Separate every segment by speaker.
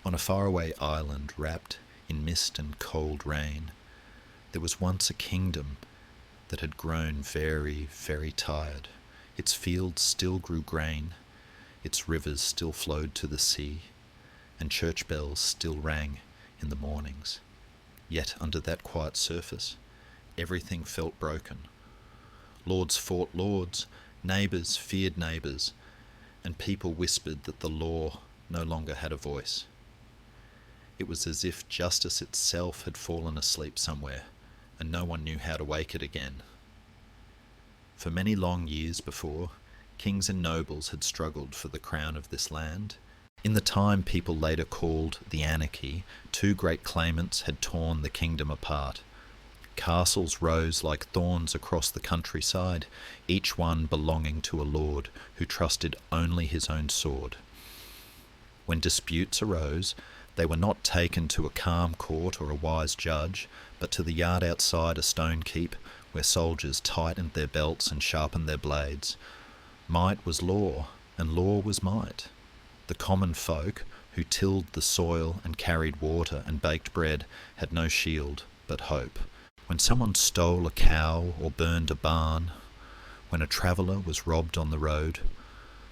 Speaker 1: On a faraway island wrapped in mist and cold rain, there was once a kingdom that had grown very, very tired. Its fields still grew grain, its rivers still flowed to the sea, and church bells still rang in the mornings. Yet under that quiet surface, everything felt broken. Lords fought lords, neighbours feared neighbours, and people whispered that the law no longer had a voice. It was as if justice itself had fallen asleep somewhere, and no one knew how to wake it again. For many long years before, kings and nobles had struggled for the crown of this land. In the time people later called the Anarchy, two great claimants had torn the kingdom apart. Castles rose like thorns across the countryside, each one belonging to a lord who trusted only his own sword. When disputes arose, they were not taken to a calm court or a wise judge, but to the yard outside a stone keep where soldiers tightened their belts and sharpened their blades. Might was law, and law was might. The common folk, who tilled the soil and carried water and baked bread, had no shield but hope. When someone stole a cow or burned a barn, when a traveller was robbed on the road,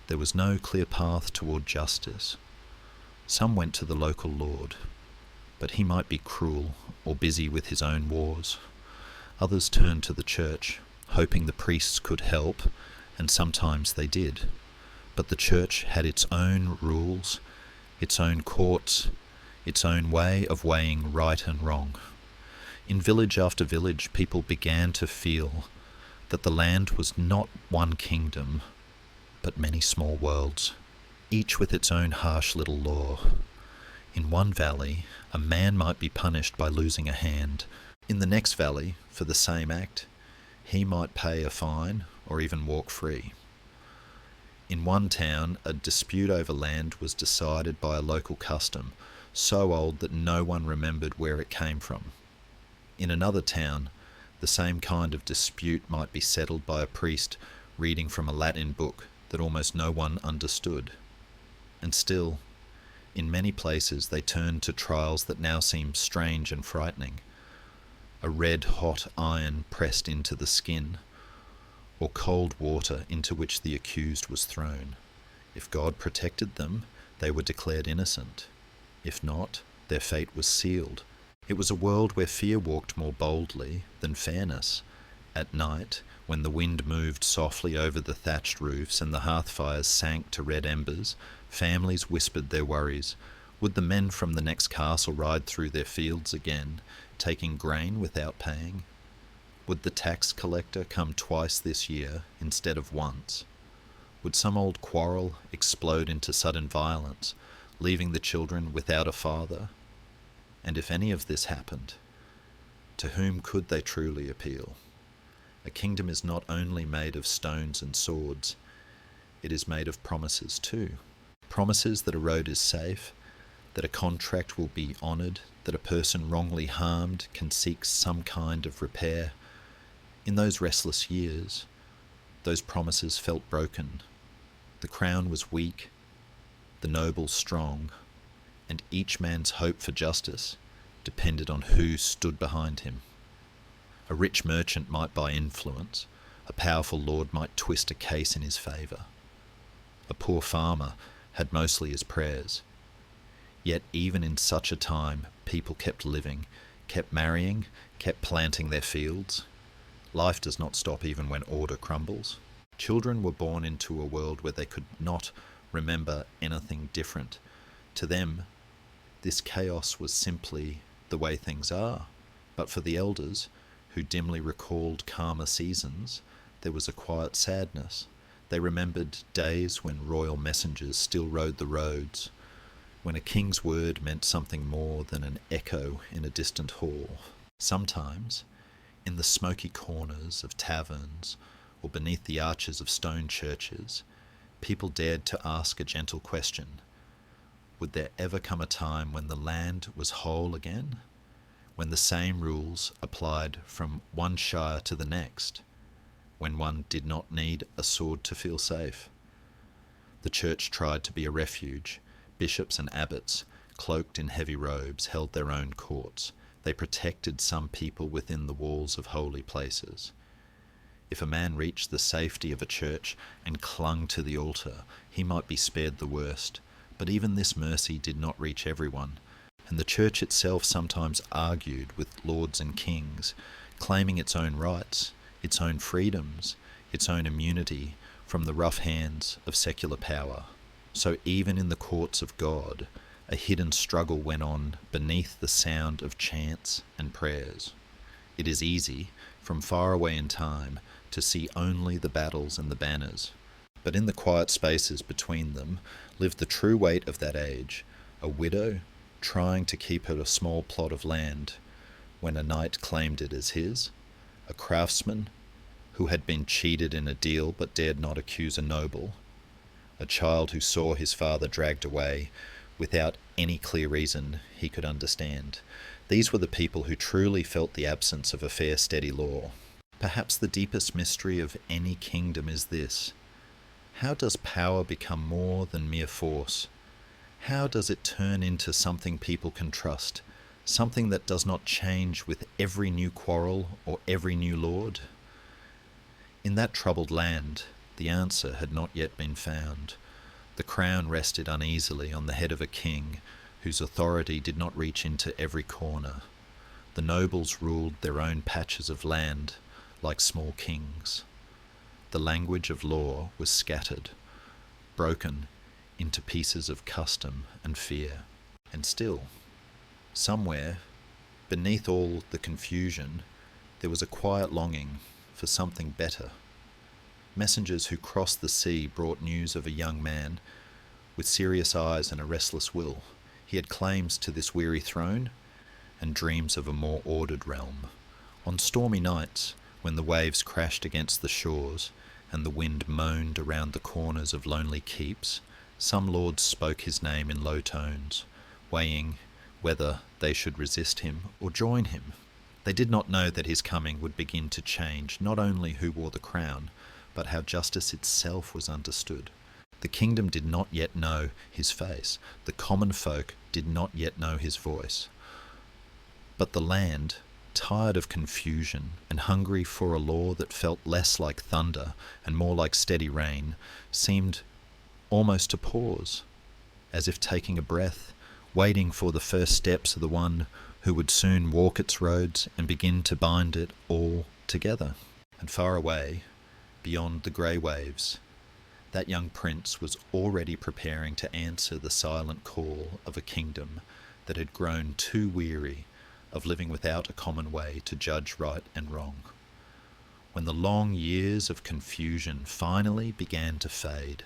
Speaker 1: there was no clear path toward justice. Some went to the local lord, but he might be cruel or busy with his own wars. Others turned to the church, hoping the priests could help, and sometimes they did. But the church had its own rules, its own courts, its own way of weighing right and wrong. In village after village, people began to feel that the land was not one kingdom, but many small worlds, each with its own harsh little law. In one valley, a man might be punished by losing a hand. In the next valley, for the same act, he might pay a fine or even walk free. In one town, a dispute over land was decided by a local custom, so old that no one remembered where it came from. In another town, the same kind of dispute might be settled by a priest reading from a Latin book that almost no one understood. And still, in many places they turned to trials that now seem strange and frightening. A red-hot iron pressed into the skin, or cold water into which the accused was thrown. If God protected them, they were declared innocent. If not, their fate was sealed. It was a world where fear walked more boldly than fairness. At night, when the wind moved softly over the thatched roofs and the hearth fires sank to red embers, families whispered their worries. Would the men from the next castle ride through their fields again, taking grain without paying? Would the tax collector come twice this year instead of once? Would some old quarrel explode into sudden violence, leaving the children without a father? And if any of this happened, to whom could they truly appeal? A kingdom is not only made of stones and swords, it is made of promises too. Promises that a road is safe, that a contract will be honoured, that a person wrongly harmed can seek some kind of repair. In those restless years, those promises felt broken. The crown was weak, the noble strong, and each man's hope for justice depended on who stood behind him. A rich merchant might buy influence, a powerful lord might twist a case in his favour. A poor farmer had mostly his prayers. Yet even in such a time, people kept living, kept marrying, kept planting their fields. Life does not stop even when order crumbles. Children were born into a world where they could not remember anything different. To them, this chaos was simply the way things are. But for the elders, who dimly recalled calmer seasons, there was a quiet sadness. They remembered days when royal messengers still rode the roads, when a king's word meant something more than an echo in a distant hall. Sometimes, in the smoky corners of taverns or beneath the arches of stone churches, people dared to ask a gentle question. Would there ever come a time when the land was whole again? When the same rules applied from one shire to the next? When one did not need a sword to feel safe? The church tried to be a refuge. Bishops and abbots cloaked in heavy robes, held their own courts. They protected some people within the walls of holy places. If a man reached the safety of a church and clung to the altar, he might be spared the worst. But even this mercy did not reach everyone, and the church itself sometimes argued with lords and kings, claiming its own rights, its own freedoms, its own immunity from the rough hands of secular power. So even in the courts of God, a hidden struggle went on beneath the sound of chants and prayers. It is easy, from far away in time, to see only the battles and the banners, but in the quiet spaces between them lived the true weight of that age, a widow trying to keep her a small plot of land when a knight claimed it as his, a craftsman who had been cheated in a deal but dared not accuse a noble, a child who saw his father dragged away without any clear reason he could understand. These were the people who truly felt the absence of a fair, steady law. Perhaps the deepest mystery of any kingdom is this: how does power become more than mere force? How does it turn into something people can trust, something that does not change with every new quarrel or every new lord? In that troubled land, the answer had not yet been found. The crown rested uneasily on the head of a king whose authority did not reach into every corner. The nobles ruled their own patches of land like small kings. The language of law was scattered, broken into pieces of custom and fear. And still, somewhere, beneath all the confusion, there was a quiet longing for something better. Messengers who crossed the sea brought news of a young man with serious eyes and a restless will. He had claims to this weary throne and dreams of a more ordered realm. On stormy nights, when the waves crashed against the shores and the wind moaned around the corners of lonely keeps, some lords spoke his name in low tones, weighing whether they should resist him or join him. They did not know that his coming would begin to change not only who wore the crown, but how justice itself was understood. The kingdom did not yet know his face. The common folk did not yet know his voice. But the land, tired of confusion and hungry for a law that felt less like thunder and more like steady rain, seemed almost to pause, as if taking a breath, waiting for the first steps of the one who would soon walk its roads and begin to bind it all together. And far away, beyond the grey waves, that young prince was already preparing to answer the silent call of a kingdom that had grown too weary of living without a common way to judge right and wrong. When the long years of confusion finally began to fade,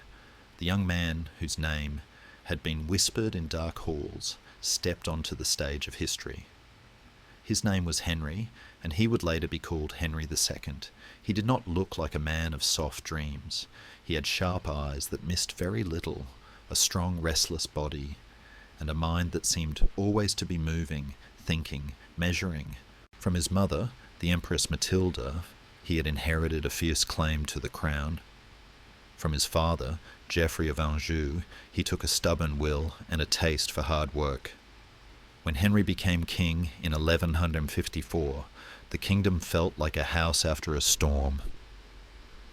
Speaker 1: the young man whose name had been whispered in dark halls stepped onto the stage of history. His name was Henry, and he would later be called Henry II. He did not look like a man of soft dreams. He had sharp eyes that missed very little, a strong, restless body, and a mind that seemed always to be moving, thinking, measuring. From his mother, the Empress Matilda, he had inherited a fierce claim to the crown. From his father, Geoffrey of Anjou, he took a stubborn will and a taste for hard work. When Henry became king in 1154, the kingdom felt like a house after a storm.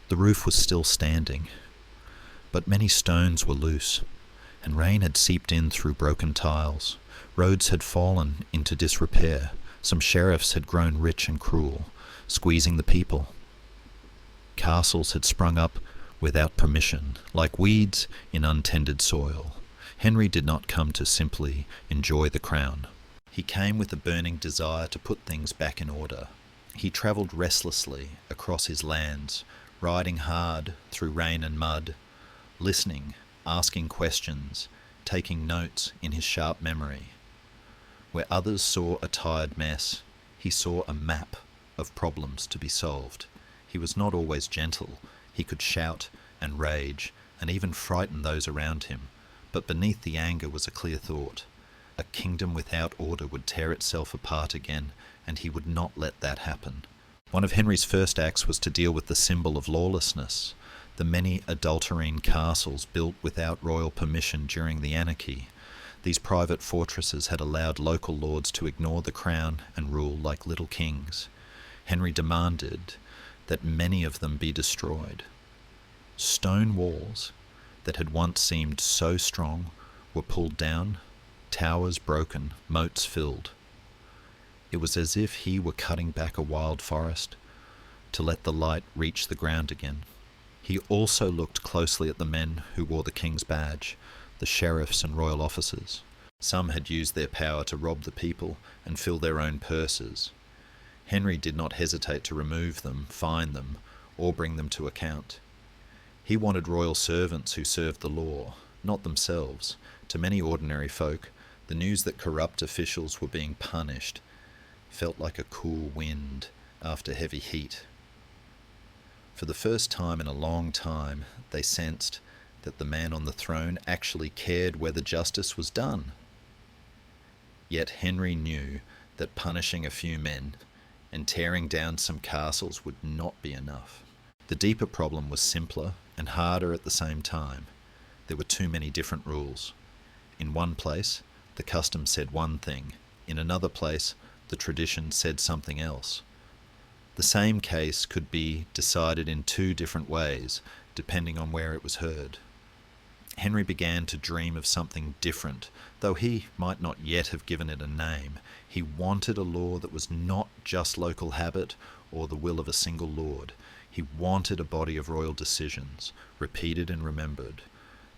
Speaker 1: The roof was still standing, but many stones were loose, and rain had seeped in through broken tiles. Roads had fallen into disrepair. Some sheriffs had grown rich and cruel, squeezing the people. Castles had sprung up without permission, like weeds in untended soil. Henry did not come to simply enjoy the crown. He came with a burning desire to put things back in order. He travelled restlessly across his lands, riding hard through rain and mud, listening, asking questions, taking notes in his sharp memory. Where others saw a tired mess, he saw a map of problems to be solved. He was not always gentle. He could shout and rage and even frighten those around him. But beneath the anger was a clear thought. A kingdom without order would tear itself apart again, and he would not let that happen. One of Henry's first acts was to deal with the symbol of lawlessness, the many adulterine castles built without royal permission during the anarchy. These private fortresses had allowed local lords to ignore the crown and rule like little kings. Henry demanded that many of them be destroyed. Stone walls that had once seemed so strong were pulled down, towers broken, moats filled. It was as if he were cutting back a wild forest to let the light reach the ground again. He also looked closely at the men who wore the king's badge, the sheriffs and royal officers. Some had used their power to rob the people and fill their own purses. Henry did not hesitate to remove them, fine them, or bring them to account. He wanted royal servants who served the law, not themselves. To many ordinary folk, the news that corrupt officials were being punished felt like a cool wind after heavy heat. For the first time in a long time, they sensed that the man on the throne actually cared whether justice was done. Yet Henry knew that punishing a few men and tearing down some castles would not be enough. The deeper problem was simpler and harder at the same time. There were too many different rules. In one place, the custom said one thing. In another place, the tradition said something else. The same case could be decided in two different ways, depending on where it was heard. Henry began to dream of something different, though he might not yet have given it a name. He wanted a law that was not just local habit or the will of a single lord. He wanted a body of royal decisions, repeated and remembered,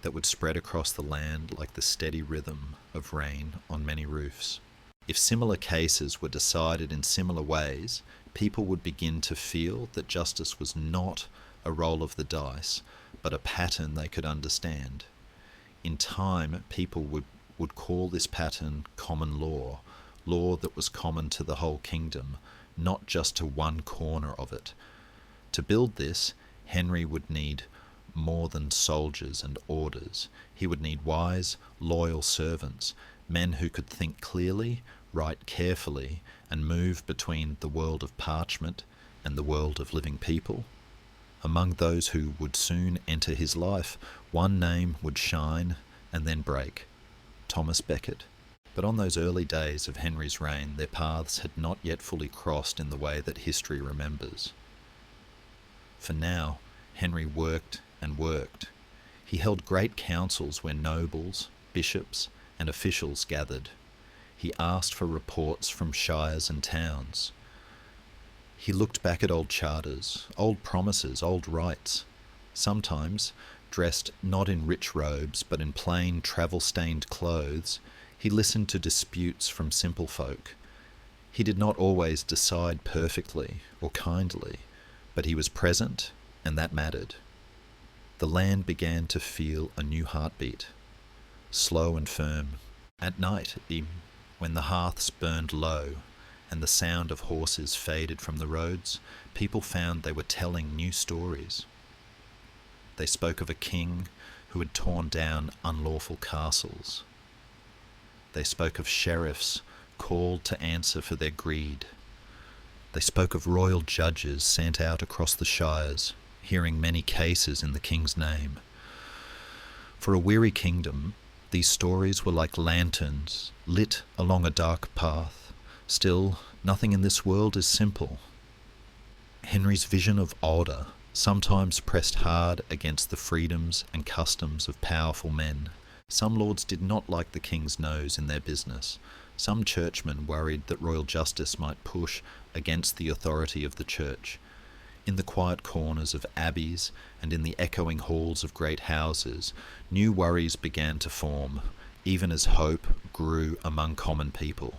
Speaker 1: that would spread across the land like the steady rhythm of rain on many roofs. If similar cases were decided in similar ways, people would begin to feel that justice was not a roll of the dice, but a pattern they could understand. In time, people would call this pattern common law, law that was common to the whole kingdom, not just to one corner of it. To build this, Henry would need more than soldiers and orders. He would need wise, loyal servants, men who could think clearly, write carefully, and move between the world of parchment and the world of living people. Among those who would soon enter his life, one name would shine and then break: Thomas Becket. But on those early days of Henry's reign, their paths had not yet fully crossed in the way that history remembers. For now, Henry worked and worked. He held great councils where nobles, bishops, and officials gathered. He asked for reports from shires and towns. He looked back at old charters, old promises, old rites, sometimes dressed not in rich robes but in plain travel-stained clothes. He listened to disputes from simple folk. He did not always decide perfectly or kindly, but he was present, and that mattered. The land began to feel a new heartbeat, slow and firm. At night, when the hearths burned low and the sound of horses faded from the roads, people found they were telling new stories. They spoke of a king who had torn down unlawful castles. They spoke of sheriffs called to answer for their greed. They spoke of royal judges sent out across the shires, hearing many cases in the king's name. For a weary kingdom, these stories were like lanterns lit along a dark path. Still, nothing in this world is simple. Henry's vision of order sometimes pressed hard against the freedoms and customs of powerful men. Some lords did not like the king's nose in their business. Some churchmen worried that royal justice might push against the authority of the church. In the quiet corners of abbeys and in the echoing halls of great houses, new worries began to form, even as hope grew among common people.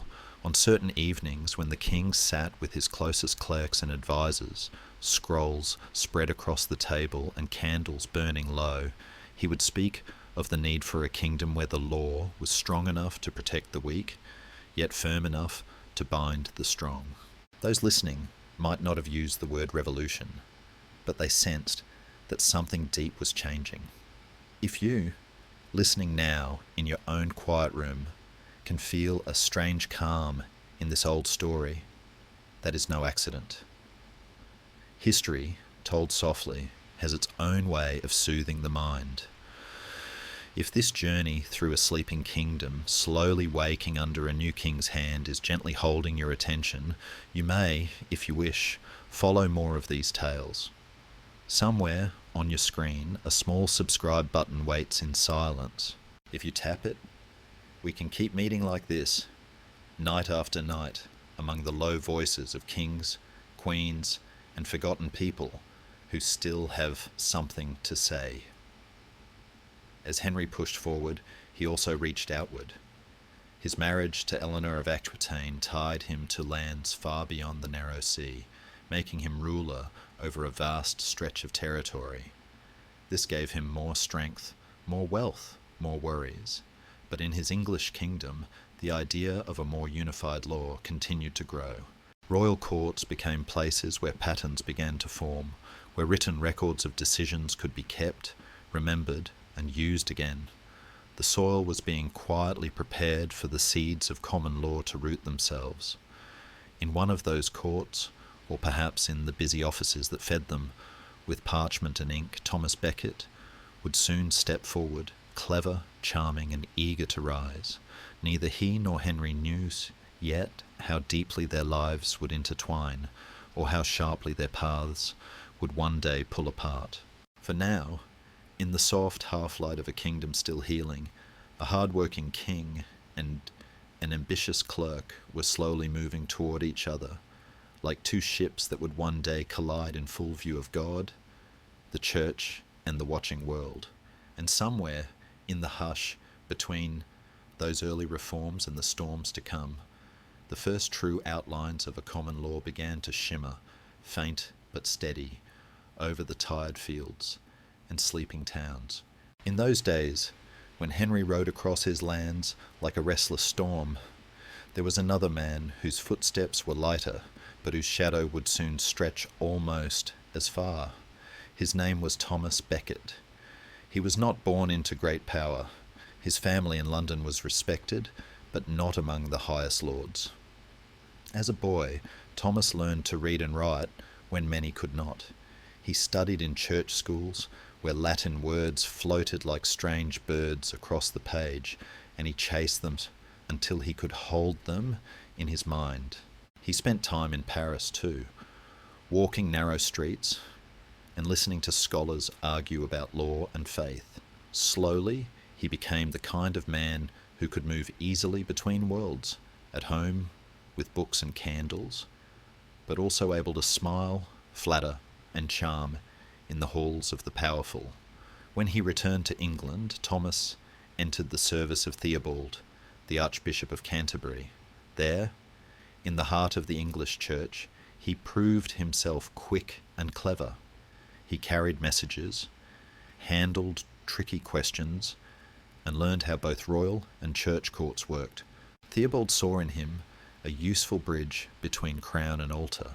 Speaker 1: On certain evenings, when the king sat with his closest clerks and advisers, scrolls spread across the table and candles burning low, he would speak of the need for a kingdom where the law was strong enough to protect the weak, yet firm enough to bind the strong. Those listening might not have used the word revolution, but they sensed that something deep was changing. If you, listening now in your own quiet room, can feel a strange calm in this old story, that is no accident. History, told softly, has its own way of soothing the mind. If this journey through a sleeping kingdom, slowly waking under a new king's hand, is gently holding your attention, you may, if you wish, follow more of these tales. Somewhere on your screen, a small subscribe button waits in silence. If you tap it, we can keep meeting like this, night after night, among the low voices of kings, queens, and forgotten people who still have something to say. As Henry pushed forward, he also reached outward. His marriage to Eleanor of Aquitaine tied him to lands far beyond the narrow sea, making him ruler over a vast stretch of territory. This gave him more strength, more wealth, more worries. But in his English kingdom, the idea of a more unified law continued to grow. Royal courts became places where patterns began to form, where written records of decisions could be kept, remembered, and used again. The soil was being quietly prepared for the seeds of common law to root themselves. In one of those courts, or perhaps in the busy offices that fed them with parchment and ink, Thomas Becket would soon step forward, clever, charming, and eager to rise. Neither he nor Henry knew yet how deeply their lives would intertwine, or how sharply their paths would one day pull apart. For now, in the soft half-light of a kingdom still healing, a hard-working king and an ambitious clerk were slowly moving toward each other, like two ships that would one day collide in full view of God, the church, and the watching world. And somewhere in the hush between those early reforms and the storms to come, the first true outlines of a common law began to shimmer, faint but steady, over the tired fields and sleeping towns. In those days, when Henry rode across his lands like a restless storm, there was another man whose footsteps were lighter, but whose shadow would soon stretch almost as far. His name was Thomas Becket. He was not born into great power. His family in London was respected, but not among the highest lords. As a boy, Thomas learned to read and write when many could not. He studied in church schools, where Latin words floated like strange birds across the page, and he chased them until he could hold them in his mind. He spent time in Paris too, walking narrow streets and listening to scholars argue about law and faith. Slowly, he became the kind of man who could move easily between worlds, at home with books and candles, but also able to smile, flatter, and charm in the halls of the powerful. When he returned to England, Thomas entered the service of Theobald, the Archbishop of Canterbury. There, in the heart of the English Church, he proved himself quick and clever. He carried messages, handled tricky questions, and learned how both royal and church courts worked. Theobald saw in him a useful bridge between crown and altar.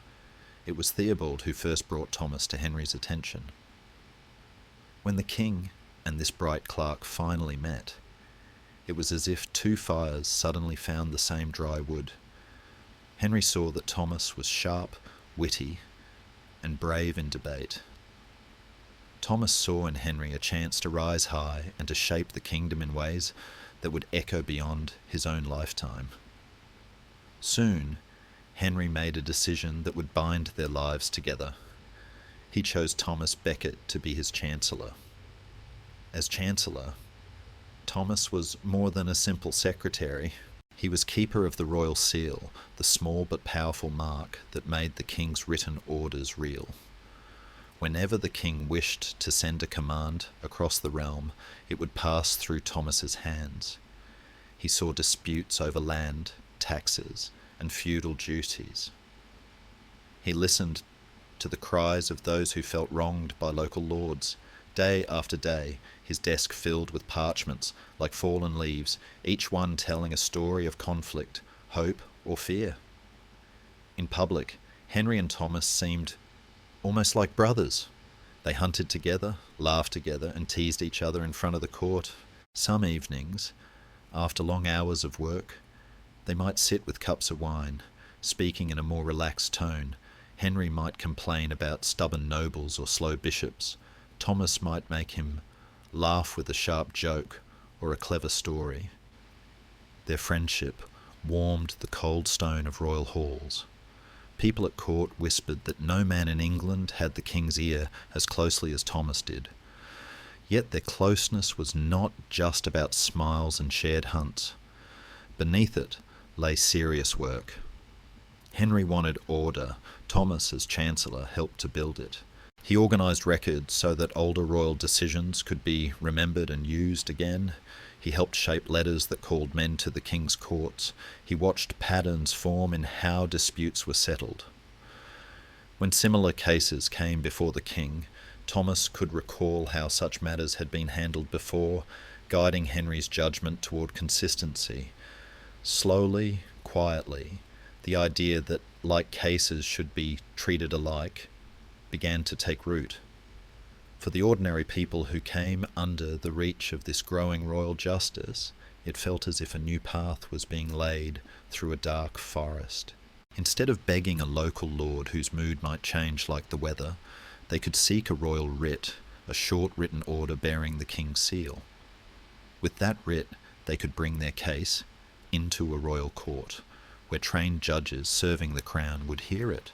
Speaker 1: It was Theobald who first brought Thomas to Henry's attention. When the king and this bright clerk finally met, it was as if two fires suddenly found the same dry wood. Henry saw that Thomas was sharp, witty, and brave in debate. Thomas saw in Henry a chance to rise high and to shape the kingdom in ways that would echo beyond his own lifetime. Soon, Henry made a decision that would bind their lives together. He chose Thomas Becket to be his chancellor. As chancellor, Thomas was more than a simple secretary. He was keeper of the royal seal, the small but powerful mark that made the king's written orders real. Whenever the king wished to send a command across the realm, it would pass through Thomas's hands. He saw disputes over land, taxes, and feudal duties. He listened to the cries of those who felt wronged by local lords. Day after day, his desk filled with parchments like fallen leaves, each one telling a story of conflict, hope, or fear. In public, Henry and Thomas seemed almost like brothers. They hunted together, laughed together, and teased each other in front of the court. Some evenings, after long hours of work, they might sit with cups of wine, speaking in a more relaxed tone. Henry might complain about stubborn nobles or slow bishops. Thomas might make him laugh with a sharp joke, or a clever story. Their friendship warmed the cold stone of royal halls. People at court whispered that no man in England had the king's ear as closely as Thomas did. Yet their closeness was not just about smiles and shared hunts. Beneath it lay serious work. Henry wanted order. Thomas, as Chancellor, helped to build it. He organised records so that older royal decisions could be remembered and used again. He helped shape letters that called men to the king's courts. He watched patterns form in how disputes were settled. When similar cases came before the king, Thomas could recall how such matters had been handled before, guiding Henry's judgment toward consistency. Slowly, quietly, the idea that like cases should be treated alike began to take root. For the ordinary people who came under the reach of this growing royal justice, it felt as if a new path was being laid through a dark forest. Instead of begging a local lord whose mood might change like the weather, they could seek a royal writ, a short written order bearing the king's seal. With that writ, they could bring their case into a royal court, where trained judges serving the crown would hear it.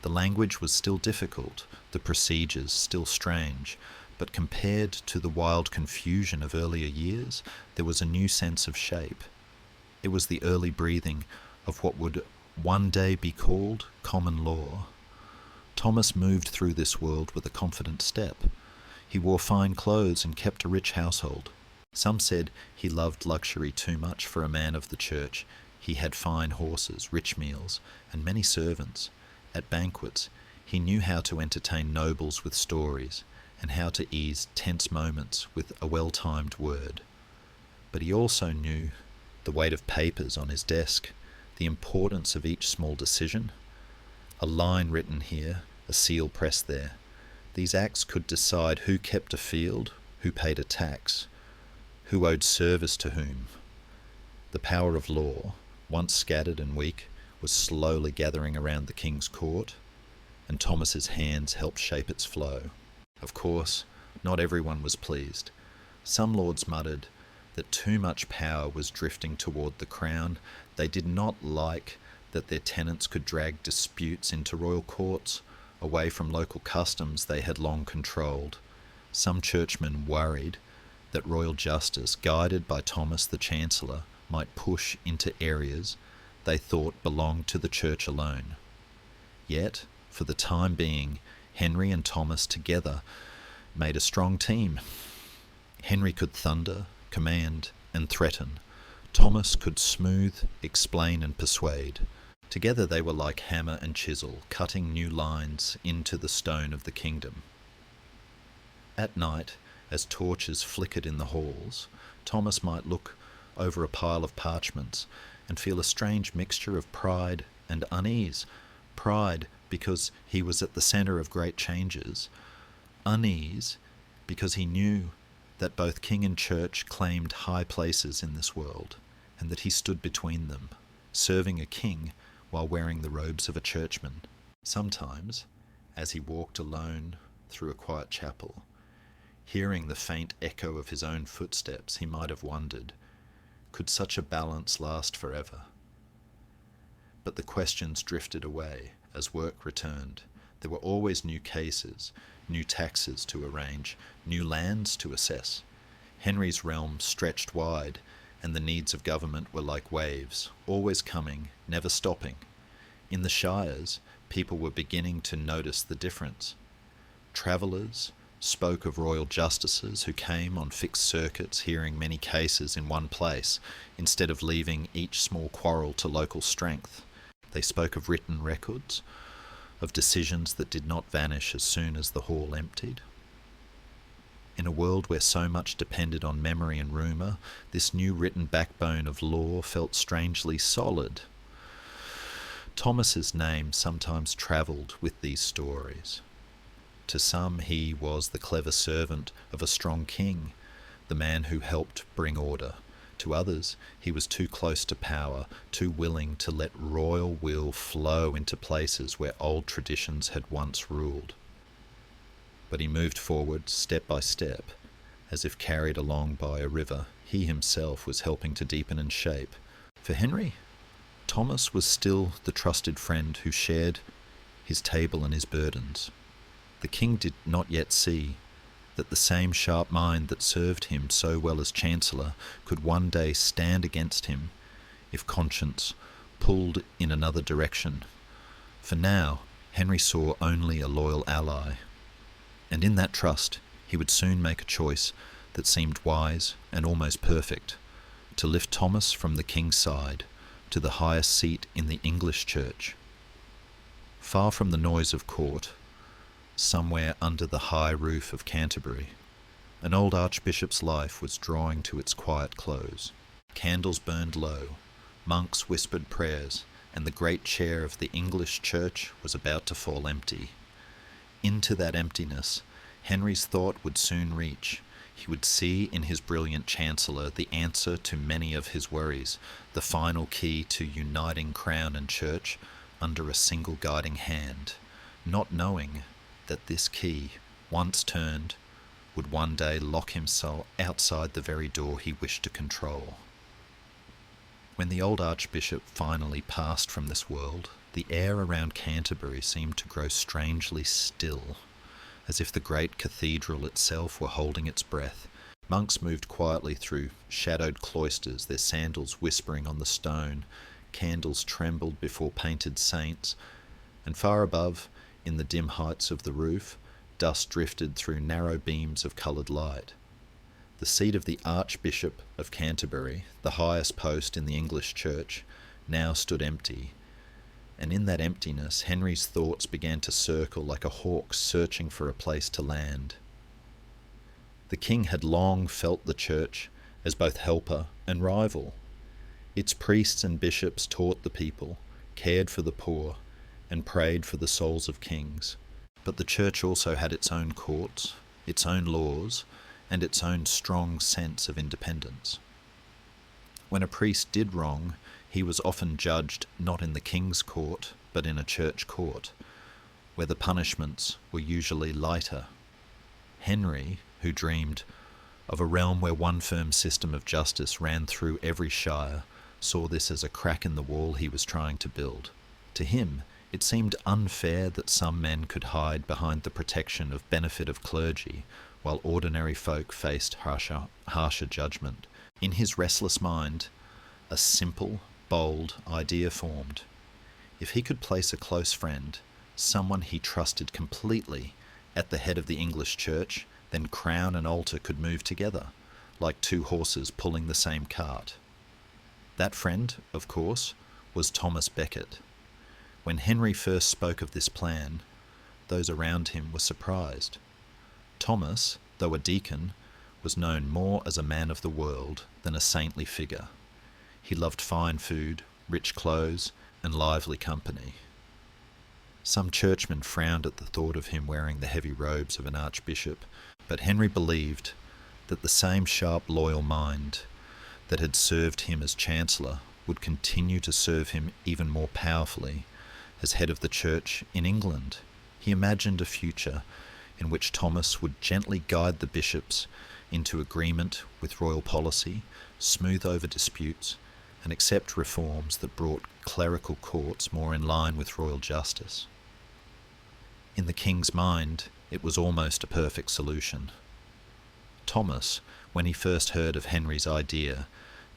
Speaker 1: The language was still difficult, the procedures still strange, but compared to the wild confusion of earlier years, there was a new sense of shape. It was the early breathing of what would one day be called common law. Thomas moved through this world with a confident step. He wore fine clothes and kept a rich household. Some said he loved luxury too much for a man of the church. He had fine horses, rich meals, and many servants. At banquets, he knew how to entertain nobles with stories, and how to ease tense moments with a well-timed word. But he also knew the weight of papers on his desk, the importance of each small decision. A line written here, a seal pressed there. These acts could decide who kept a field, who paid a tax, who owed service to whom. The power of law, once scattered and weak, was slowly gathering around the king's court, and Thomas's hands helped shape its flow. Of course, not everyone was pleased. Some lords muttered that too much power was drifting toward the crown. They did not like that their tenants could drag disputes into royal courts, away from local customs they had long controlled. Some churchmen worried that royal justice, guided by Thomas the Chancellor, might push into areas they thought belonged to the church alone. Yet, for the time being, Henry and Thomas together made a strong team. Henry could thunder, command, and threaten. Thomas could smooth, explain, and persuade. Together they were like hammer and chisel, cutting new lines into the stone of the kingdom. At night, as torches flickered in the halls, Thomas might look over a pile of parchments and feel a strange mixture of pride and unease. Pride because he was at the centre of great changes. Unease because he knew that both king and church claimed high places in this world, and that he stood between them, serving a king while wearing the robes of a churchman. Sometimes, as he walked alone through a quiet chapel, hearing the faint echo of his own footsteps, he might have wondered, could such a balance last forever? But the questions drifted away as work returned. There were always new cases, new taxes to arrange, new lands to assess. Henry's realm stretched wide, and the needs of government were like waves, always coming, never stopping. In the shires, people were beginning to notice the difference. Travellers spoke of royal justices who came on fixed circuits, hearing many cases in one place, instead of leaving each small quarrel to local strength. They spoke of written records, of decisions that did not vanish as soon as the hall emptied. In a world where so much depended on memory and rumour, this new written backbone of law felt strangely solid. Thomas's name sometimes travelled with these stories. To some he was the clever servant of a strong king, the man who helped bring order. To others he was too close to power, too willing to let royal will flow into places where old traditions had once ruled. But he moved forward step by step, as if carried along by a river. he himself was helping to deepen and shape. For Henry, Thomas was still the trusted friend who shared his table and his burdens. The king did not yet see that the same sharp mind that served him so well as Chancellor could one day stand against him if conscience pulled in another direction. For now, Henry saw only a loyal ally, and in that trust he would soon make a choice that seemed wise and almost perfect, to lift Thomas from the king's side to the highest seat in the English church. Far from the noise of court, somewhere under the high roof of Canterbury, an old archbishop's life was drawing to its quiet close. Candles burned low, monks whispered prayers, and the great chair of the English church was about to fall empty. Into that emptiness, Henry's thought would soon reach. He would see in his brilliant chancellor the answer to many of his worries, the final key to uniting crown and church under a single guiding hand, not knowing that this key, once turned, would one day lock himself outside the very door he wished to control. When the old archbishop finally passed from this world, the air around Canterbury seemed to grow strangely still, as if the great cathedral itself were holding its breath. Monks moved quietly through shadowed cloisters, their sandals whispering on the stone. Candles trembled before painted saints, and far above, in the dim heights of the roof, dust drifted through narrow beams of coloured light. The seat of the Archbishop of Canterbury, the highest post in the English church, now stood empty, and in that emptiness Henry's thoughts began to circle like a hawk searching for a place to land. The king had long felt the church as both helper and rival. Its priests and bishops taught the people, cared for the poor, and prayed for the souls of kings. But the church also had its own courts, its own laws, and its own strong sense of independence. When a priest did wrong, he was often judged not in the king's court, but in a church court, where the punishments were usually lighter. Henry, who dreamed of a realm where one firm system of justice ran through every shire, saw this as a crack in the wall he was trying to build. To him, it seemed unfair that some men could hide behind the protection of benefit of clergy, while ordinary folk faced harsher judgment. In his restless mind, a simple, bold idea formed. If he could place a close friend, someone he trusted completely, at the head of the English church, then crown and altar could move together, like two horses pulling the same cart. That friend, of course, was Thomas Becket. When Henry first spoke of this plan, those around him were surprised. Thomas, though a deacon, was known more as a man of the world than a saintly figure. He loved fine food, rich clothes, and lively company. Some churchmen frowned at the thought of him wearing the heavy robes of an archbishop, but Henry believed that the same sharp, loyal mind that had served him as chancellor would continue to serve him even more powerfully as head of the church in England. He imagined a future in which Thomas would gently guide the bishops into agreement with royal policy, smooth over disputes, and accept reforms that brought clerical courts more in line with royal justice. In the king's mind, it was almost a perfect solution. Thomas, when he first heard of Henry's idea,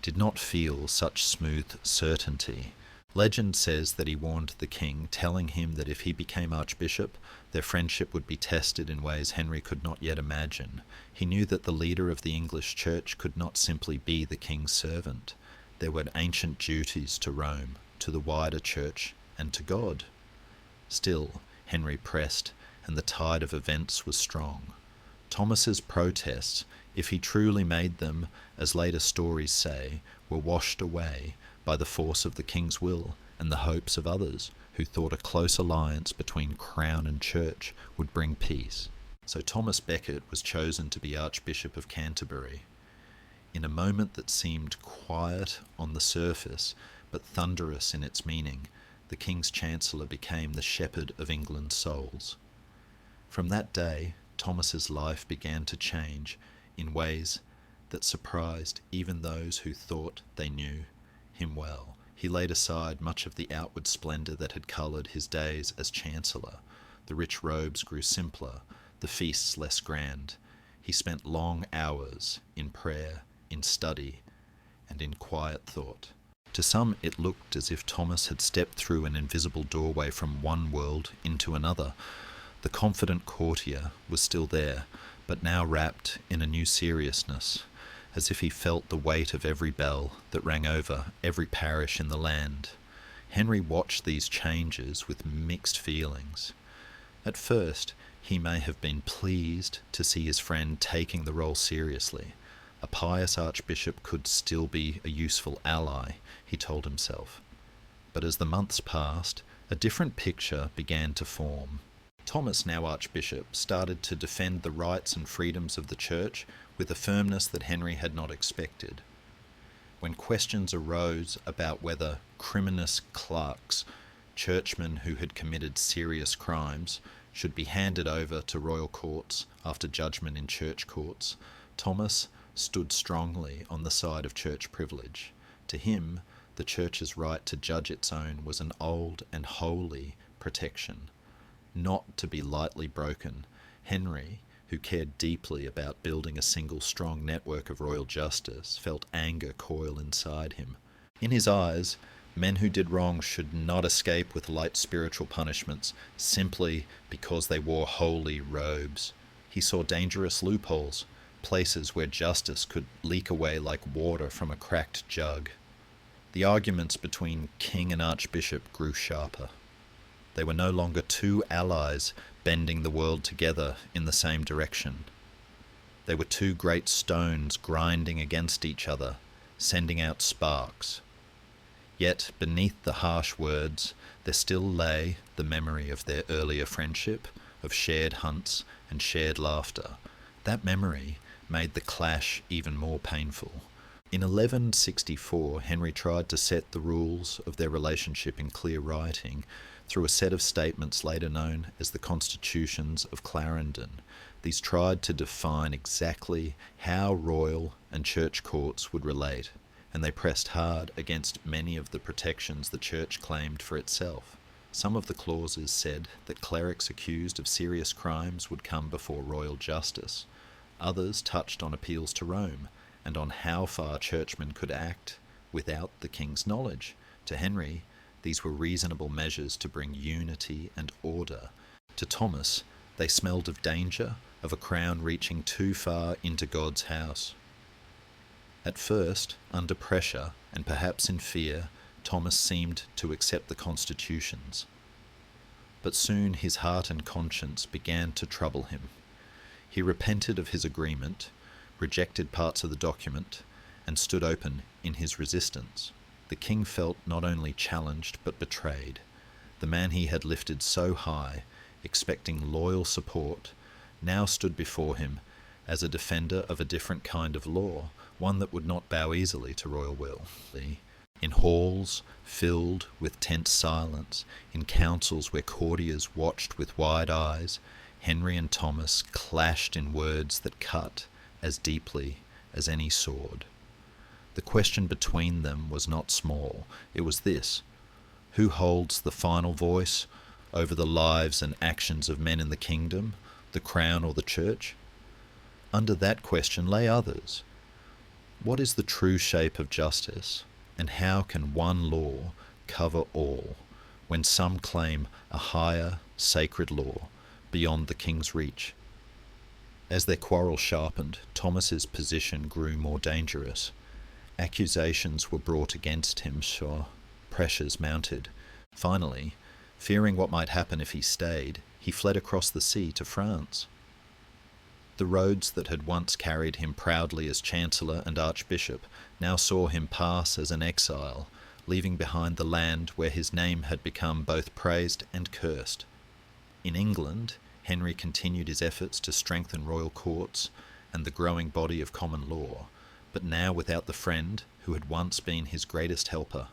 Speaker 1: did not feel such smooth certainty. Legend says that he warned the king, telling him that if he became archbishop, their friendship would be tested in ways Henry could not yet imagine. He knew that the leader of the English church could not simply be the king's servant. There were ancient duties to Rome, to the wider church, and to God. Still, Henry pressed, and the tide of events was strong. Thomas's protests, if he truly made them, as later stories say, were washed away by the force of the king's will and the hopes of others who thought a close alliance between crown and church would bring peace. So Thomas Becket was chosen to be Archbishop of Canterbury. In a moment that seemed quiet on the surface, but thunderous in its meaning, the King's Chancellor became the shepherd of England's souls. From that day, Thomas's life began to change in ways that surprised even those who thought they knew him well. He laid aside much of the outward splendour that had coloured his days as Chancellor. The rich robes grew simpler, the feasts less grand. He spent long hours in prayer, in study, and in quiet thought. To some it looked as if Thomas had stepped through an invisible doorway from one world into another. The confident courtier was still there, but now wrapped in a new seriousness, as if he felt the weight of every bell that rang over every parish in the land. Henry watched these changes with mixed feelings. At first, he may have been pleased to see his friend taking the role seriously. A pious archbishop could still be a useful ally, he told himself. But as the months passed, a different picture began to form. Thomas, now archbishop, started to defend the rights and freedoms of the church with a firmness that Henry had not expected. When questions arose about whether criminous clerks, churchmen who had committed serious crimes, should be handed over to royal courts after judgment in church courts, Thomas stood strongly on the side of church privilege. To him, the church's right to judge its own was an old and holy protection, not to be lightly broken. Henry, who cared deeply about building a single strong network of royal justice, felt anger coil inside him. In his eyes, men who did wrong should not escape with light spiritual punishments simply because they wore holy robes. He saw dangerous loopholes, places where justice could leak away like water from a cracked jug. The arguments between king and archbishop grew sharper. They were no longer two allies bending the world together in the same direction. They were two great stones grinding against each other, sending out sparks. Yet beneath the harsh words there still lay the memory of their earlier friendship, of shared hunts and shared laughter. That memory made the clash even more painful. In 1164, Henry tried to set the rules of their relationship in clear writing through a set of statements later known as the Constitutions of Clarendon. These tried to define exactly how royal and church courts would relate, and they pressed hard against many of the protections the church claimed for itself. Some of the clauses said that clerics accused of serious crimes would come before royal justice. Others touched on appeals to Rome, and on how far churchmen could act without the king's knowledge. To Henry, these were reasonable measures to bring unity and order. To Thomas, they smelled of danger, of a crown reaching too far into God's house. At first, under pressure, and perhaps in fear, Thomas seemed to accept the constitutions. But soon his heart and conscience began to trouble him. He repented of his agreement, rejected parts of the document, and stood open in his resistance. The king felt not only challenged but betrayed. The man he had lifted so high, expecting loyal support, now stood before him as a defender of a different kind of law, one that would not bow easily to royal will. In halls filled with tense silence, in councils where courtiers watched with wide eyes, Henry and Thomas clashed in words that cut as deeply as any sword. The question between them was not small. It was this: who holds the final voice over the lives and actions of men in the kingdom, the crown or the church? Under that question lay others. What is the true shape of justice, and how can one law cover all, when some claim a higher, sacred law beyond the king's reach? As their quarrel sharpened, Thomas's position grew more dangerous. Accusations were brought against him, sure. Pressures mounted. Finally, fearing what might happen if he stayed, he fled across the sea to France. The roads that had once carried him proudly as Chancellor and Archbishop now saw him pass as an exile, leaving behind the land where his name had become both praised and cursed. In England, Henry continued his efforts to strengthen royal courts and the growing body of common law, but now without the friend who had once been his greatest helper.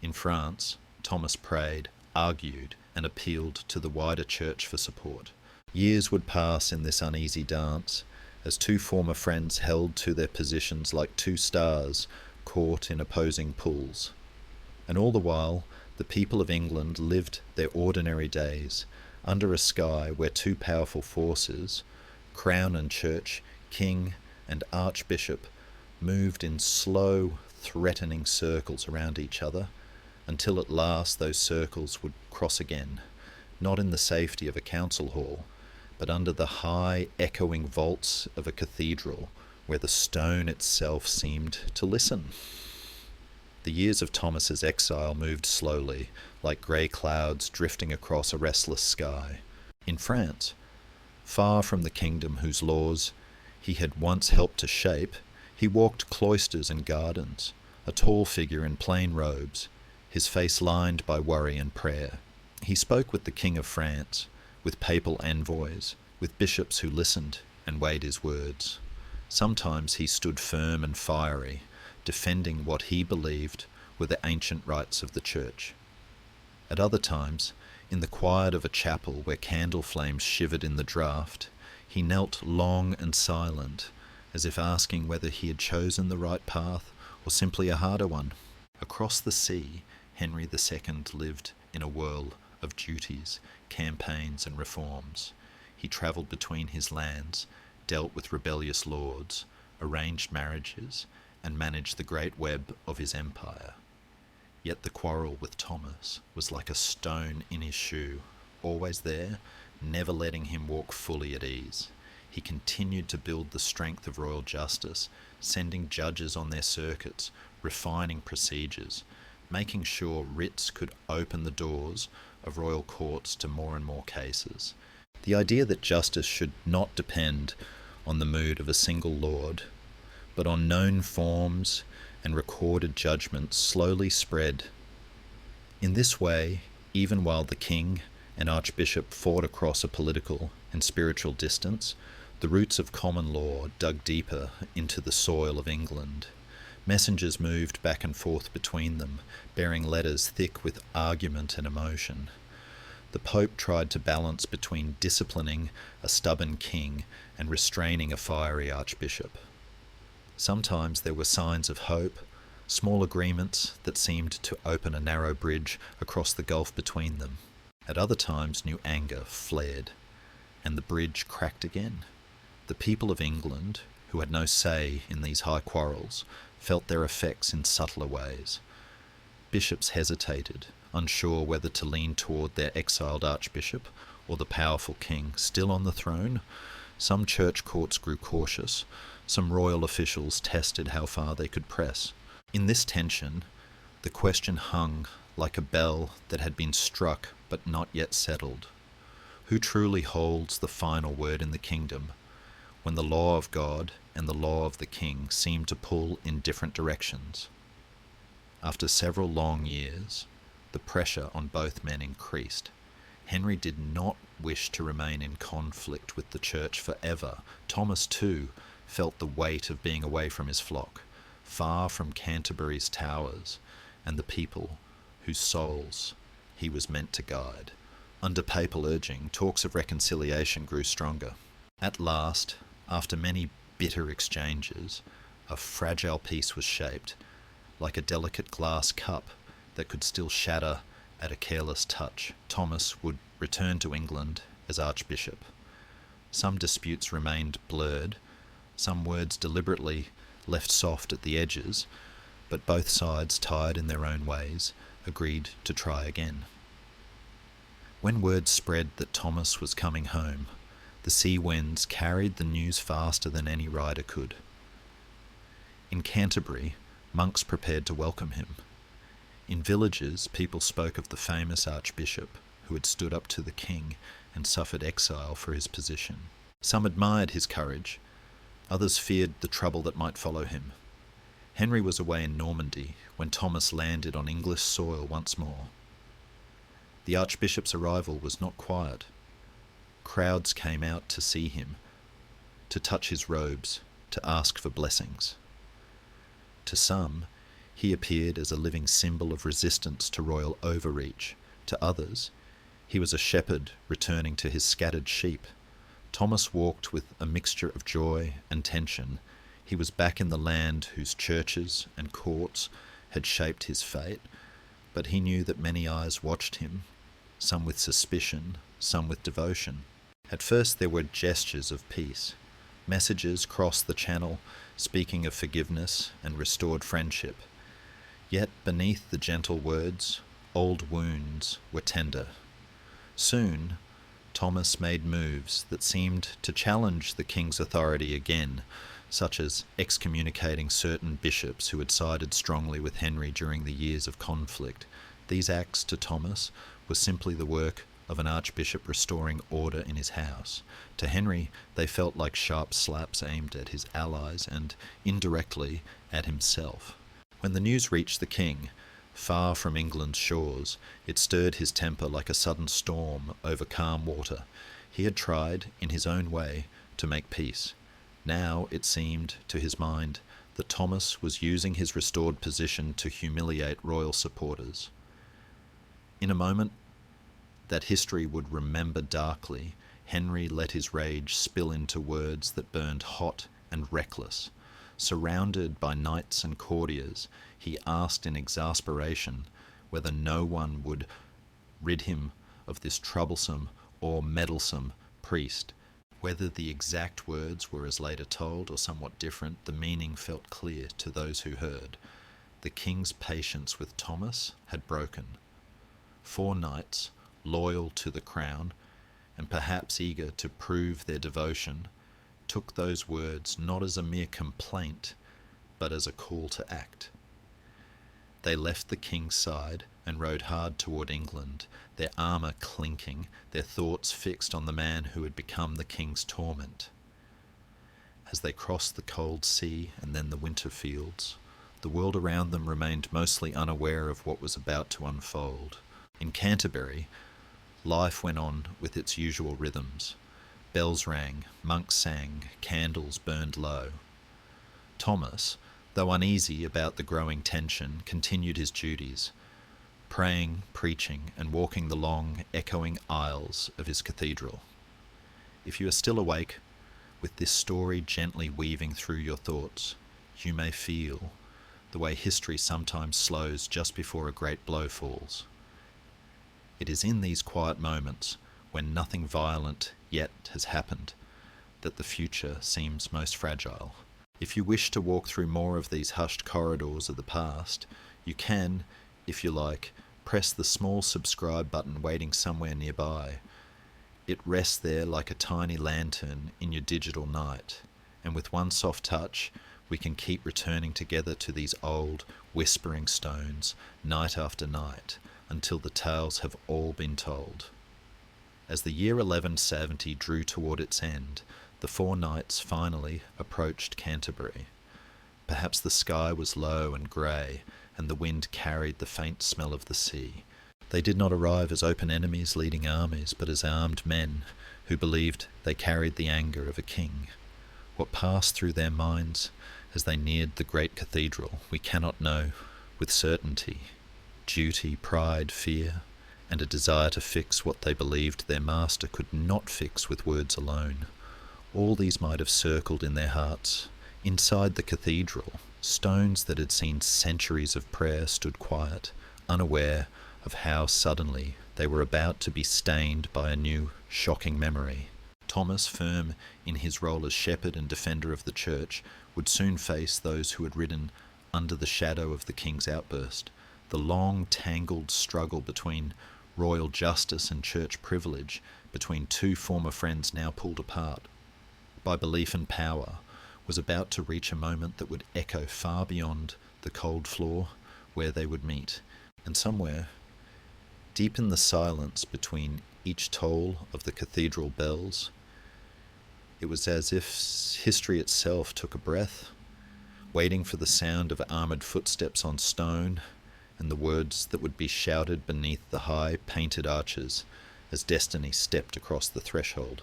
Speaker 1: In France, Thomas prayed, argued, and appealed to the wider church for support. Years would pass in this uneasy dance as two former friends held to their positions like two stars caught in opposing pulls. And all the while, the people of England lived their ordinary days under a sky where two powerful forces, crown and church, king and archbishop, moved in slow, threatening circles around each other, until at last those circles would cross again, not in the safety of a council hall, but under the high, echoing vaults of a cathedral, where the stone itself seemed to listen. The years of Thomas's exile moved slowly, like grey clouds drifting across a restless sky. In France, far from the kingdom whose laws he had once helped to shape, he walked cloisters and gardens, a tall figure in plain robes, his face lined by worry and prayer. He spoke with the King of France, with papal envoys, with bishops who listened and weighed his words. Sometimes he stood firm and fiery, defending what he believed were the ancient rights of the Church. At other times, in the quiet of a chapel where candle flames shivered in the draught, he knelt long and silent, as if asking whether he had chosen the right path or simply a harder one. Across the sea, Henry II lived in a whirl of duties, campaigns and reforms. He travelled between his lands, dealt with rebellious lords, arranged marriages, and managed the great web of his empire. Yet the quarrel with Thomas was like a stone in his shoe, always there, never letting him walk fully at ease. He continued to build the strength of royal justice, sending judges on their circuits, refining procedures, making sure writs could open the doors of royal courts to more and more cases. The idea that justice should not depend on the mood of a single lord, but on known forms and recorded judgments slowly spread. In this way, even while the king and archbishop fought across a political and spiritual distance, the roots of common law dug deeper into the soil of England. Messengers moved back and forth between them, bearing letters thick with argument and emotion. The Pope tried to balance between disciplining a stubborn king and restraining a fiery archbishop. Sometimes there were signs of hope, small agreements that seemed to open a narrow bridge across the gulf between them. At other times new anger flared, and the bridge cracked again. The people of England, who had no say in these high quarrels, felt their effects in subtler ways. Bishops hesitated, unsure whether to lean toward their exiled archbishop or the powerful king still on the throne. Some church courts grew cautious. Some royal officials tested how far they could press. In this tension, the question hung like a bell that had been struck but not yet settled. Who truly holds the final word in the kingdom, when the law of God and the law of the king seem to pull in different directions? After several long years, the pressure on both men increased. Henry did not wish to remain in conflict with the church forever. Thomas, too, felt the weight of being away from his flock, far from Canterbury's towers and the people whose souls he was meant to guide. Under papal urging, talks of reconciliation grew stronger. At last, after many bitter exchanges, a fragile peace was shaped, like a delicate glass cup that could still shatter at a careless touch. Thomas would return to England as archbishop. Some disputes remained blurred, some words deliberately left soft at the edges, but both sides, tired in their own ways, agreed to try again. When word spread that Thomas was coming home, the sea winds carried the news faster than any rider could. In Canterbury, monks prepared to welcome him. In villages, people spoke of the famous archbishop who had stood up to the king and suffered exile for his position. Some admired his courage, others feared the trouble that might follow him. Henry was away in Normandy when Thomas landed on English soil once more. The archbishop's arrival was not quiet. Crowds came out to see him, to touch his robes, to ask for blessings. To some, he appeared as a living symbol of resistance to royal overreach. To others, he was a shepherd returning to his scattered sheep. Thomas walked with a mixture of joy and tension. He was back in the land whose churches and courts had shaped his fate, but he knew that many eyes watched him, some with suspicion, some with devotion. At first there were gestures of peace. Messages crossed the channel, speaking of forgiveness and restored friendship. Yet beneath the gentle words, old wounds were tender. Soon, Thomas made moves that seemed to challenge the king's authority again, such as excommunicating certain bishops who had sided strongly with Henry during the years of conflict. These acts to Thomas were simply the work of an archbishop restoring order in his house. To Henry, they felt like sharp slaps aimed at his allies and, indirectly, at himself. When the news reached the king, far from England's shores, it stirred his temper like a sudden storm over calm water. He had tried, in his own way, to make peace. Now it seemed, to his mind, that Thomas was using his restored position to humiliate royal supporters. In a moment that history would remember darkly, Henry let his rage spill into words that burned hot and reckless. Surrounded by knights and courtiers, he asked in exasperation whether no one would rid him of this troublesome or meddlesome priest. Whether the exact words were as later told or somewhat different, the meaning felt clear to those who heard. The king's patience with Thomas had broken. 4 knights, loyal to the crown, and perhaps eager to prove their devotion, took those words not as a mere complaint, but as a call to act. They left the king's side and rode hard toward England, their armour clinking, their thoughts fixed on the man who had become the king's torment. As they crossed the cold sea and then the winter fields, the world around them remained mostly unaware of what was about to unfold. In Canterbury, life went on with its usual rhythms. Bells rang, monks sang, candles burned low. Thomas, though uneasy about the growing tension, continued his duties, praying, preaching, and walking the long, echoing aisles of his cathedral. If you are still awake, with this story gently weaving through your thoughts, you may feel the way history sometimes slows just before a great blow falls. It is in these quiet moments, when nothing violent yet has happened, that the future seems most fragile. If you wish to walk through more of these hushed corridors of the past, you can, if you like, press the small subscribe button waiting somewhere nearby. It rests there like a tiny lantern in your digital night, and with one soft touch, we can keep returning together to these old, whispering stones, night after night, until the tales have all been told. As the year 1170 drew toward its end, the 4 knights finally approached Canterbury. Perhaps the sky was low and grey, and the wind carried the faint smell of the sea. They did not arrive as open enemies leading armies, but as armed men who believed they carried the anger of a king. What passed through their minds as they neared the great cathedral we cannot know with certainty. Duty, pride, fear, and a desire to fix what they believed their master could not fix with words alone. All these might have circled in their hearts. Inside the cathedral, stones that had seen centuries of prayer stood quiet, unaware of how suddenly they were about to be stained by a new, shocking memory. Thomas, firm in his role as shepherd and defender of the church, would soon face those who had ridden under the shadow of the king's outburst. The long, tangled struggle between royal justice and church privilege, between 2 former friends now pulled apart by belief and power, was about to reach a moment that would echo far beyond the cold floor where they would meet. And somewhere, deep in the silence between each toll of the cathedral bells, it was as if history itself took a breath, waiting for the sound of armoured footsteps on stone and the words that would be shouted beneath the high painted arches as destiny stepped across the threshold.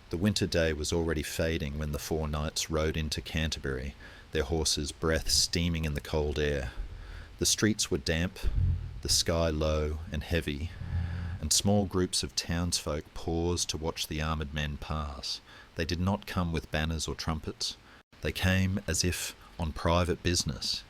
Speaker 1: The winter day was already fading when the 4 knights rode into Canterbury, their horses' breath steaming in the cold air. The streets were damp, the sky low and heavy, and small groups of townsfolk paused to watch the armoured men pass. They did not come with banners or trumpets. They came as if on private business,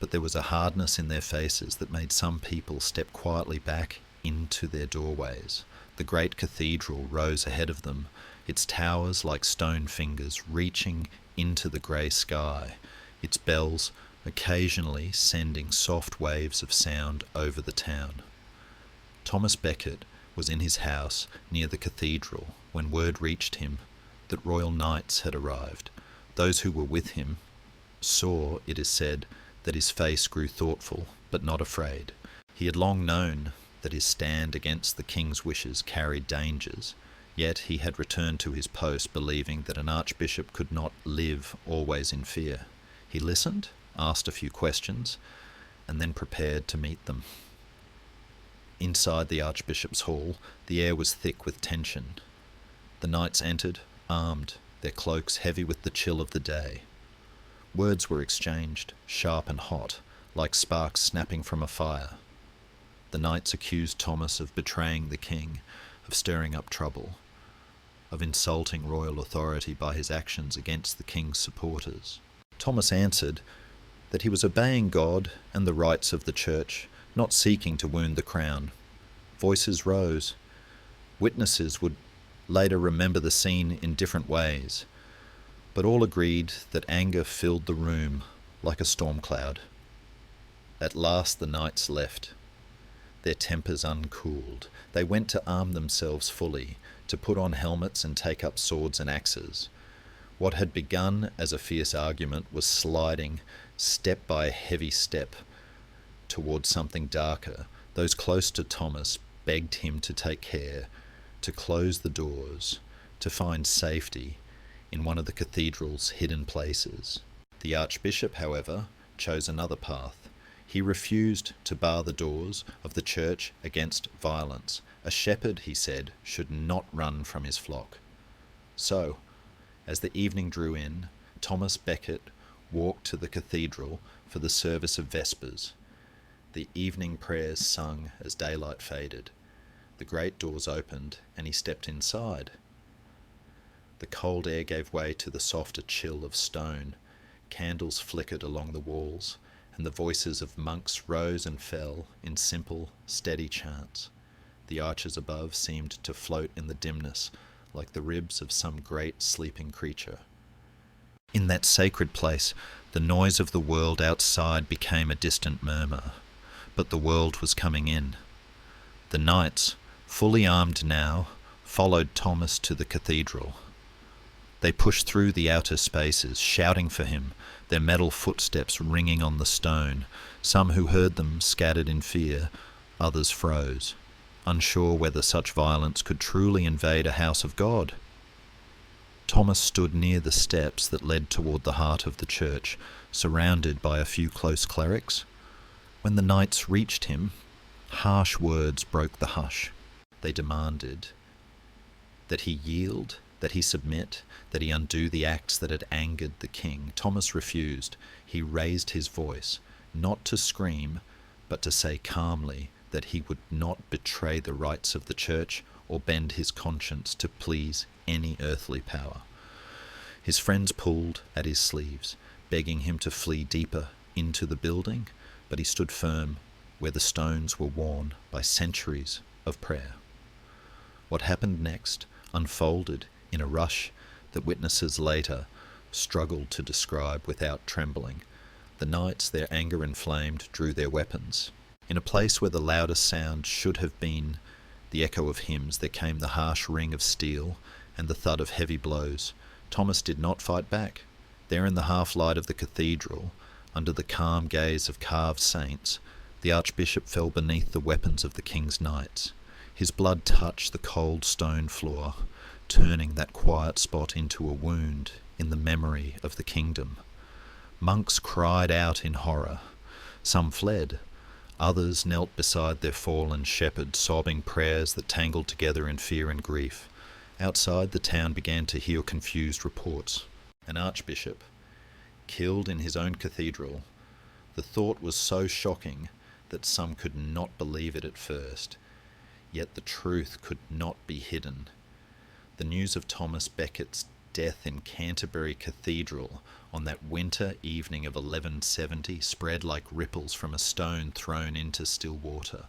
Speaker 1: but there was a hardness in their faces that made some people step quietly back into their doorways. The great cathedral rose ahead of them, its towers like stone fingers reaching into the grey sky, its bells occasionally sending soft waves of sound over the town. Thomas Becket was in his house near the cathedral when word reached him that royal knights had arrived. Those who were with him saw, it is said, that his face grew thoughtful but not afraid. He had long known that his stand against the king's wishes carried dangers, yet he had returned to his post believing that an archbishop could not live always in fear. He listened, asked a few questions, and then prepared to meet them. Inside the archbishop's hall, the air was thick with tension. The knights entered, armed, their cloaks heavy with the chill of the day. Words were exchanged, sharp and hot, like sparks snapping from a fire. The knights accused Thomas of betraying the king, of stirring up trouble, of insulting royal authority by his actions against the king's supporters. Thomas answered that he was obeying God and the rights of the church, not seeking to wound the crown. Voices rose. Witnesses would later remember the scene in different ways, but all agreed that anger filled the room like a storm cloud. At last the knights left, their tempers uncooled. They went to arm themselves fully, to put on helmets and take up swords and axes. What had begun as a fierce argument was sliding, step by heavy step, towards something darker. Those close to Thomas begged him to take care, to close the doors, to find safety in one of the cathedral's hidden places. The archbishop, however, chose another path. He refused to bar the doors of the church against violence. A shepherd, he said, should not run from his flock. So, as the evening drew in, Thomas Becket walked to the cathedral for the service of Vespers. The evening prayers sung as daylight faded. The great doors opened, and he stepped inside. The cold air gave way to the softer chill of stone. Candles flickered along the walls, and the voices of monks rose and fell in simple, steady chants. The arches above seemed to float in the dimness, like the ribs of some great sleeping creature. In that sacred place, the noise of the world outside became a distant murmur, but the world was coming in. The knights, fully armed now, followed Thomas to the cathedral. They pushed through the outer spaces, shouting for him, their metal footsteps ringing on the stone. Some who heard them scattered in fear, others froze, unsure whether such violence could truly invade a house of God. Thomas stood near the steps that led toward the heart of the church, surrounded by a few close clerics. When the knights reached him, harsh words broke the hush. They demanded that he yield, that he submit, that he undo the acts that had angered the king. Thomas refused. He raised his voice, not to scream, but to say calmly that he would not betray the rights of the church or bend his conscience to please any earthly power. His friends pulled at his sleeves, begging him to flee deeper into the building, but he stood firm where the stones were worn by centuries of prayer. What happened next unfolded in a rush that witnesses later struggled to describe without trembling. The knights, their anger inflamed, drew their weapons. In a place where the loudest sound should have been the echo of hymns, there came the harsh ring of steel and the thud of heavy blows. Thomas did not fight back. There in the half-light of the cathedral, under the calm gaze of carved saints, the archbishop fell beneath the weapons of the king's knights. His blood touched the cold stone floor, turning that quiet spot into a wound in the memory of the kingdom. Monks cried out in horror. Some fled. Others knelt beside their fallen shepherd, sobbing prayers that tangled together in fear and grief. Outside, the town began to hear confused reports. An archbishop, killed in his own cathedral. The thought was so shocking that some could not believe it at first. yet the truth could not be hidden. The news of Thomas Becket's death in Canterbury Cathedral on that winter evening of 1170 spread like ripples from a stone thrown into still water.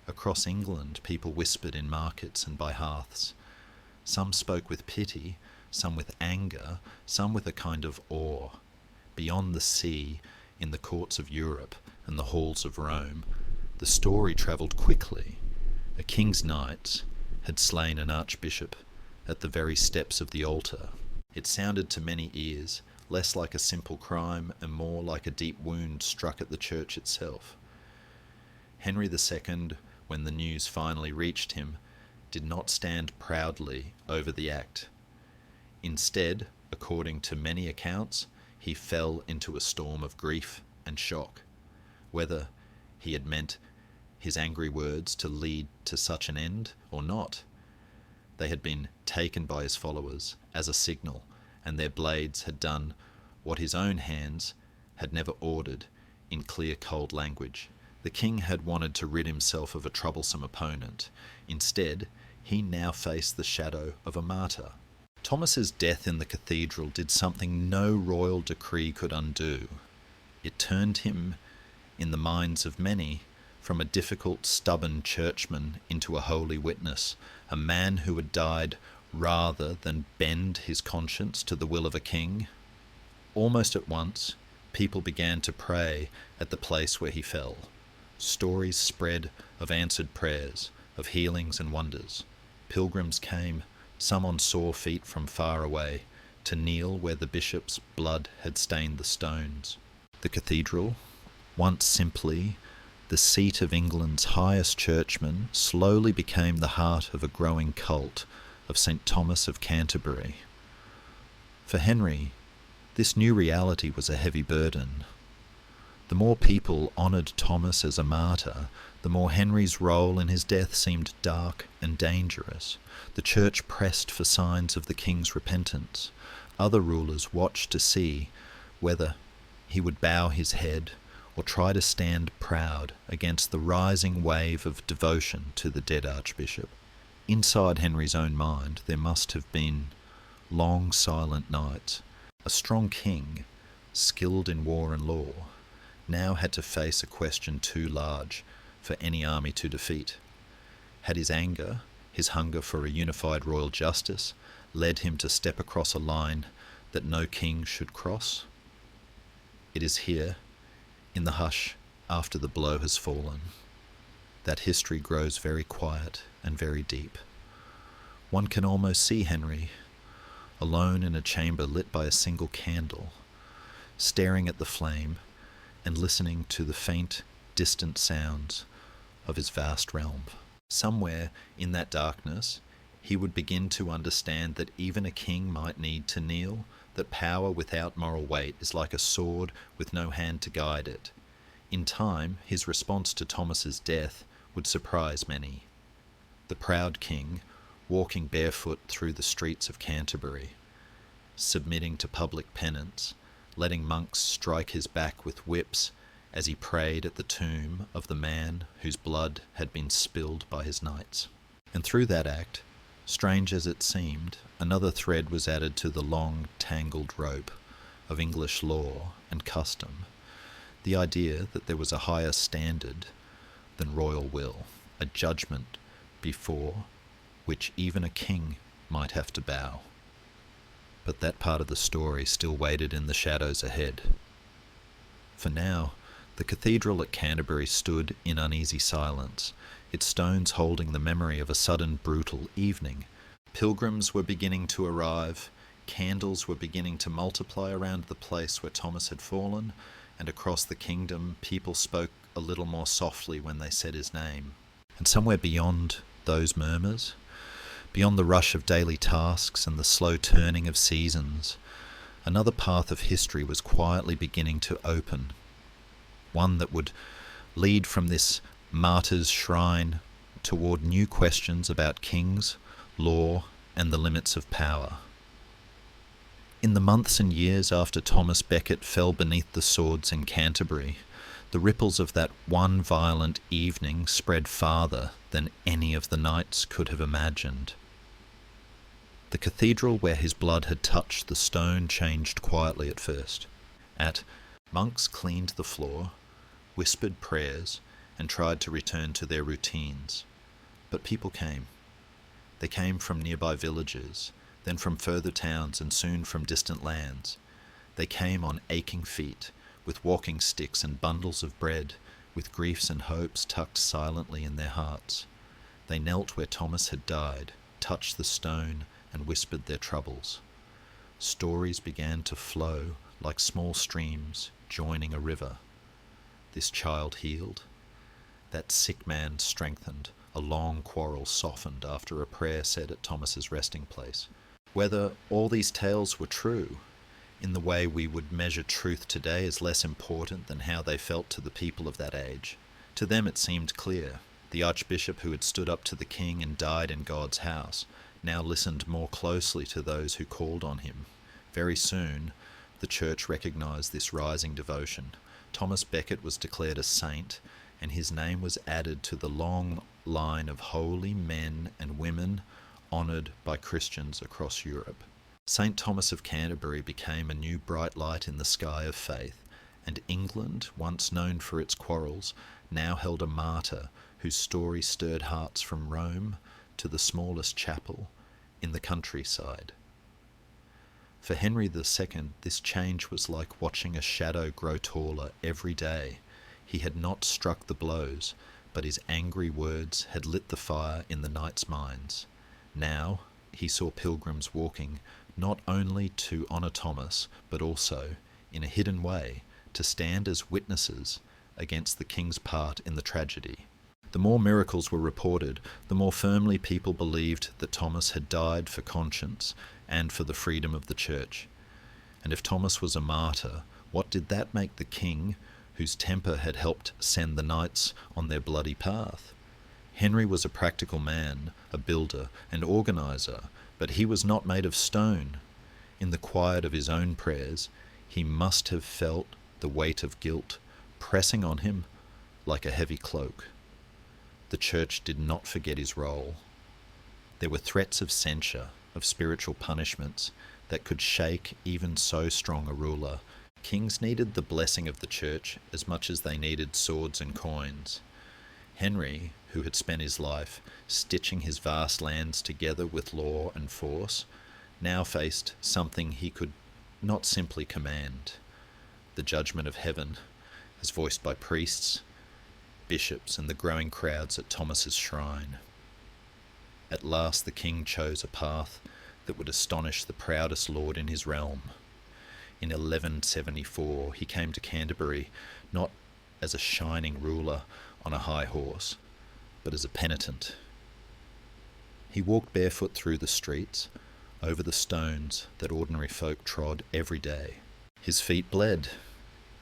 Speaker 1: Across England, people whispered in markets and by hearths. Some spoke with pity, some with anger, some with a kind of awe. Beyond the sea, in the courts of Europe and the halls of Rome, the story travelled quickly. A king's knights had slain an archbishop at the very steps of the altar. It sounded to many ears less like a simple crime and more like a deep wound struck at the church itself. Henry II, when the news finally reached him, did not stand proudly over the act. Instead, according to many accounts, he fell into a storm of grief and shock. Whether he had meant his angry words to lead to such an end or not, they had been taken by his followers as a signal, and their blades had done what his own hands had never ordered in clear, cold language. The king had wanted to rid himself of a troublesome opponent. Instead, he now faced the shadow of a martyr. Thomas's death in the cathedral did something no royal decree could undo. It turned him, in the minds of many, from a difficult, stubborn churchman into a holy witness, a man who had died rather than bend his conscience to the will of a king. Almost at once, people began to pray at the place where he fell. Stories spread of answered prayers, of healings and wonders. Pilgrims came, some on sore feet from far away, to kneel where the bishop's blood had stained the stones. The cathedral, once simply the seat of England's highest churchman, slowly became the heart of a growing cult of St. Thomas of Canterbury. For Henry, this new reality was a heavy burden. The more people honoured Thomas as a martyr, the more Henry's role in his death seemed dark and dangerous. The church pressed for signs of the king's repentance. Other rulers watched to see whether he would bow his head or try to stand proud against the rising wave of devotion to the dead archbishop. Inside Henry's own mind there must have been long silent nights. A strong king, skilled in war and law, now had to face a question too large for any army to defeat. Had his anger, his hunger for a unified royal justice, led him to step across a line that no king should cross? It is here, in the hush after the blow has fallen, that history grows very quiet and very deep. One can almost see Henry, alone in a chamber lit by a single candle, staring at the flame and listening to the faint, distant sounds of his vast realm. Somewhere in that darkness, he would begin to understand that even a king might need to kneel, that power without moral weight is like a sword with no hand to guide it. In time, his response to Thomas's death would surprise many. The proud king, walking barefoot through the streets of Canterbury, submitting to public penance, letting monks strike his back with whips as he prayed at the tomb of the man whose blood had been spilled by his knights. And through that act, strange as it seemed, another thread was added to the long, tangled rope of English law and custom, the idea that there was a higher standard than royal will, a judgment before which even a king might have to bow. But that part of the story still waited in the shadows ahead. For now, the cathedral at Canterbury stood in uneasy silence, its stones holding the memory of a sudden brutal evening. Pilgrims were beginning to arrive, candles were beginning to multiply around the place where Thomas had fallen, and across the kingdom people spoke a little more softly when they said his name. And somewhere beyond those murmurs, beyond the rush of daily tasks and the slow turning of seasons, another path of history was quietly beginning to open, one that would lead from this martyr's shrine toward new questions about kings, law, and the limits of power. In the months and years after Thomas Becket fell beneath the swords in Canterbury, The ripples of that one violent evening spread farther than any of the nights could have imagined. The cathedral where his blood had touched the stone changed quietly at first. Monks cleaned the floor, whispered prayers, and tried to return to their routines. But people came. They came from nearby villages, then from further towns, and soon from distant lands. They came on aching feet, with walking sticks and bundles of bread, with griefs and hopes tucked silently in their hearts. They knelt where Thomas had died, touched the stone, and whispered their troubles. Stories began to flow like small streams joining a river. This child healed. That sick man strengthened. A long quarrel softened after a prayer said at Thomas's resting place. Whether all these tales were true, in the way we would measure truth today, is less important than how they felt to the people of that age. To them it seemed clear. The archbishop who had stood up to the king and died in God's house now listened more closely to those who called on him. Very soon, the church recognized this rising devotion. Thomas Becket was declared a saint, and his name was added to the long line of holy men and women honoured by Christians across Europe. St. Thomas of Canterbury became a new bright light in the sky of faith, and England, once known for its quarrels, now held a martyr whose story stirred hearts from Rome to the smallest chapel in the countryside. For Henry II, this change was like watching a shadow grow taller every day. He had not struck the blows, but his angry words had lit the fire in the knights' minds. Now he saw pilgrims walking not only to honour Thomas, but also, in a hidden way, to stand as witnesses against the king's part in the tragedy. The more miracles were reported, the more firmly people believed that Thomas had died for conscience and for the freedom of the church. And if Thomas was a martyr, what did that make the king, whose temper had helped send the knights on their bloody path? Henry was a practical man, a builder, an organiser, but he was not made of stone. In the quiet of his own prayers, he must have felt the weight of guilt pressing on him like a heavy cloak. The church did not forget his role. There were threats of censure, of spiritual punishments that could shake even so strong a ruler. Kings needed the blessing of the church as much as they needed swords and coins. Henry, who had spent his life stitching his vast lands together with law and force, now faced something he could not simply command: the judgment of heaven, as voiced by priests, bishops, and the growing crowds at Thomas's shrine. At last the king chose a path that would astonish the proudest lord in his realm. In 1174 he came to Canterbury not as a shining ruler on a high horse, but as a penitent. He walked barefoot through the streets, over the stones that ordinary folk trod every day. His feet bled,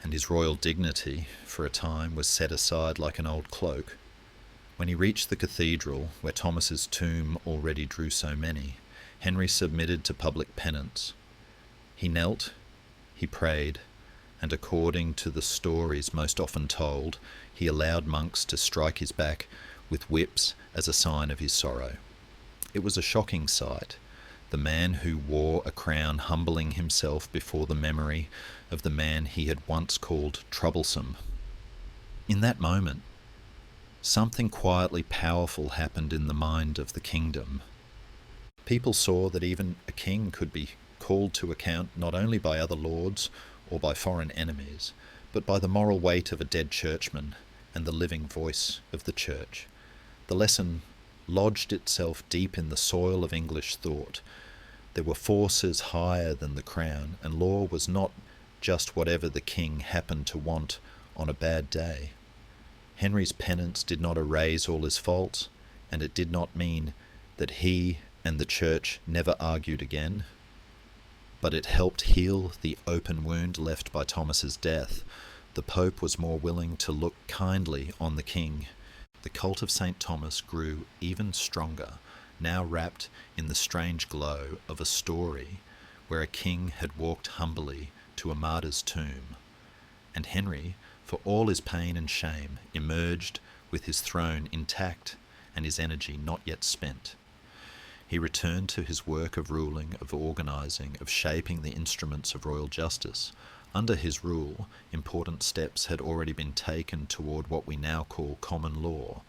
Speaker 1: and his royal dignity, for a time, was set aside like an old cloak. When he reached the cathedral, where Thomas's tomb already drew so many, Henry submitted to public penance. He knelt, he prayed, and according to the stories most often told, he allowed monks to strike his back with whips as a sign of his sorrow. It was a shocking sight, the man who wore a crown humbling himself before the memory of the man he had once called troublesome. In that moment, something quietly powerful happened in the mind of the kingdom. People saw that even a king could be called to account not only by other lords or by foreign enemies, but by the moral weight of a dead churchman and the living voice of the church. The lesson lodged itself deep in the soil of English thought. There were forces higher than the crown, and law was not just whatever the king happened to want on a bad day. Henry's penance did not erase all his faults, and it did not mean that he and the church never argued again, but it helped heal the open wound left by Thomas's death. The Pope was more willing to look kindly on the king. The cult of St. Thomas grew even stronger, now wrapped in the strange glow of a story where a king had walked humbly to a martyr's tomb. And Henry, for all his pain and shame emerged with his throne intact and his energy not yet spent. He returned to his work of ruling, of organising, of shaping the instruments of royal justice. Under his rule, important steps had already been taken toward what we now call common law,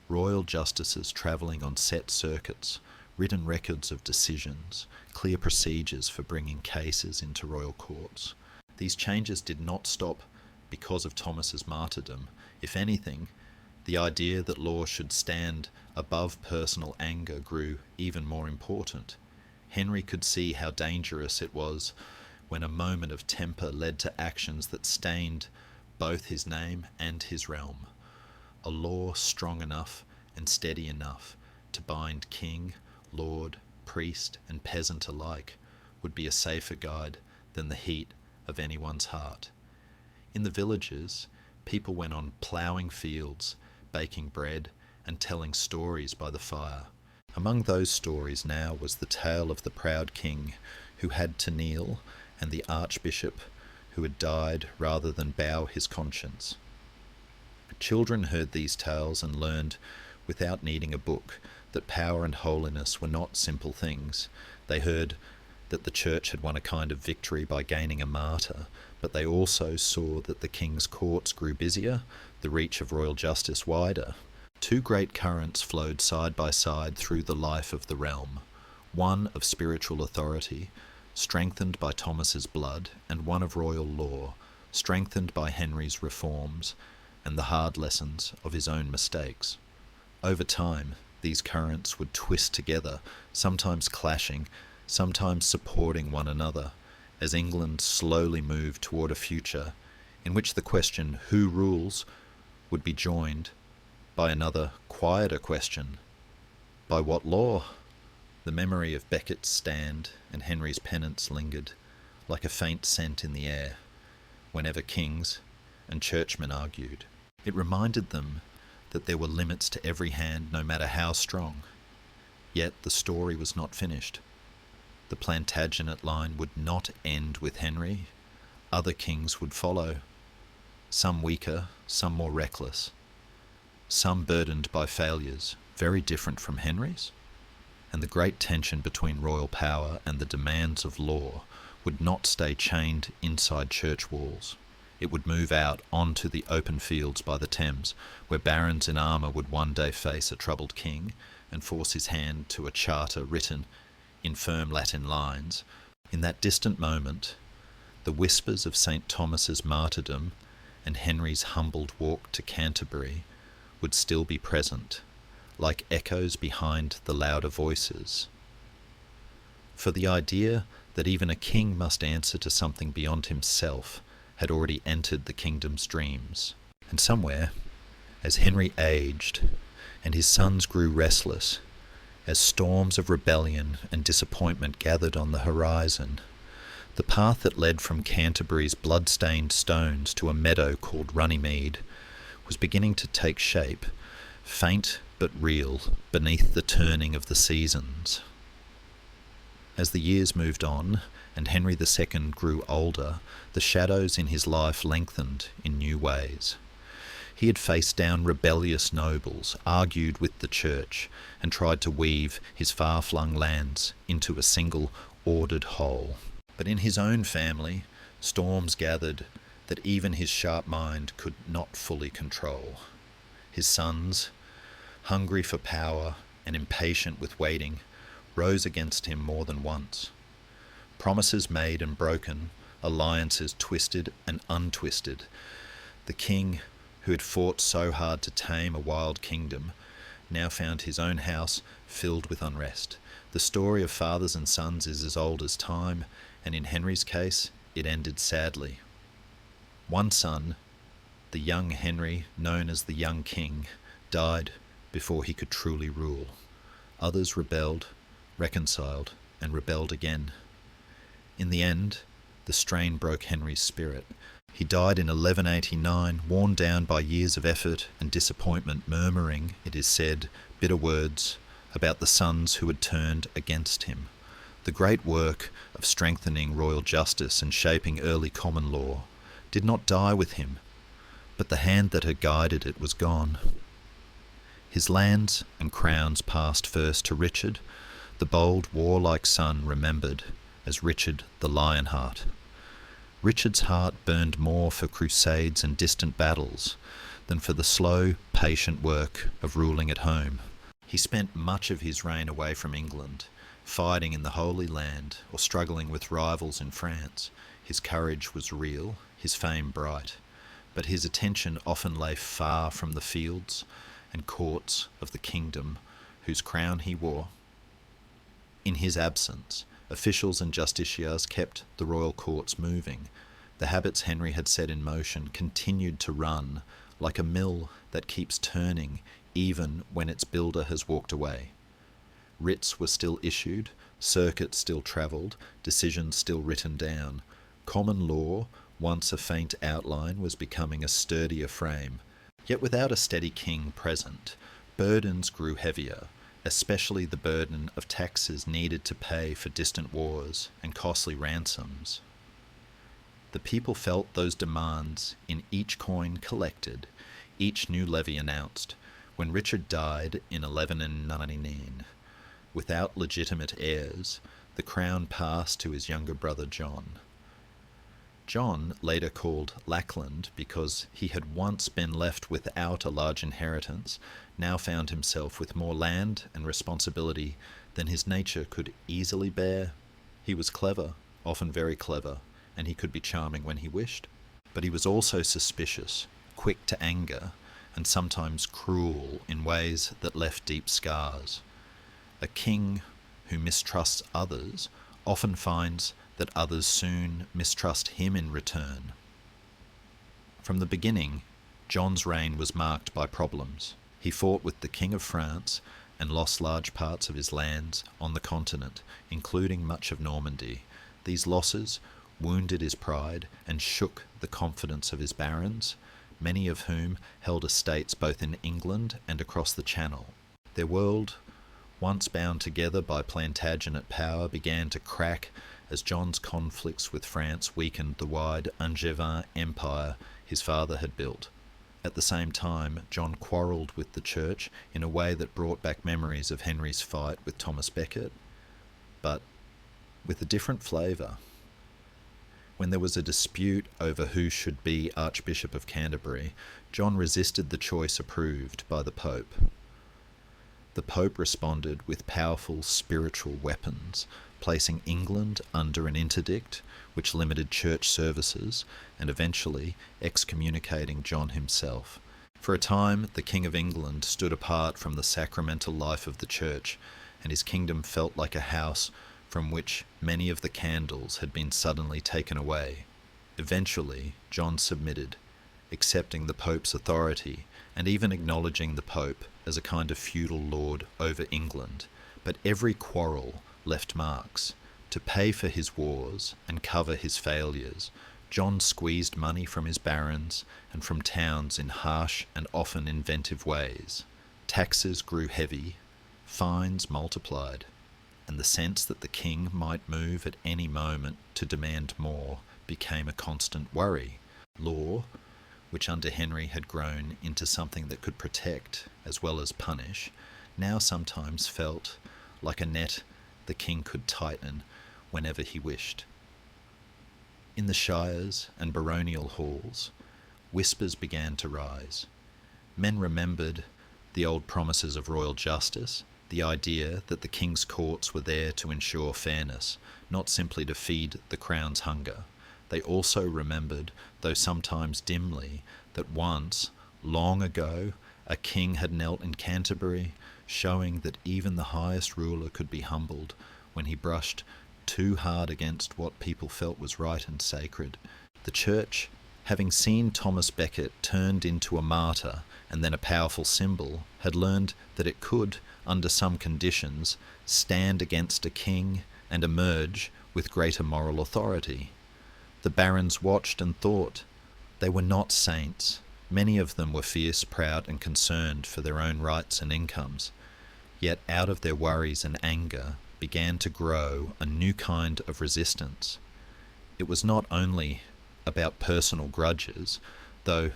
Speaker 1: royal justices travelling on set circuits, written records of decisions, clear procedures for bringing cases into royal courts. These changes did not stop because of Thomas's martyrdom. If anything, the idea that law should stand above personal anger grew even more important. Henry could see how dangerous it was when a moment of temper led to actions that stained both his name and his realm. A law strong enough and steady enough to bind king, lord, priest, and peasant alike would be a safer guide than the heat of anyone's heart. In the villages, people went on ploughing fields, baking bread, and telling stories by the fire. Among those stories now was the tale of the proud king who had to kneel, and the archbishop who had died rather than bow his conscience. Children heard these tales and learned, without needing a book, that power and holiness were not simple things. They heard that the church had won a kind of victory by gaining a martyr, but they also saw that the king's courts grew busier, the reach of royal justice wider. Two great currents flowed side by side through the life of the realm, one of spiritual authority, strengthened by Thomas's blood, and one of royal law, strengthened by Henry's reforms and the hard lessons of his own mistakes. Over time, these currents would twist together, sometimes clashing, sometimes supporting one another, as England slowly moved toward a future in which the question, who rules, would be joined by another, quieter question, by what law? The memory of Becket's stand and Henry's penance lingered, like a faint scent in the air, whenever kings and churchmen argued. It reminded them that there were limits to every hand, no matter how strong. Yet the story was not finished. The Plantagenet line would not end with Henry. Other kings would follow, some weaker, some more reckless, some burdened by failures very different from Henry's. And the great tension between royal power and the demands of law would not stay chained inside church walls. It would move out onto the open fields by the Thames, where barons in armour would one day face a troubled king and force his hand to a charter written in firm Latin lines. In that distant moment, the whispers of St. Thomas's martyrdom and Henry's humbled walk to Canterbury would still be present, like echoes behind the louder voices. For the idea that even a king must answer to something beyond himself had already entered the kingdom's dreams. And somewhere, as Henry aged and his sons grew restless, as storms of rebellion and disappointment gathered on the horizon, the path that led from Canterbury's blood-stained stones to a meadow called Runnymede was beginning to take shape, faint but real, beneath the turning of the seasons. As the years moved on, and Henry II grew older, the shadows in his life lengthened in new ways. He had faced down rebellious nobles, argued with the church, and tried to weave his far-flung lands into a single ordered whole. But in his own family, storms gathered that even his sharp mind could not fully control. His sons, hungry for power and impatient with waiting, rose against him more than once. Promises made and broken, alliances twisted and untwisted. The king, who had fought so hard to tame a wild kingdom, now found his own house filled with unrest. The story of fathers and sons is as old as time, and in Henry's case, it ended sadly. One son, the young Henry, known as the young king, died before he could truly rule. Others rebelled, reconciled, and rebelled again. In the end, the strain broke Henry's spirit. He died in 1189, worn down by years of effort and disappointment, murmuring, it is said, bitter words about the sons who had turned against him. The great work of strengthening royal justice and shaping early common law did not die with him, but the hand that had guided it was gone. His lands and crowns passed first to Richard, the bold warlike son remembered as Richard the Lionheart. Richard's heart burned more for crusades and distant battles than for the slow, patient work of ruling at home. He spent much of his reign away from England, fighting in the Holy Land or struggling with rivals in France. His courage was real, his fame bright, but his attention often lay far from the fields and courts of the kingdom whose crown he wore. In his absence, officials and justiciars kept the royal courts moving. The habits Henry had set in motion continued to run like a mill that keeps turning even when its builder has walked away. Writs were still issued, circuits still travelled, decisions still written down. Common law, once a faint outline, was becoming a sturdier frame. Yet without a steady king present, burdens grew heavier, especially the burden of taxes needed to pay for distant wars and costly ransoms. The people felt those demands in each coin collected, each new levy announced. When Richard died in 1199, without legitimate heirs, the crown passed to his younger brother John. John, later called Lackland because he had once been left without a large inheritance, now found himself with more land and responsibility than his nature could easily bear. He was clever, often very clever, and he could be charming when he wished. But he was also suspicious, quick to anger, and sometimes cruel in ways that left deep scars. A king who mistrusts others often finds that others soon mistrust him in return. From the beginning, John's reign was marked by problems. He fought with the King of France and lost large parts of his lands on the continent, including much of Normandy. These losses wounded his pride and shook the confidence of his barons, many of whom held estates both in England and across the Channel. Their world, once bound together by Plantagenet power, began to crack as John's conflicts with France weakened the wide Angevin Empire his father had built. At the same time, John quarrelled with the church in a way that brought back memories of Henry's fight with Thomas Becket, but with a different flavour. When there was a dispute over who should be Archbishop of Canterbury, John resisted the choice approved by the Pope. The Pope responded with powerful spiritual weapons, placing England under an interdict which limited church services and eventually excommunicating John himself. For a time, the King of England stood apart from the sacramental life of the church, and his kingdom felt like a house from which many of the candles had been suddenly taken away. Eventually, John submitted, accepting the Pope's authority and even acknowledging the Pope as a kind of feudal lord over England. But every quarrel left marks. To pay for his wars and cover his failures, John squeezed money from his barons and from towns in harsh and often inventive ways. Taxes grew heavy, fines multiplied, and the sense that the king might move at any moment to demand more became a constant worry. Law, which under Henry had grown into something that could protect as well as punish, now sometimes felt like a net the king could tighten whenever he wished. In the shires and baronial halls, whispers began to rise. Men remembered the old promises of royal justice, the idea that the king's courts were there to ensure fairness, not simply to feed the crown's hunger. They also remembered, though sometimes dimly, that once, long ago, a king had knelt in Canterbury, showing that even the highest ruler could be humbled when he brushed too hard against what people felt was right and sacred. The church, having seen Thomas Becket turned into a martyr and then a powerful symbol, had learned that it could, under some conditions, stand against a king and emerge with greater moral authority. The barons watched and thought. They were not saints. Many of them were fierce, proud, and concerned for their own rights and incomes. Yet out of their worries and anger began to grow a new kind of resistance. It was not only about personal grudges, though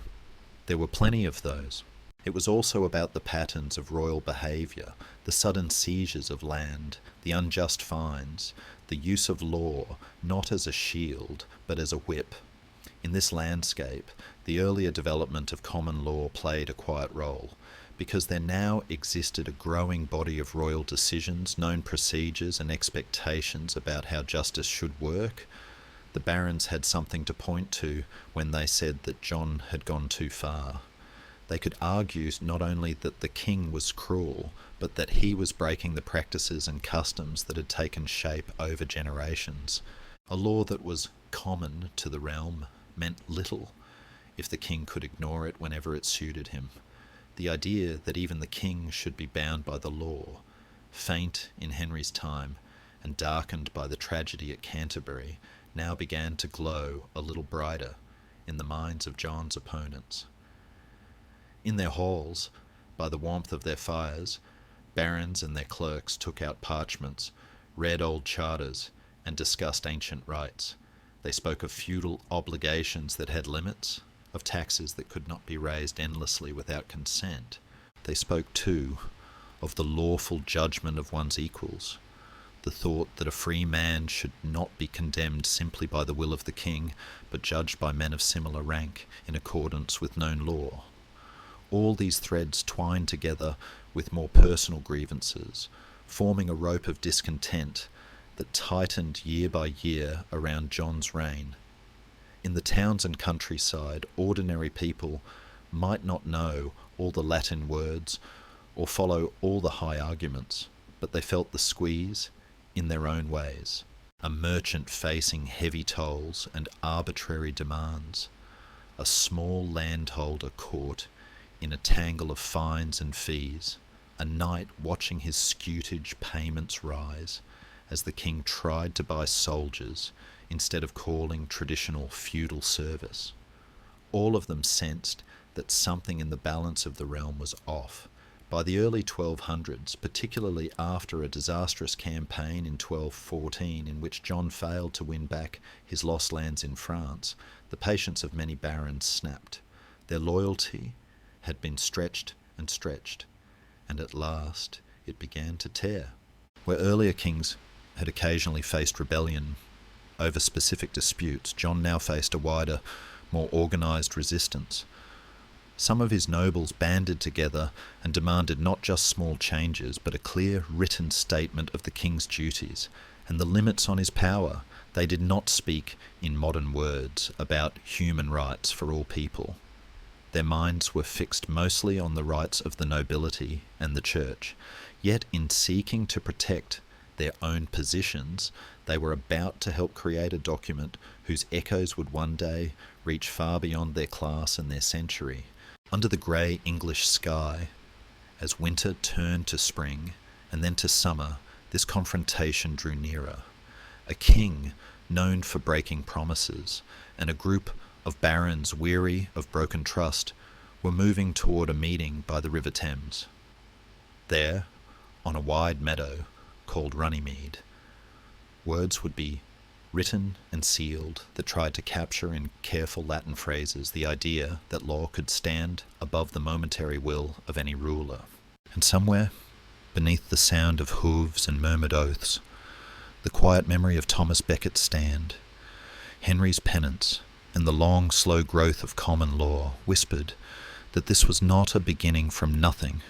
Speaker 1: There were plenty of those. It was also about the patterns of royal behaviour, the sudden seizures of land, the unjust fines, the use of law not as a shield but as a whip. In this landscape, the earlier development of common law played a quiet role, because there now existed a growing body of royal decisions, known procedures and expectations about how justice should work. The barons had something to point to when they said that John had gone too far. They could argue not only that the king was cruel, but that he was breaking the practices and customs that had taken shape over generations. A law that was common to the realm meant little if the king could ignore it whenever it suited him. The idea that even the king should be bound by the law, faint in Henry's time and darkened by the tragedy at Canterbury, now began to glow a little brighter in the minds of John's opponents. In their halls, by the warmth of their fires, barons and their clerks took out parchments, read old charters, and discussed ancient rights. They spoke of feudal obligations that had limits, of taxes that could not be raised endlessly without consent. They spoke, too, of the lawful judgment of one's equals, the thought that a free man should not be condemned simply by the will of the king, but judged by men of similar rank in accordance with known law. All these threads twined together with more personal grievances, forming a rope of discontent that tightened year by year around John's reign. In the towns and countryside, ordinary people might not know all the Latin words or follow all the high arguments, but they felt the squeeze in their own ways. A merchant facing heavy tolls and arbitrary demands, a small landholder caught in a tangle of fines and fees, a knight watching his scutage payments rise as the king tried to buy soldiers instead of calling traditional feudal service. All of them sensed that something in the balance of the realm was off. By the early 1200s, particularly after a disastrous campaign in 1214 in which John failed to win back his lost lands in France, the patience of many barons snapped. Their loyalty had been stretched, and at last it began to tear. Where earlier kings had occasionally faced rebellion over specific disputes, John now faced a wider, more organised resistance. Some of his nobles banded together and demanded not just small changes, but a clear written statement of the king's duties and the limits on his power. They did not speak in modern words about human rights for all people. Their minds were fixed mostly on the rights of the nobility and the church, yet in seeking to protect their own positions, they were about to help create a document whose echoes would one day reach far beyond their class and their century. Under the grey English sky, as winter turned to spring and then to summer, this confrontation drew nearer. A king known for breaking promises and a group of barons weary of broken trust were moving toward a meeting by the River Thames. There, on a wide meadow called Runnymede, words would be written and sealed that tried to capture in careful Latin phrases the idea that law could stand above the momentary will of any ruler. And somewhere, beneath the sound of hooves and murmured oaths, the quiet memory of Thomas Becket's stand, Henry's penance, and the long, slow growth of common law whispered that this was not a beginning from nothing,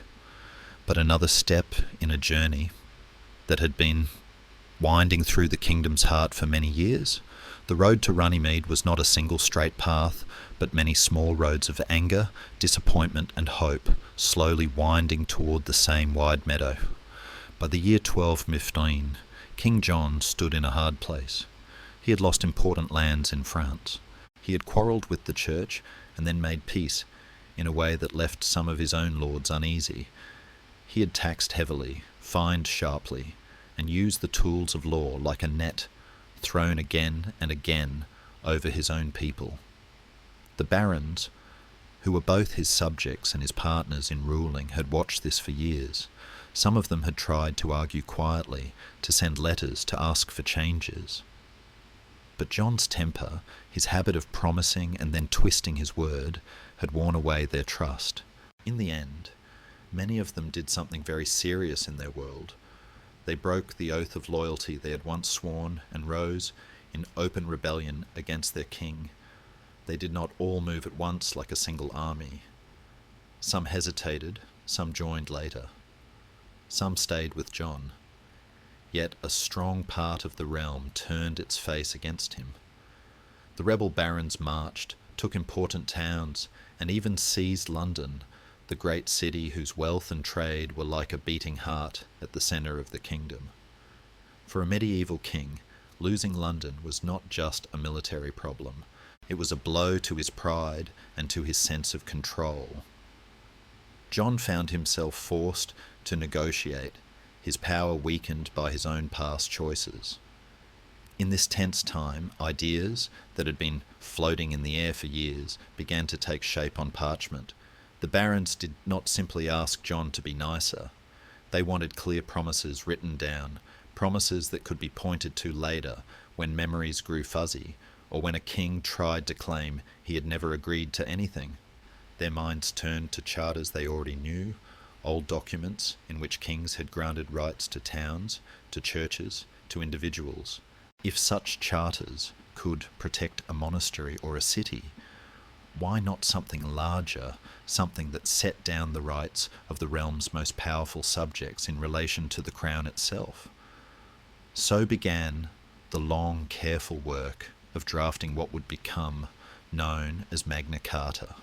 Speaker 1: but another step in a journey that had been winding through the kingdom's heart for many years. The road to Runnymede was not a single straight path, but many small roads of anger, disappointment and hope, slowly winding toward the same wide meadow. By the year 1215, King John stood in a hard place. He had lost important lands in France. He had quarrelled with the church and then made peace in a way that left some of his own lords uneasy. He had taxed heavily, fined sharply, and used the tools of law like a net thrown again and again over his own people. The barons, who were both his subjects and his partners in ruling, had watched this for years. Some of them had tried to argue quietly, to send letters to ask for changes. But John's temper, his habit of promising and then twisting his word, had worn away their trust. In the end, many of them did something very serious in their world. They broke the oath of loyalty they had once sworn and rose in open rebellion against their king. They did not all move at once like a single army. Some hesitated, some joined later. Some stayed with John. Yet a strong part of the realm turned its face against him. The rebel barons marched, took important towns, and even seized London, the great city whose wealth and trade were like a beating heart at the centre of the kingdom. For a medieval king, losing London was not just a military problem. It was a blow to his pride and to his sense of control. John found himself forced to negotiate, his power weakened by his own past choices. In this tense time, ideas that had been floating in the air for years began to take shape on parchment. The barons did not simply ask John to be nicer. They wanted clear promises written down, promises that could be pointed to later when memories grew fuzzy, or when a king tried to claim he had never agreed to anything. Their minds turned to charters they already knew, old documents in which kings had granted rights to towns, to churches, to individuals. If such charters could protect a monastery or a city, why not something larger, something that set down the rights of the realm's most powerful subjects in relation to the crown itself? So began the long, careful work of drafting what would become known as Magna Carta,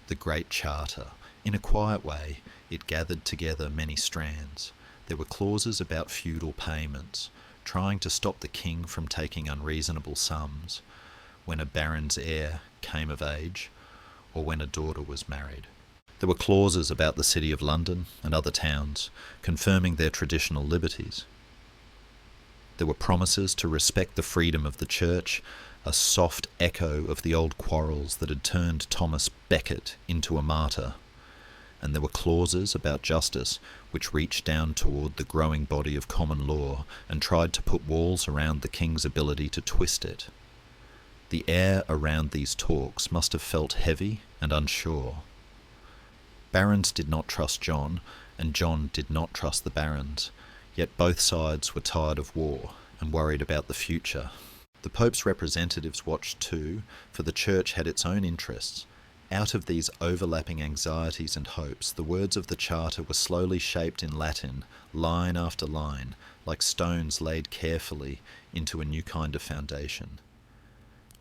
Speaker 1: the Great Charter. In a quiet way, it gathered together many strands. There were clauses about feudal payments, trying to stop the king from taking unreasonable sums when a baron's heir came of age or when a daughter was married. There were clauses about the City of London and other towns, confirming their traditional liberties. There were promises to respect the freedom of the church, a soft echo of the old quarrels that had turned Thomas Becket into a martyr. And there were clauses about justice which reached down toward the growing body of common law and tried to put walls around the king's ability to twist it. The air around these talks must have felt heavy and unsure. Barons did not trust John, and John did not trust the barons, yet both sides were tired of war and worried about the future. The Pope's representatives watched too, for the Church had its own interests. Out of these overlapping anxieties and hopes, the words of the Charter were slowly shaped in Latin, line after line, like stones laid carefully into a new kind of foundation.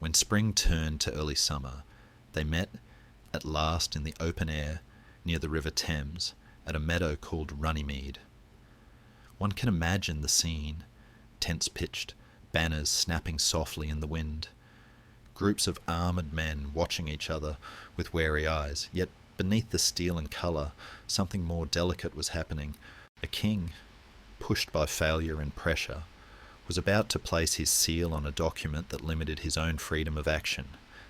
Speaker 1: When spring turned to early summer, they met at last in the open air near the River Thames at a meadow called Runnymede. One can imagine the scene, tense-pitched, banners snapping softly in the wind, groups of armoured men watching each other with wary eyes, yet beneath the steel and colour, something more delicate was happening. A king, pushed by failure and pressure, was about to place his seal on a document that limited his own freedom of action.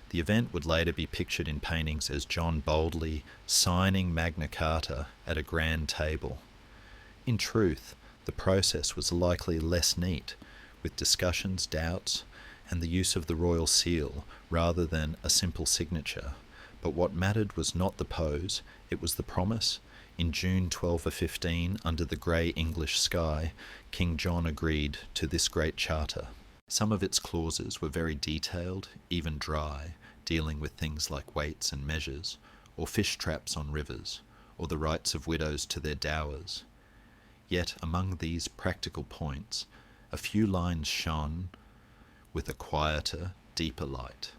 Speaker 1: The event would later be pictured in paintings as John boldly signing Magna Carta at a grand table. In truth, the process was likely less neat, with discussions, doubts, and the use of the royal seal rather than a simple signature. But what mattered was not the pose, it was the promise. In June 1215, under the grey English sky, King John agreed to this great charter. Some of its clauses were very detailed, even dry, dealing with things like weights and measures, or fish traps on rivers, or the rights of widows to their dowers. Yet among these practical points, a few lines shone with a quieter, deeper light.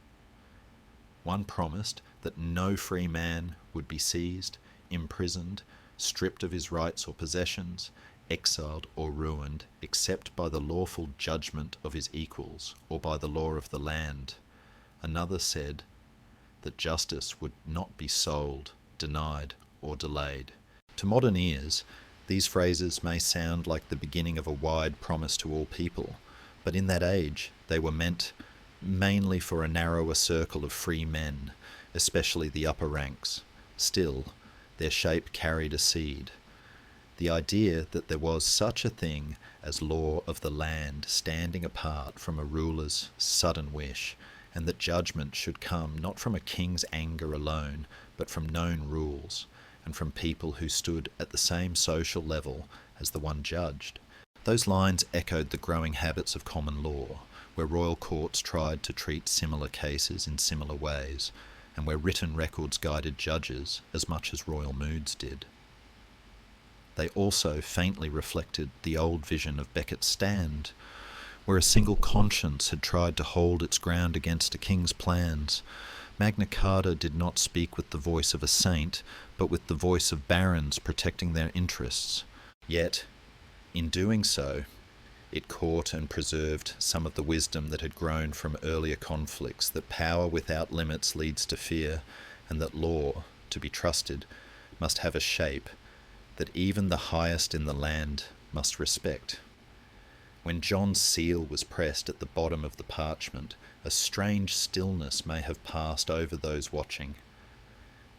Speaker 1: One promised that no free man would be seized, imprisoned, stripped of his rights or possessions, exiled or ruined, except by the lawful judgment of his equals or by the law of the land. Another said that justice would not be sold, denied, or delayed. To modern ears, these phrases may sound like the beginning of a wide promise to all people, but in that age they were meant mainly for a narrower circle of free men, especially the upper ranks. Still, their shape carried a seed. The idea that there was such a thing as law of the land standing apart from a ruler's sudden wish, and that judgment should come not from a king's anger alone, but from known rules, and from people who stood at the same social level as the one judged. Those lines echoed the growing habits of common law, where royal courts tried to treat similar cases in similar ways, and where written records guided judges as much as royal moods did. They also faintly reflected the old vision of Becket's stand, where a single conscience had tried to hold its ground against a king's plans. Magna Carta did not speak with the voice of a saint, but with the voice of barons protecting their interests. Yet, in doing so, it caught and preserved some of the wisdom that had grown from earlier conflicts, that power without limits leads to fear, and that law, to be trusted, must have a shape that even the highest in the land must respect. When John's seal was pressed at the bottom of the parchment, a strange stillness may have passed over those watching.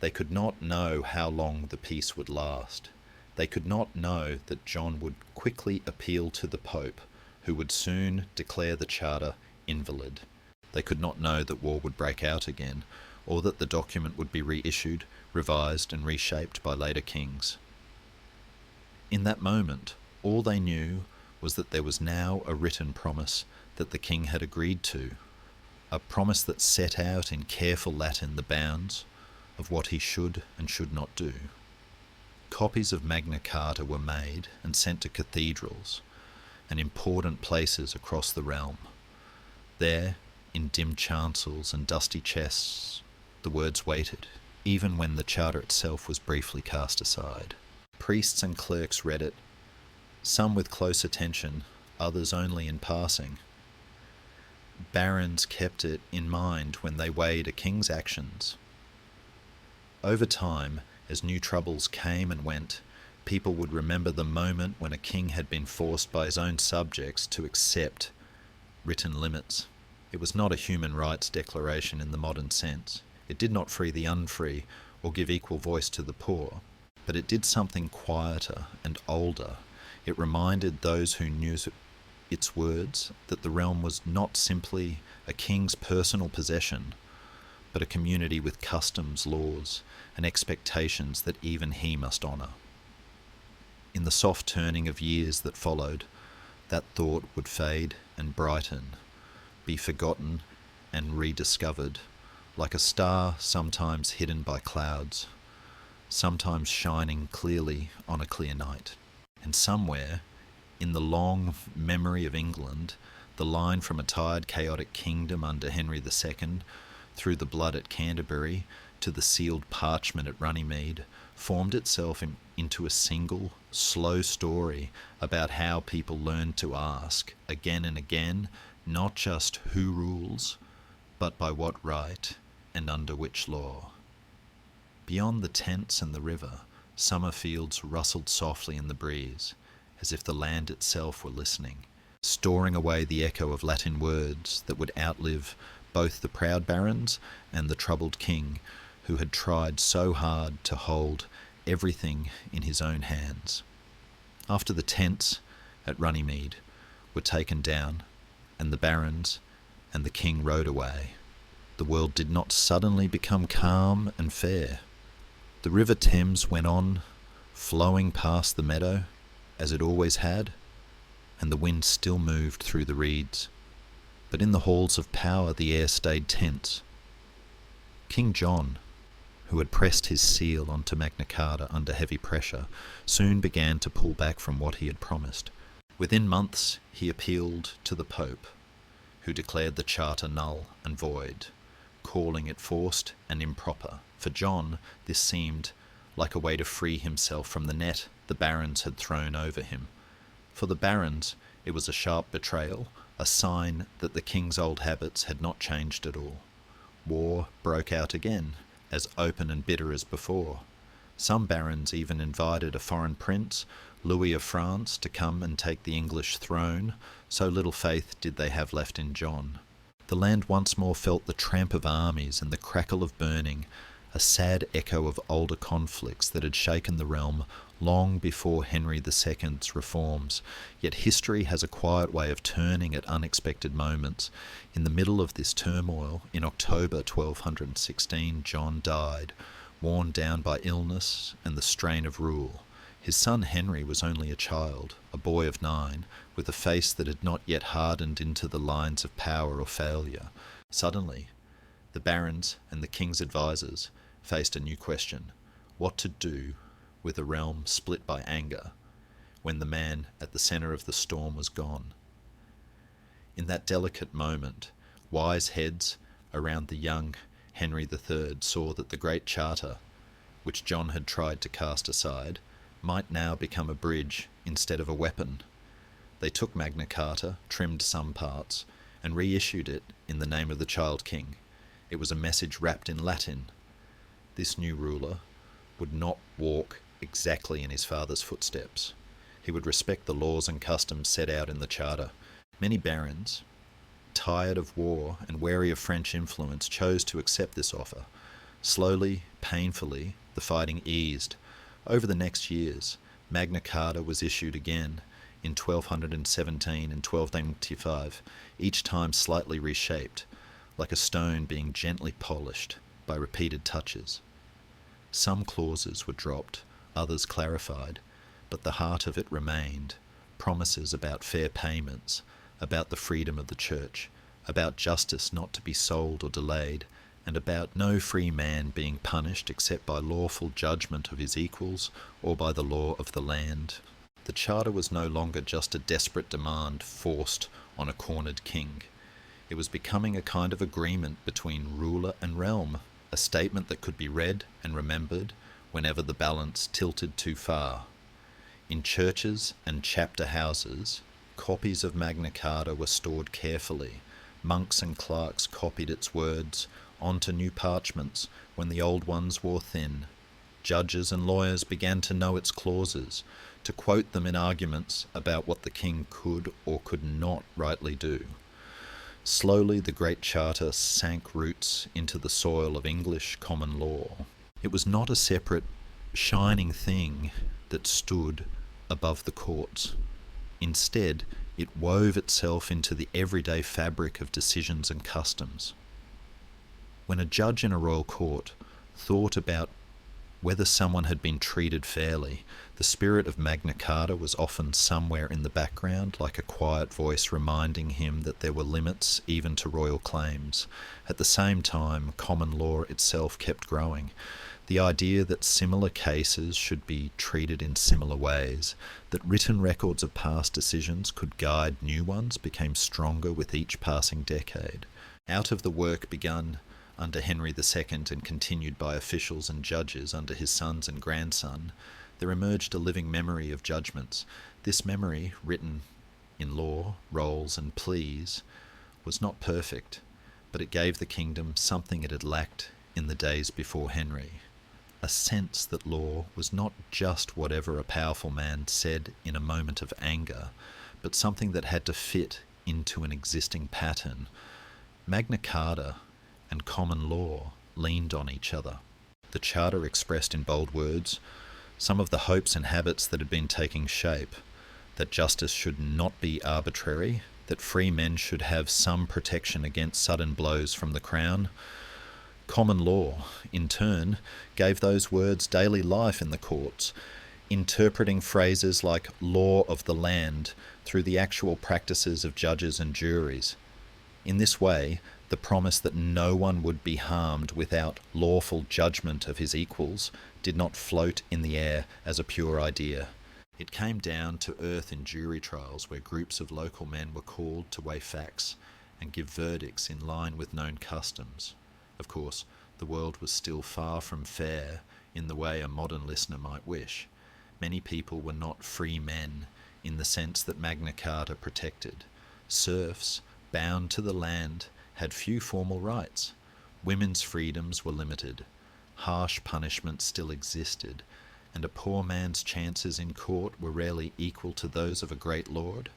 Speaker 1: They could not know how long the peace would last. They could not know that John would quickly appeal to the Pope, who would soon declare the charter invalid. They could not know that war would break out again, or that the document would be reissued, revised and reshaped by later kings. In that moment, all they knew was that there was now a written promise that the king had agreed to, a promise that set out in careful Latin the bounds of what he should and should not do. Copies of Magna Carta were made and sent to cathedrals and important places across the realm. There, in dim chancels and dusty chests, the words waited, even when the charter itself was briefly cast aside. Priests and clerks read it, some with close attention, others only in passing. Barons kept it in mind when they weighed a king's actions. Over time, as new troubles came and went, people would remember the moment when a king had been forced by his own subjects to accept written limits. It was not a human rights declaration in the modern sense. It did not free the unfree or give equal voice to the poor, but it did something quieter and older. It reminded those who knew its words that the realm was not simply a king's personal possession, but a community with customs, laws, and expectations that even he must honour. In the soft turning of years that followed, that thought would fade and brighten, be forgotten and rediscovered, like a star sometimes hidden by clouds, sometimes shining clearly on a clear night. And somewhere, in the long memory of England, the line from a tired, chaotic kingdom under Henry II, through the blood at Canterbury, to the sealed parchment at Runnymede, formed itself into a single, slow story about how people learned to ask, again and again, not just who rules, but by what right and under which law. Beyond the tents and the river, summer fields rustled softly in the breeze, as if the land itself were listening, storing away the echo of Latin words that would outlive both the proud barons and the troubled king who had tried so hard to hold everything in his own hands. After the tents at Runnymede were taken down, and the barons and the king rode away, the world did not suddenly become calm and fair. The River Thames went on, flowing past the meadow, as it always had, and the wind still moved through the reeds. But in the halls of power the air stayed tense. King John, who had pressed his seal onto Magna Carta under heavy pressure, soon began to pull back from what he had promised. Within months he appealed to the Pope, who declared the charter null and void, calling it forced and improper. For John, this seemed like a way to free himself from the net the barons had thrown over him. For the barons, it was a sharp betrayal, a sign that the king's old habits had not changed at all. War broke out again, as open and bitter as before. Some barons even invited a foreign prince, Louis of France, to come and take the English throne, so little faith did they have left in John. The land once more felt the tramp of armies and the crackle of burning, a sad echo of older conflicts that had shaken the realm long before Henry II's reforms. Yet history has a quiet way of turning at unexpected moments. In the middle of this turmoil, in October 1216, John died, worn down by illness and the strain of rule. His son Henry was only a child, a boy of 9, with a face that had not yet hardened into the lines of power or failure. Suddenly, the barons and the king's advisers faced a new question: what to do with a realm split by anger when the man at the centre of the storm was gone. In that delicate moment, wise heads around the young Henry III saw that the Great Charter, which John had tried to cast aside, might now become a bridge instead of a weapon. They took Magna Carta, trimmed some parts, and reissued it in the name of the Child King. It was a message wrapped in Latin. This new ruler would not walk exactly in his father's footsteps. He would respect the laws and customs set out in the Charter. Many barons, tired of war and wary of French influence, chose to accept this offer. Slowly, painfully, the fighting eased. Over the next years, Magna Carta was issued again in 1217 and 1295, each time slightly reshaped, like a stone being gently polished by repeated touches. Some clauses were dropped, others clarified, but the heart of it remained: promises about fair payments, about the freedom of the church, about justice not to be sold or delayed, and about no free man being punished except by lawful judgment of his equals or by the law of the land. The charter was no longer just a desperate demand forced on a cornered king. It was becoming a kind of agreement between ruler and realm, a statement that could be read and remembered whenever the balance tilted too far. In churches and chapter houses, copies of Magna Carta were stored carefully. Monks and clerks copied its words onto new parchments when the old ones wore thin. Judges and lawyers began to know its clauses, to quote them in arguments about what the king could or could not rightly do. Slowly the Great Charter sank roots into the soil of English common law. It was not a separate, shining thing that stood above the courts. Instead, it wove itself into the everyday fabric of decisions and customs. When a judge in a royal court thought about whether someone had been treated fairly, the spirit of Magna Carta was often somewhere in the background, like a quiet voice reminding him that there were limits even to royal claims. At the same time, common law itself kept growing. The idea that similar cases should be treated in similar ways, that written records of past decisions could guide new ones, became stronger with each passing decade. Out of the work begun under Henry II and continued by officials and judges under his sons and grandson, there emerged a living memory of judgments. This memory, written in law, rolls and pleas, was not perfect, but it gave the kingdom something it had lacked in the days before Henry: a sense that law was not just whatever a powerful man said in a moment of anger, but something that had to fit into an existing pattern. Magna Carta and common law leaned on each other. The Charter expressed in bold words some of the hopes and habits that had been taking shape: that justice should not be arbitrary, that free men should have some protection against sudden blows from the crown. Common law, in turn, gave those words daily life in the courts, interpreting phrases like law of the land through the actual practices of judges and juries. In this way, the promise that no one would be harmed without lawful judgment of his equals did not float in the air as a pure idea. It came down to earth in jury trials where groups of local men were called to weigh facts and give verdicts in line with known customs. Of course, the world was still far from fair in the way a modern listener might wish. Many people were not free men in the sense that Magna Carta protected. Serfs, bound to the land, had few formal rights. Women's freedoms were limited. Harsh punishments still existed, and a poor man's chances in court were rarely equal to those of a great lord.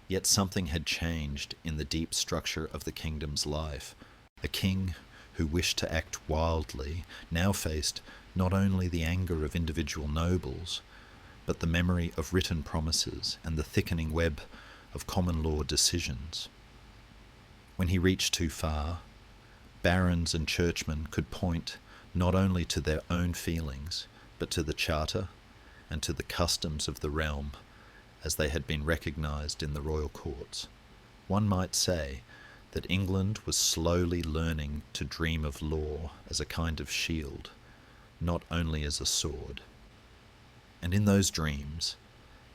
Speaker 1: Yet something had changed in the deep structure of the kingdom's life. A king who wished to act wildly now faced not only the anger of individual nobles, but the memory of written promises and the thickening web of common law decisions. When he reached too far, barons and churchmen could point not only to their own feelings, but to the charter and to the customs of the realm as they had been recognised in the royal courts. One might say that England was slowly learning to dream of law as a kind of shield, not only as a sword. And in those dreams,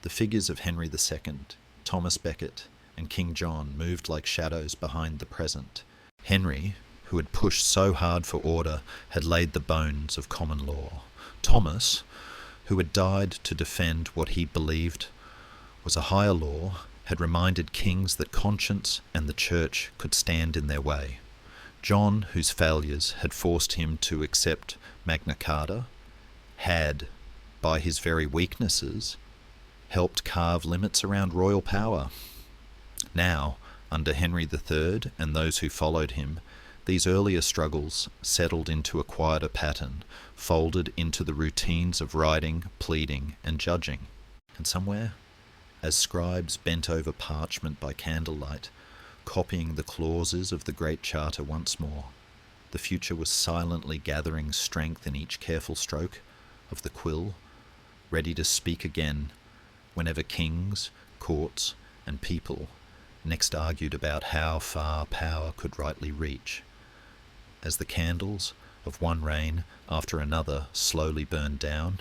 Speaker 1: the figures of Henry II, Thomas Becket, and King John moved like shadows behind the present. Henry, who had pushed so hard for order, had laid the bones of common law. Thomas, who had died to defend what he believed was a higher law, had reminded kings that conscience and the church could stand in their way. John, whose failures had forced him to accept Magna Carta, had, by his very weaknesses, helped carve limits around royal power. Now, under Henry III and those who followed him, these earlier struggles settled into a quieter pattern, folded into the routines of writing, pleading, and judging. And somewhere, as scribes bent over parchment by candlelight, copying the clauses of the Great Charter once more, the future was silently gathering strength in each careful stroke of the quill, ready to speak again whenever kings, courts, and people next argued about how far power could rightly reach. As the candles of one reign after another slowly burned down,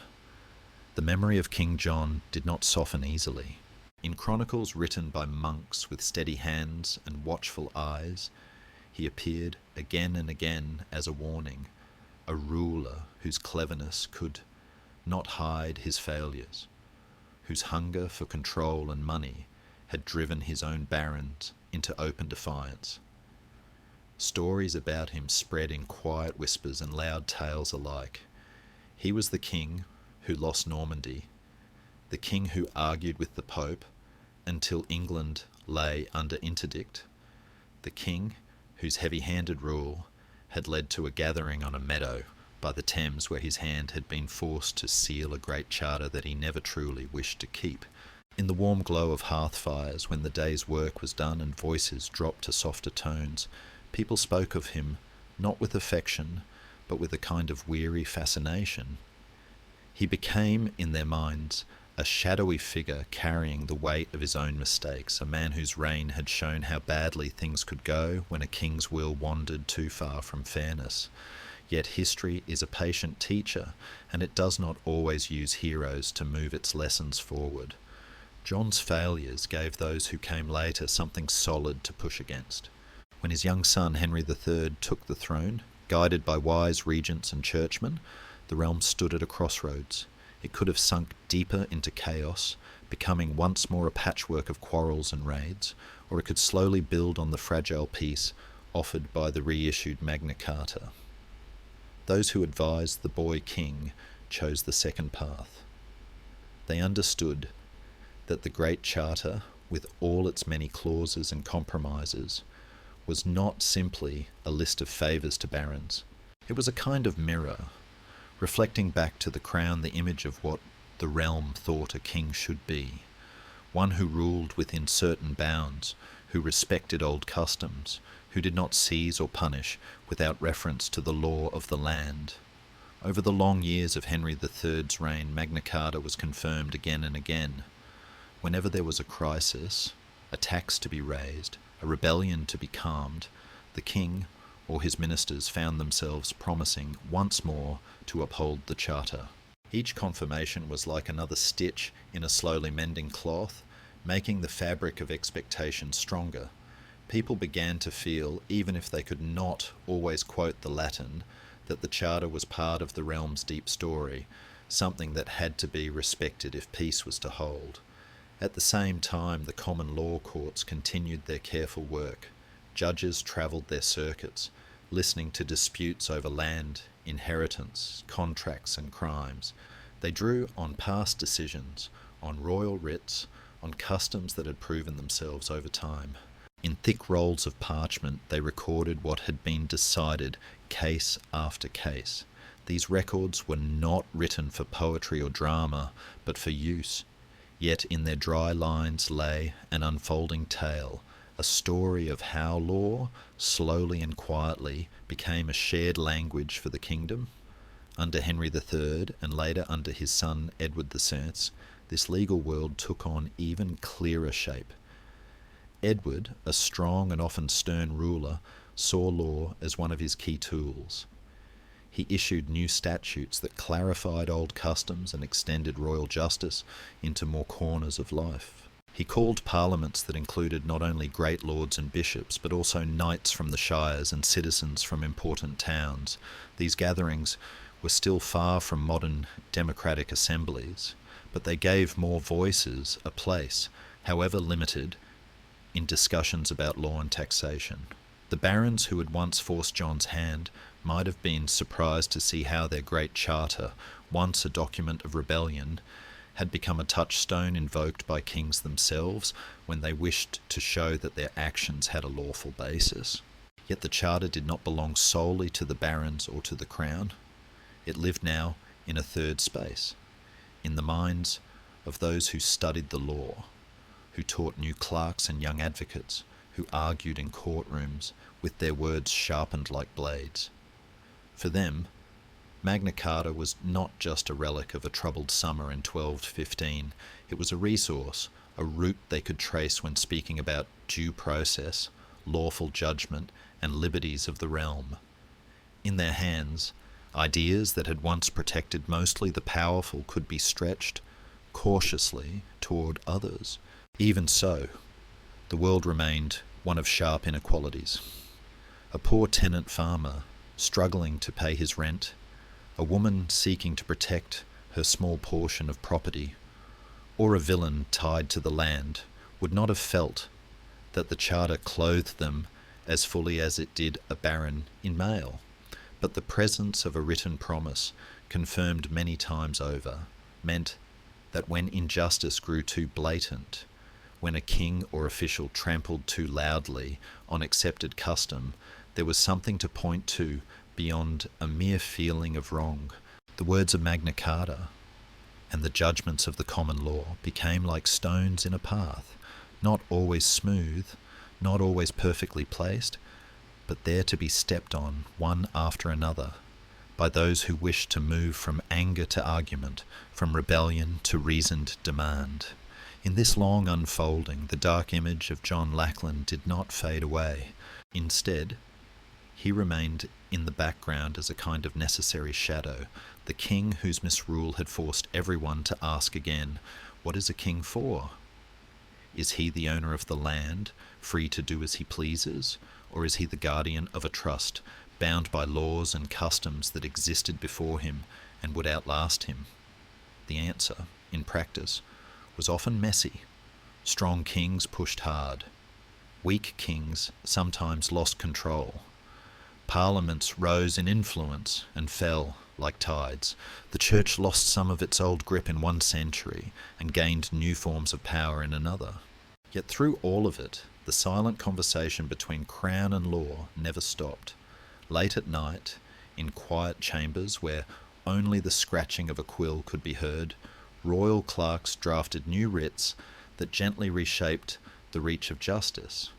Speaker 1: the memory of King John did not soften easily. In chronicles written by monks with steady hands and watchful eyes, he appeared again and again as a warning, a ruler whose cleverness could not hide his failures, whose hunger for control and money had driven his own barons into open defiance. Stories about him spread in quiet whispers and loud tales alike. He was the king who lost Normandy, the king who argued with the Pope until England lay under interdict, the king whose heavy-handed rule had led to a gathering on a meadow by the Thames where his hand had been forced to seal a great charter that he never truly wished to keep. In the warm glow of hearth fires, when the day's work was done and voices dropped to softer tones, people spoke of him not with affection, but with a kind of weary fascination. He became, in their minds, a shadowy figure carrying the weight of his own mistakes, a man whose reign had shown how badly things could go when a king's will wandered too far from fairness. Yet history is a patient teacher, and it does not always use heroes to move its lessons forward. John's failures gave those who came later something solid to push against. When his young son Henry III took the throne, guided by wise regents and churchmen, the realm stood at a crossroads. It could have sunk deeper into chaos, becoming once more a patchwork of quarrels and raids, or it could slowly build on the fragile peace offered by the reissued Magna Carta. Those who advised the boy king chose the second path. They understood that the Great Charter, with all its many clauses and compromises, was not simply a list of favours to barons. It was a kind of mirror, reflecting back to the crown the image of what the realm thought a king should be, one who ruled within certain bounds, who respected old customs, who did not seize or punish without reference to the law of the land. Over the long years of Henry III's reign, Magna Carta was confirmed again and again. Whenever there was a crisis, a tax to be raised, a rebellion to be calmed, the king or his ministers found themselves promising once more to uphold the charter. Each confirmation was like another stitch in a slowly mending cloth, making the fabric of expectation stronger. People began to feel, even if they could not always quote the Latin, that the charter was part of the realm's deep story, something that had to be respected if peace was to hold. At the same time, the common law courts continued their careful work. Judges travelled their circuits, listening to disputes over land, inheritance, contracts and crimes. They drew on past decisions, on royal writs, on customs that had proven themselves over time. In thick rolls of parchment they recorded what had been decided, case after case. These records were not written for poetry or drama, but for use. Yet in their dry lines lay an unfolding tale, a story of how law, slowly and quietly, became a shared language for the kingdom. Under Henry III, and later under his son Edward VI, this legal world took on even clearer shape. Edward, a strong and often stern ruler, saw law as one of his key tools. He issued new statutes that clarified old customs and extended royal justice into more corners of life. He called parliaments that included not only great lords and bishops, but also knights from the shires and citizens from important towns. These gatherings were still far from modern democratic assemblies, but they gave more voices a place, however limited, in discussions about law and taxation. The barons who had once forced John's hand might have been surprised to see how their great charter, once a document of rebellion, had become a touchstone invoked by kings themselves when they wished to show that their actions had a lawful basis. Yet the charter did not belong solely to the barons or to the crown. It lived now in a third space, in the minds of those who studied the law, who taught new clerks and young advocates, who argued in courtrooms with their words sharpened like blades. For them, Magna Carta was not just a relic of a troubled summer in 1215. It was a resource, a route they could trace when speaking about due process, lawful judgment, and liberties of the realm. In their hands, ideas that had once protected mostly the powerful could be stretched cautiously toward others. Even so, the world remained one of sharp inequalities. A poor tenant farmer struggling to pay his rent, a woman seeking to protect her small portion of property, or a villain tied to the land would not have felt that the charter clothed them as fully as it did a baron in mail. But the presence of a written promise, confirmed many times over, meant that when injustice grew too blatant, when a king or official trampled too loudly on accepted custom, there was something to point to beyond a mere feeling of wrong. The words of Magna Carta and the judgments of the common law became like stones in a path, not always smooth, not always perfectly placed, but there to be stepped on one after another by those who wished to move from anger to argument, from rebellion to reasoned demand. In this long unfolding, the dark image of John Lackland did not fade away. Instead, he remained in the background as a kind of necessary shadow, the king whose misrule had forced everyone to ask again, what is a king for? Is he the owner of the land, free to do as he pleases, or is he the guardian of a trust, bound by laws and customs that existed before him and would outlast him? The answer, in practice, was often messy. Strong kings pushed hard. Weak kings sometimes lost control. Parliaments rose in influence and fell like tides. The church lost some of its old grip in one century and gained new forms of power in another. Yet through all of it, the silent conversation between crown and law never stopped. Late at night, in quiet chambers where only the scratching of a quill could be heard, royal clerks drafted new writs that gently reshaped the reach of justice.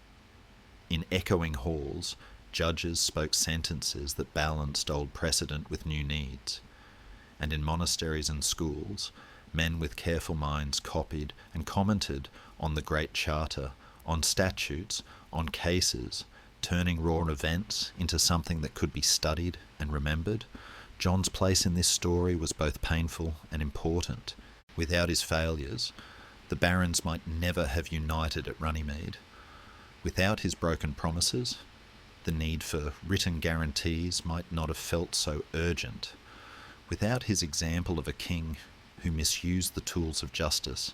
Speaker 1: In echoing halls, judges spoke sentences that balanced old precedent with new needs. And in monasteries and schools, men with careful minds copied and commented on the Great Charter, on statutes, on cases, turning raw events into something that could be studied and remembered. John's place in this story was both painful and important. Without his failures, the barons might never have united at Runnymede. Without his broken promises, the need for written guarantees might not have felt so urgent. Without his example of a king who misused the tools of justice,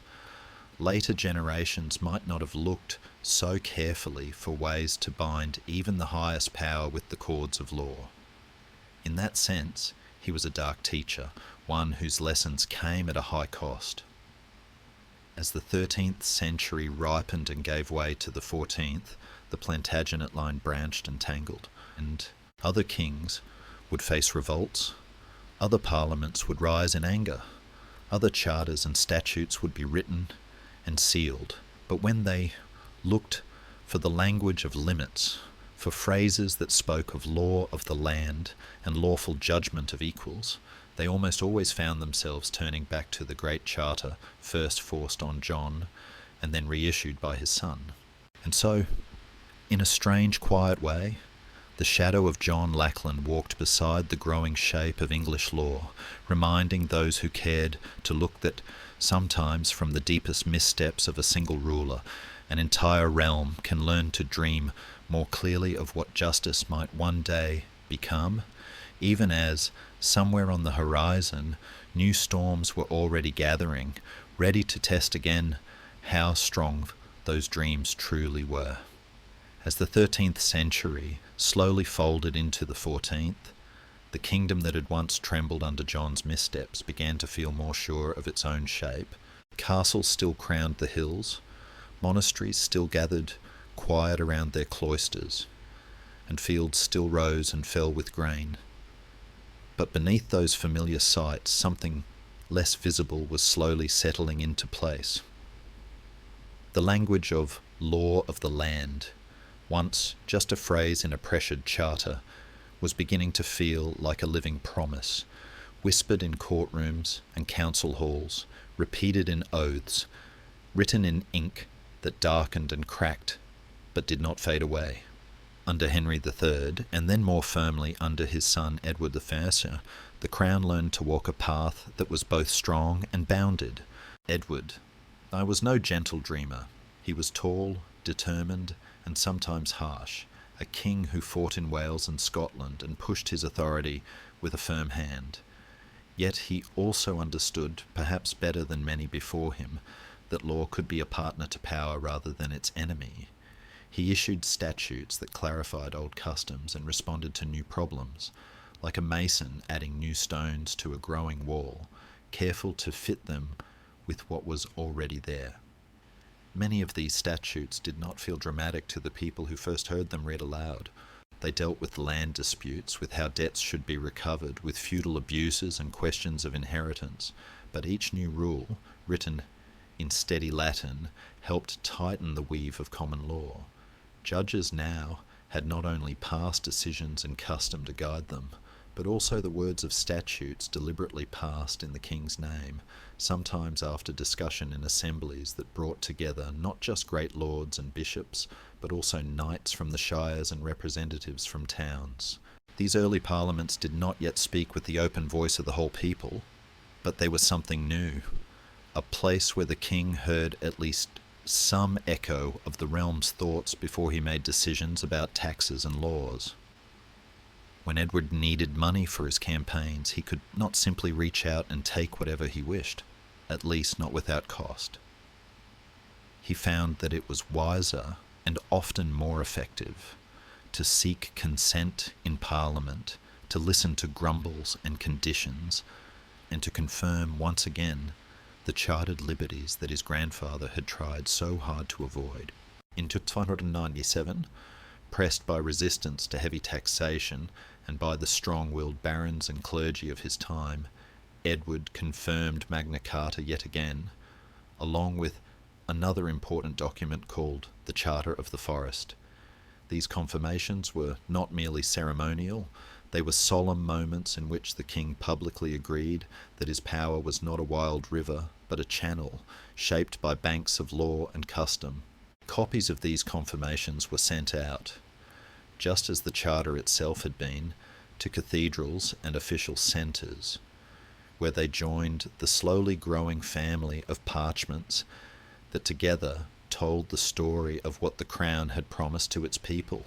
Speaker 1: later generations might not have looked so carefully for ways to bind even the highest power with the cords of law. In that sense, he was a dark teacher, one whose lessons came at a high cost. As the 13th century ripened and gave way to the 14th, the Plantagenet line branched and tangled, and other kings would face revolts, other parliaments would rise in anger, other charters and statutes would be written and sealed. But when they looked for the language of limits, for phrases that spoke of law of the land and lawful judgment of equals, they almost always found themselves turning back to the great charter first forced on John and then reissued by his son. And so, in a strange, quiet way, the shadow of John Lackland walked beside the growing shape of English law, reminding those who cared to look that sometimes from the deepest missteps of a single ruler, an entire realm can learn to dream more clearly of what justice might one day become, even as, somewhere on the horizon, new storms were already gathering, ready to test again how strong those dreams truly were. As the 13th century slowly folded into the 14th, the kingdom that had once trembled under John's missteps began to feel more sure of its own shape. Castles still crowned the hills, monasteries still gathered quiet around their cloisters, and fields still rose and fell with grain. But beneath those familiar sights, something less visible was slowly settling into place. The language of law of the land, once just a phrase in a pressured charter, was beginning to feel like a living promise, whispered in courtrooms and council halls, repeated in oaths, written in ink that darkened and cracked but did not fade away. Under Henry III, and then more firmly under his son Edward I, the crown learned to walk a path that was both strong and bounded. Edward was no gentle dreamer. He was tall, determined, and sometimes harsh, a king who fought in Wales and Scotland and pushed his authority with a firm hand. Yet he also understood, perhaps better than many before him, that law could be a partner to power rather than its enemy. He issued statutes that clarified old customs and responded to new problems, like a mason adding new stones to a growing wall, careful to fit them with what was already there. Many of these statutes did not feel dramatic to the people who first heard them read aloud. They dealt with land disputes, with how debts should be recovered, with feudal abuses and questions of inheritance. But each new rule, written in steady Latin, helped tighten the weave of common law. Judges now had not only past decisions and custom to guide them, but also the words of statutes deliberately passed in the king's name, sometimes after discussion in assemblies that brought together not just great lords and bishops, but also knights from the shires and representatives from towns. These early parliaments did not yet speak with the open voice of the whole people, but they were something new, a place where the king heard at least some echo of the realm's thoughts before he made decisions about taxes and laws. When Edward needed money for his campaigns, he could not simply reach out and take whatever he wished, at least not without cost. He found that it was wiser and often more effective to seek consent in Parliament, to listen to grumbles and conditions, and to confirm once again the chartered liberties that his grandfather had tried so hard to avoid. In 1297, pressed by resistance to heavy taxation and by the strong-willed barons and clergy of his time, Edward confirmed Magna Carta yet again, along with another important document called the Charter of the Forest. These confirmations were not merely ceremonial, they were solemn moments in which the king publicly agreed that his power was not a wild river, but a channel, shaped by banks of law and custom. Copies of these confirmations were sent out, just as the charter itself had been, to cathedrals and official centres, where they joined the slowly growing family of parchments that together told the story of what the crown had promised to its people.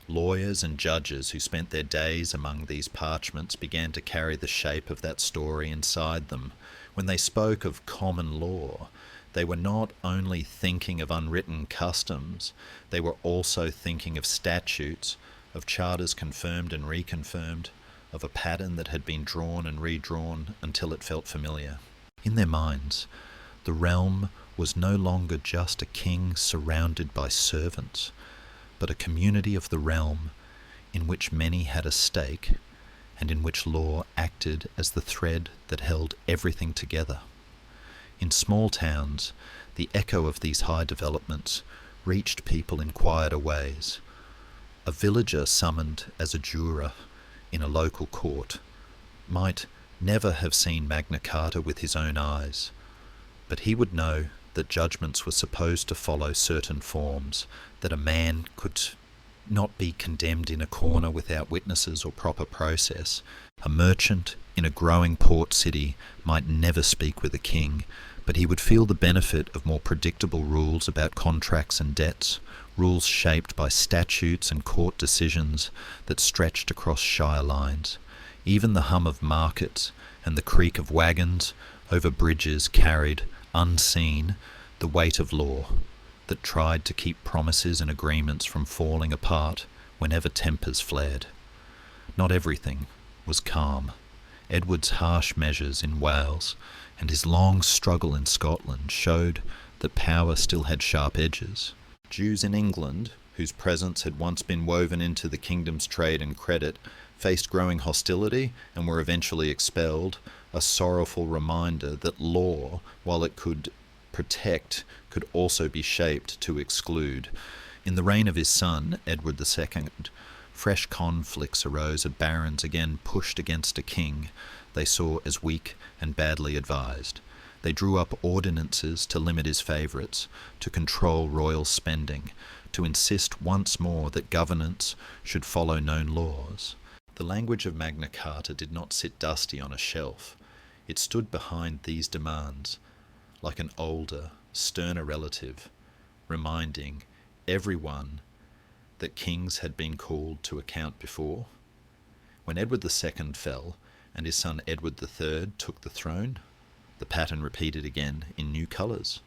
Speaker 1: Lawyers and judges who spent their days among these parchments began to carry the shape of that story inside them. When they spoke of common law, they were not only thinking of unwritten customs, they were also thinking of statutes, of charters confirmed and reconfirmed, of a pattern that had been drawn and redrawn until it felt familiar. In their minds, the realm was no longer just a king surrounded by servants, but a community of the realm in which many had a stake and in which law acted as the thread that held everything together. In small towns, the echo of these high developments reached people in quieter ways. A villager summoned as a juror in a local court might never have seen Magna Carta with his own eyes, but he would know that judgments were supposed to follow certain forms, that a man could not be condemned in a corner without witnesses or proper process. A merchant in a growing port city might never speak with a king, but he would feel the benefit of more predictable rules about contracts and debts, rules shaped by statutes and court decisions that stretched across shire lines. Even the hum of markets and the creak of wagons over bridges carried, unseen, the weight of law that tried to keep promises and agreements from falling apart whenever tempers flared. Not everything was calm. Edward's harsh measures in Wales and his long struggle in Scotland showed that power still had sharp edges. Jews in England, whose presence had once been woven into the kingdom's trade and credit, faced growing hostility and were eventually expelled, a sorrowful reminder that law, while it could protect, could also be shaped to exclude. In the reign of his son, Edward II, fresh conflicts arose as barons again pushed against a king they saw as weak and badly advised. They drew up ordinances to limit his favourites, to control royal spending, to insist once more that governance should follow known laws. The language of Magna Carta did not sit dusty on a shelf. It stood behind these demands, like an older, sterner relative, reminding everyone that kings had been called to account before. When Edward II fell and his son Edward III took the throne, the pattern repeated again in new colours.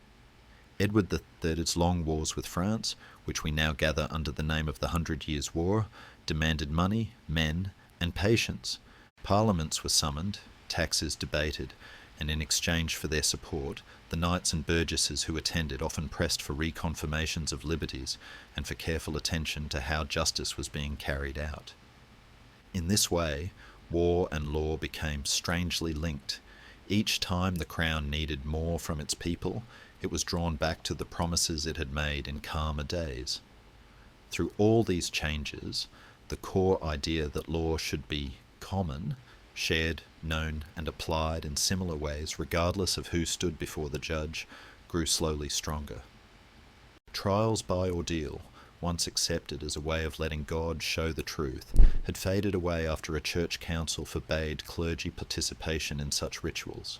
Speaker 1: Edward III's long wars with France, which we now gather under the name of the 100 Years' War, demanded money, men, and patience. Parliaments were summoned, taxes debated, and in exchange for their support, the knights and burgesses who attended often pressed for reconfirmations of liberties and for careful attention to how justice was being carried out. In this way, war and law became strangely linked. Each time the crown needed more from its people, it was drawn back to the promises it had made in calmer days. Through all these changes, the core idea that law should be common, shared, known, and applied in similar ways regardless of who stood before the judge, grew slowly stronger. Trials by ordeal, once accepted as a way of letting God show the truth, had faded away after a church council forbade clergy participation in such rituals.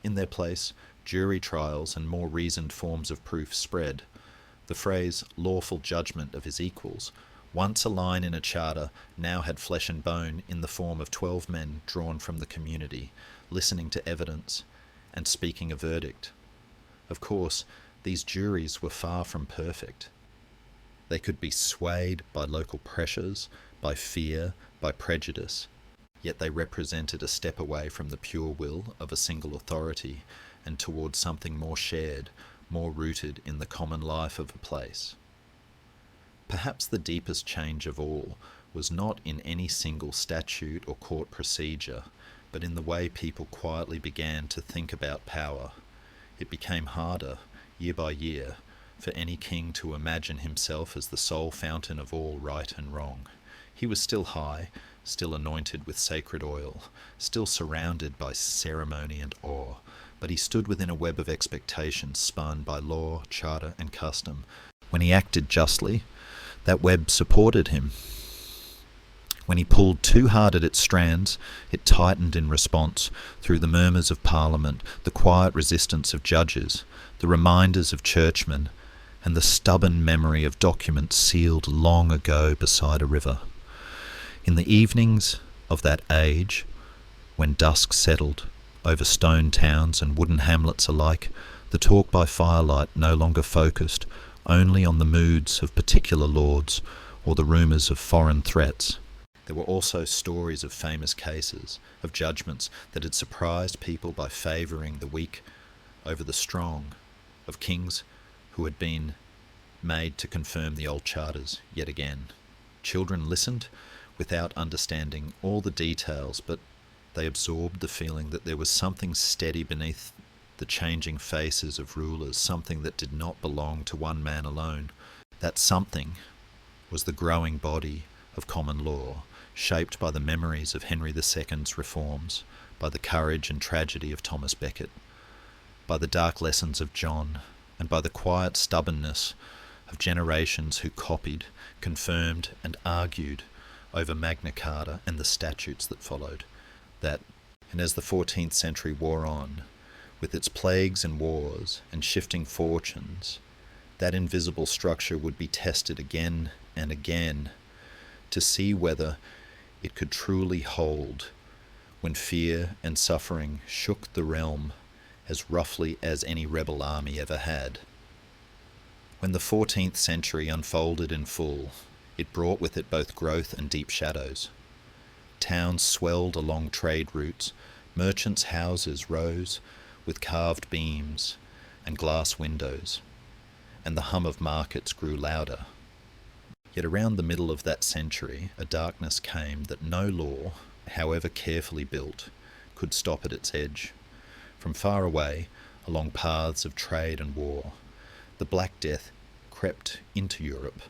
Speaker 1: In their place, jury trials and more reasoned forms of proof spread. The phrase lawful judgment of his equals, once a line in a charter, now had flesh and bone in the form of 12 men drawn from the community, listening to evidence and speaking a verdict. Of course, these juries were far from perfect. They could be swayed by local pressures, by fear, by prejudice, yet they represented a step away from the pure will of a single authority and towards something more shared, more rooted in the common life of a place. Perhaps the deepest change of all was not in any single statute or court procedure, but in the way people quietly began to think about power. It became harder, year by year, for any king to imagine himself as the sole fountain of all right and wrong. He was still high, still anointed with sacred oil, still surrounded by ceremony and awe, but he stood within a web of expectations spun by law, charter, and custom. When he acted justly, that web supported him. When he pulled too hard at its strands, it tightened in response through the murmurs of Parliament, the quiet resistance of judges, the reminders of churchmen, and the stubborn memory of documents sealed long ago beside a river. In the evenings of that age, when dusk settled over stone towns and wooden hamlets alike, the talk by firelight no longer focused only on the moods of particular lords or the rumours of foreign threats. There were also stories of famous cases, of judgments that had surprised people by favouring the weak over the strong, of kings who had been made to confirm the old charters yet again. Children listened without understanding all the details, but they absorbed the feeling that there was something steady beneath the changing faces of rulers, something that did not belong to one man alone. That something was the growing body of common law, shaped by the memories of Henry II's reforms, by the courage and tragedy of Thomas Becket, by the dark lessons of John, and by the quiet stubbornness of generations who copied, confirmed, and argued over Magna Carta and the statutes that followed. And as the 14th century wore on, with its plagues and wars and shifting fortunes, that invisible structure would be tested again and again to see whether it could truly hold when fear and suffering shook the realm as roughly as any rebel army ever had. When the 14th century unfolded in full, it brought with it both growth and deep shadows. Towns swelled along trade routes, merchants' houses rose with carved beams and glass windows, and the hum of markets grew louder. Yet around the middle of that century, a darkness came that no law, however carefully built, could stop at its edge. From far away, along paths of trade and war, the Black Death crept into Europe,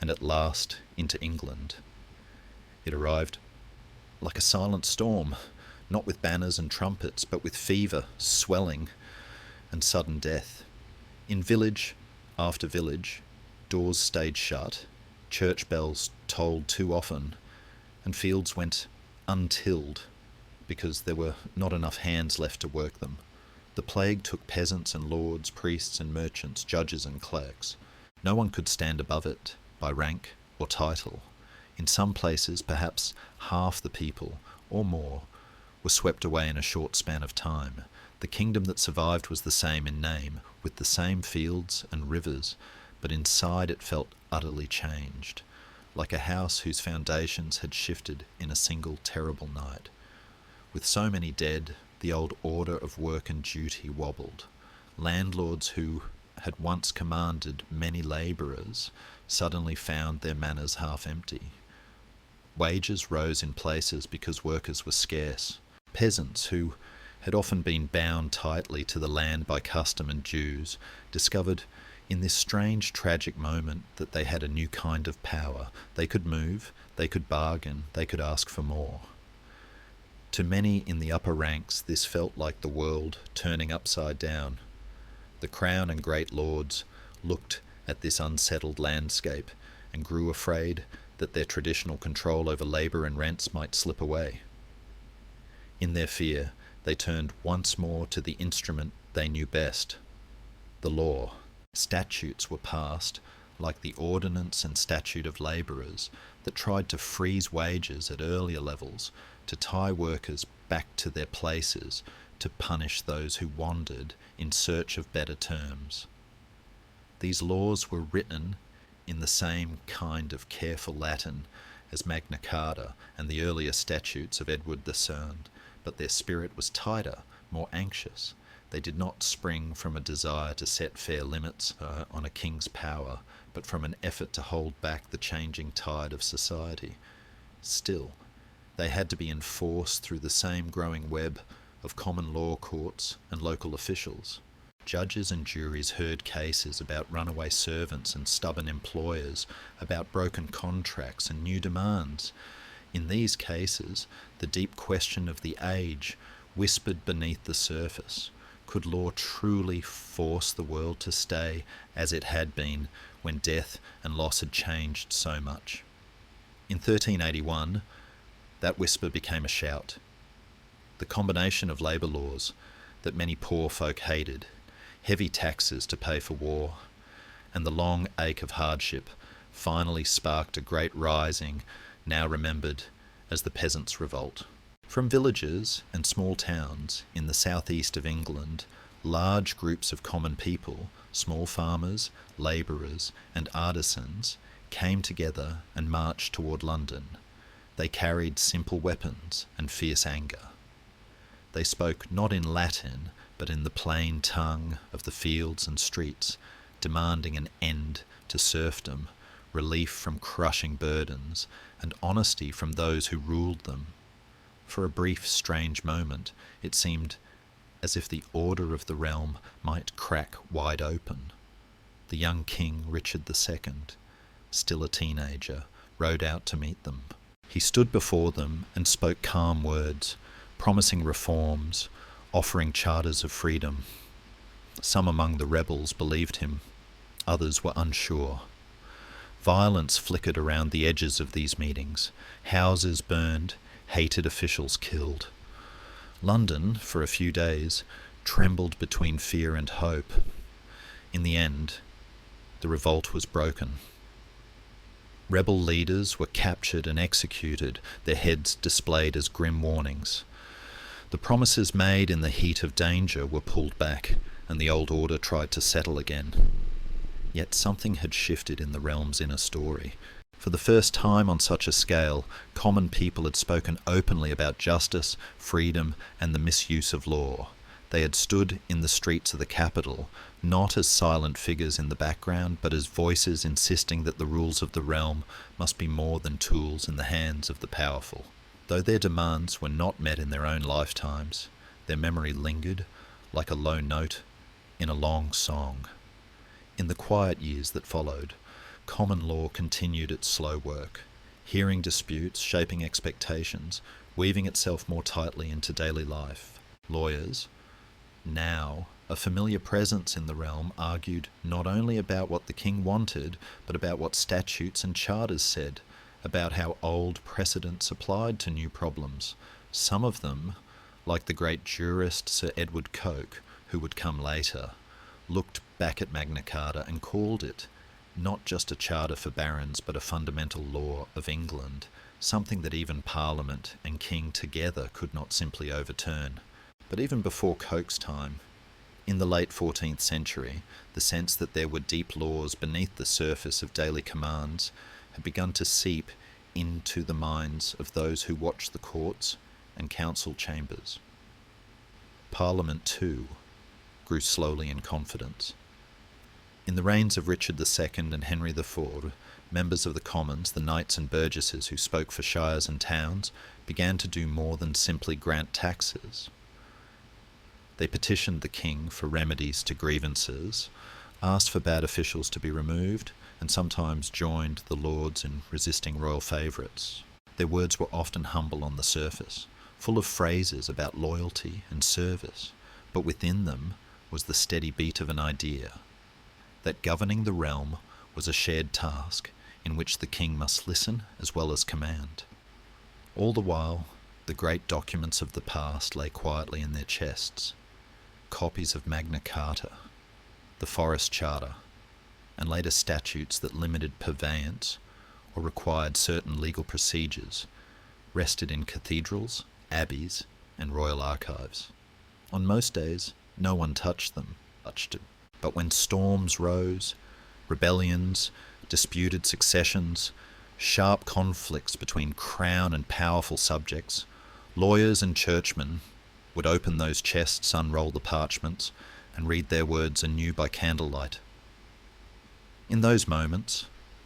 Speaker 1: and at last into England. It arrived like a silent storm, not with banners and trumpets, but with fever, swelling, and sudden death. In village after village, doors stayed shut, church bells tolled too often, and fields went untilled because there were not enough hands left to work them. The plague took peasants and lords, priests and merchants, judges and clerks. No one could stand above it by rank or title. In some places, perhaps half the people, or more, were swept away in a short span of time. The kingdom that survived was the same in name, with the same fields and rivers, but inside it felt utterly changed, like a house whose foundations had shifted in a single terrible night. With so many dead, the old order of work and duty wobbled. Landlords who had once commanded many labourers suddenly found their manors half empty. Wages rose in places because workers were scarce. Peasants, who had often been bound tightly to the land by custom and dues, discovered in this strange tragic moment that they had a new kind of power. They could move, they could bargain, they could ask for more. To many in the upper ranks, this felt like the world turning upside down. The crown and great lords looked at this unsettled landscape and grew afraid that their traditional control over labour and rents might slip away. In their fear, they turned once more to the instrument they knew best, the law. Statutes were passed, like the Ordinance and Statute of Labourers, that tried to freeze wages at earlier levels, to tie workers back to their places, to punish those who wandered in search of better terms. These laws were written in the same kind of careful Latin as Magna Carta and the earlier statutes of Edward III, but their spirit was tighter, more anxious. They did not spring from a desire to set fair limits on a king's power, but from an effort to hold back the changing tide of society. Still, they had to be enforced through the same growing web of common law courts and local officials. Judges and juries heard cases about runaway servants and stubborn employers, about broken contracts and new demands. In these cases, the deep question of the age whispered beneath the surface. Could law truly force the world to stay as it had been when death and loss had changed so much? In 1381, that whisper became a shout. The combination of labour laws that many poor folk hated, heavy taxes to pay for war, and the long ache of hardship finally sparked a great rising, now remembered as the Peasants' Revolt. From villages and small towns in the southeast of England, large groups of common people, small farmers, labourers and artisans, came together and marched toward London. They carried simple weapons and fierce anger. They spoke not in Latin, but in the plain tongue of the fields and streets, demanding an end to serfdom, relief from crushing burdens, and honesty from those who ruled them. For a brief, strange moment, it seemed as if the order of the realm might crack wide open. The young king, Richard II, still a teenager, rode out to meet them. He stood before them and spoke calm words, promising reforms, offering charters of freedom. Some among the rebels believed him, others were unsure. Violence flickered around the edges of these meetings, houses burned, hated officials killed. London, for a few days, trembled between fear and hope. In the end, the revolt was broken. Rebel leaders were captured and executed, their heads displayed as grim warnings. The promises made in the heat of danger were pulled back, and the old order tried to settle again. Yet something had shifted in the realm's inner story. For the first time on such a scale, common people had spoken openly about justice, freedom, and the misuse of law. They had stood in the streets of the capital, not as silent figures in the background, but as voices insisting that the rules of the realm must be more than tools in the hands of the powerful. Though their demands were not met in their own lifetimes, their memory lingered like a low note in a long song. In the quiet years that followed, common law continued its slow work, hearing disputes, shaping expectations, weaving itself more tightly into daily life. Lawyers, now a familiar presence in the realm, argued not only about what the king wanted, but about what statutes and charters said, about how old precedents applied to new problems. Some of them, like the great jurist Sir Edward Coke, who would come later, looked back at Magna Carta and called it not just a charter for barons, but a fundamental law of England, something that even Parliament and King together could not simply overturn. But even before Coke's time, in the late 14th century, the sense that there were deep laws beneath the surface of daily commands had begun to seep into the minds of those who watched the courts and council chambers. Parliament, too, grew slowly in confidence. In the reigns of Richard II and Henry IV, members of the Commons, the knights and burgesses who spoke for shires and towns, began to do more than simply grant taxes. They petitioned the king for remedies to grievances, asked for bad officials to be removed, and sometimes joined the lords in resisting royal favourites. Their words were often humble on the surface, full of phrases about loyalty and service, but within them was the steady beat of an idea that governing the realm was a shared task in which the king must listen as well as command. All the while, the great documents of the past lay quietly in their chests, copies of Magna Carta, the Forest Charter, and later statutes that limited purveyance or required certain legal procedures, rested in cathedrals, abbeys, and royal archives. On most days, no one touched them. But when storms rose, rebellions, disputed successions, sharp conflicts between crown and powerful subjects, lawyers and churchmen would open those chests, unroll the parchments, and read their words anew by candlelight. In those moments,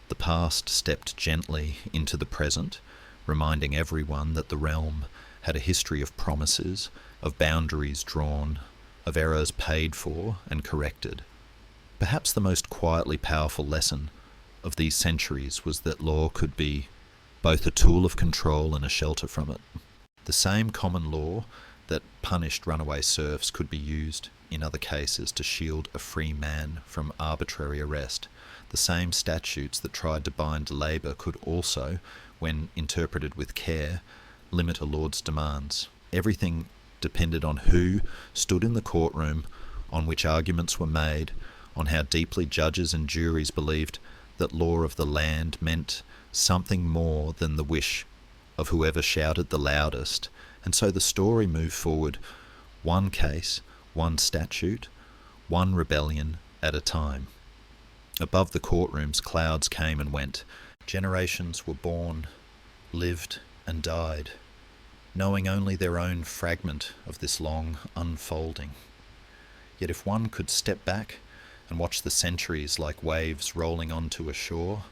Speaker 1: the past stepped gently into the present, reminding everyone that the realm had a history of promises, of boundaries drawn, of errors paid for and corrected. Perhaps the most quietly powerful lesson of these centuries was that law could be both a tool of control and a shelter from it. The same common law that punished runaway serfs could be used in other cases to shield a free man from arbitrary arrest. The same statutes that tried to bind labour could also, when interpreted with care, limit a lord's demands. Everything depended on who stood in the courtroom, on which arguments were made, on how deeply judges and juries believed that law of the land meant something more than the wish of whoever shouted the loudest. And so the story moved forward, one case, one statute, one rebellion at a time. Above the courtrooms, clouds came and went. Generations were born, lived and died, knowing only their own fragment of this long unfolding. Yet if one could step back and watch the centuries like waves rolling onto a shore,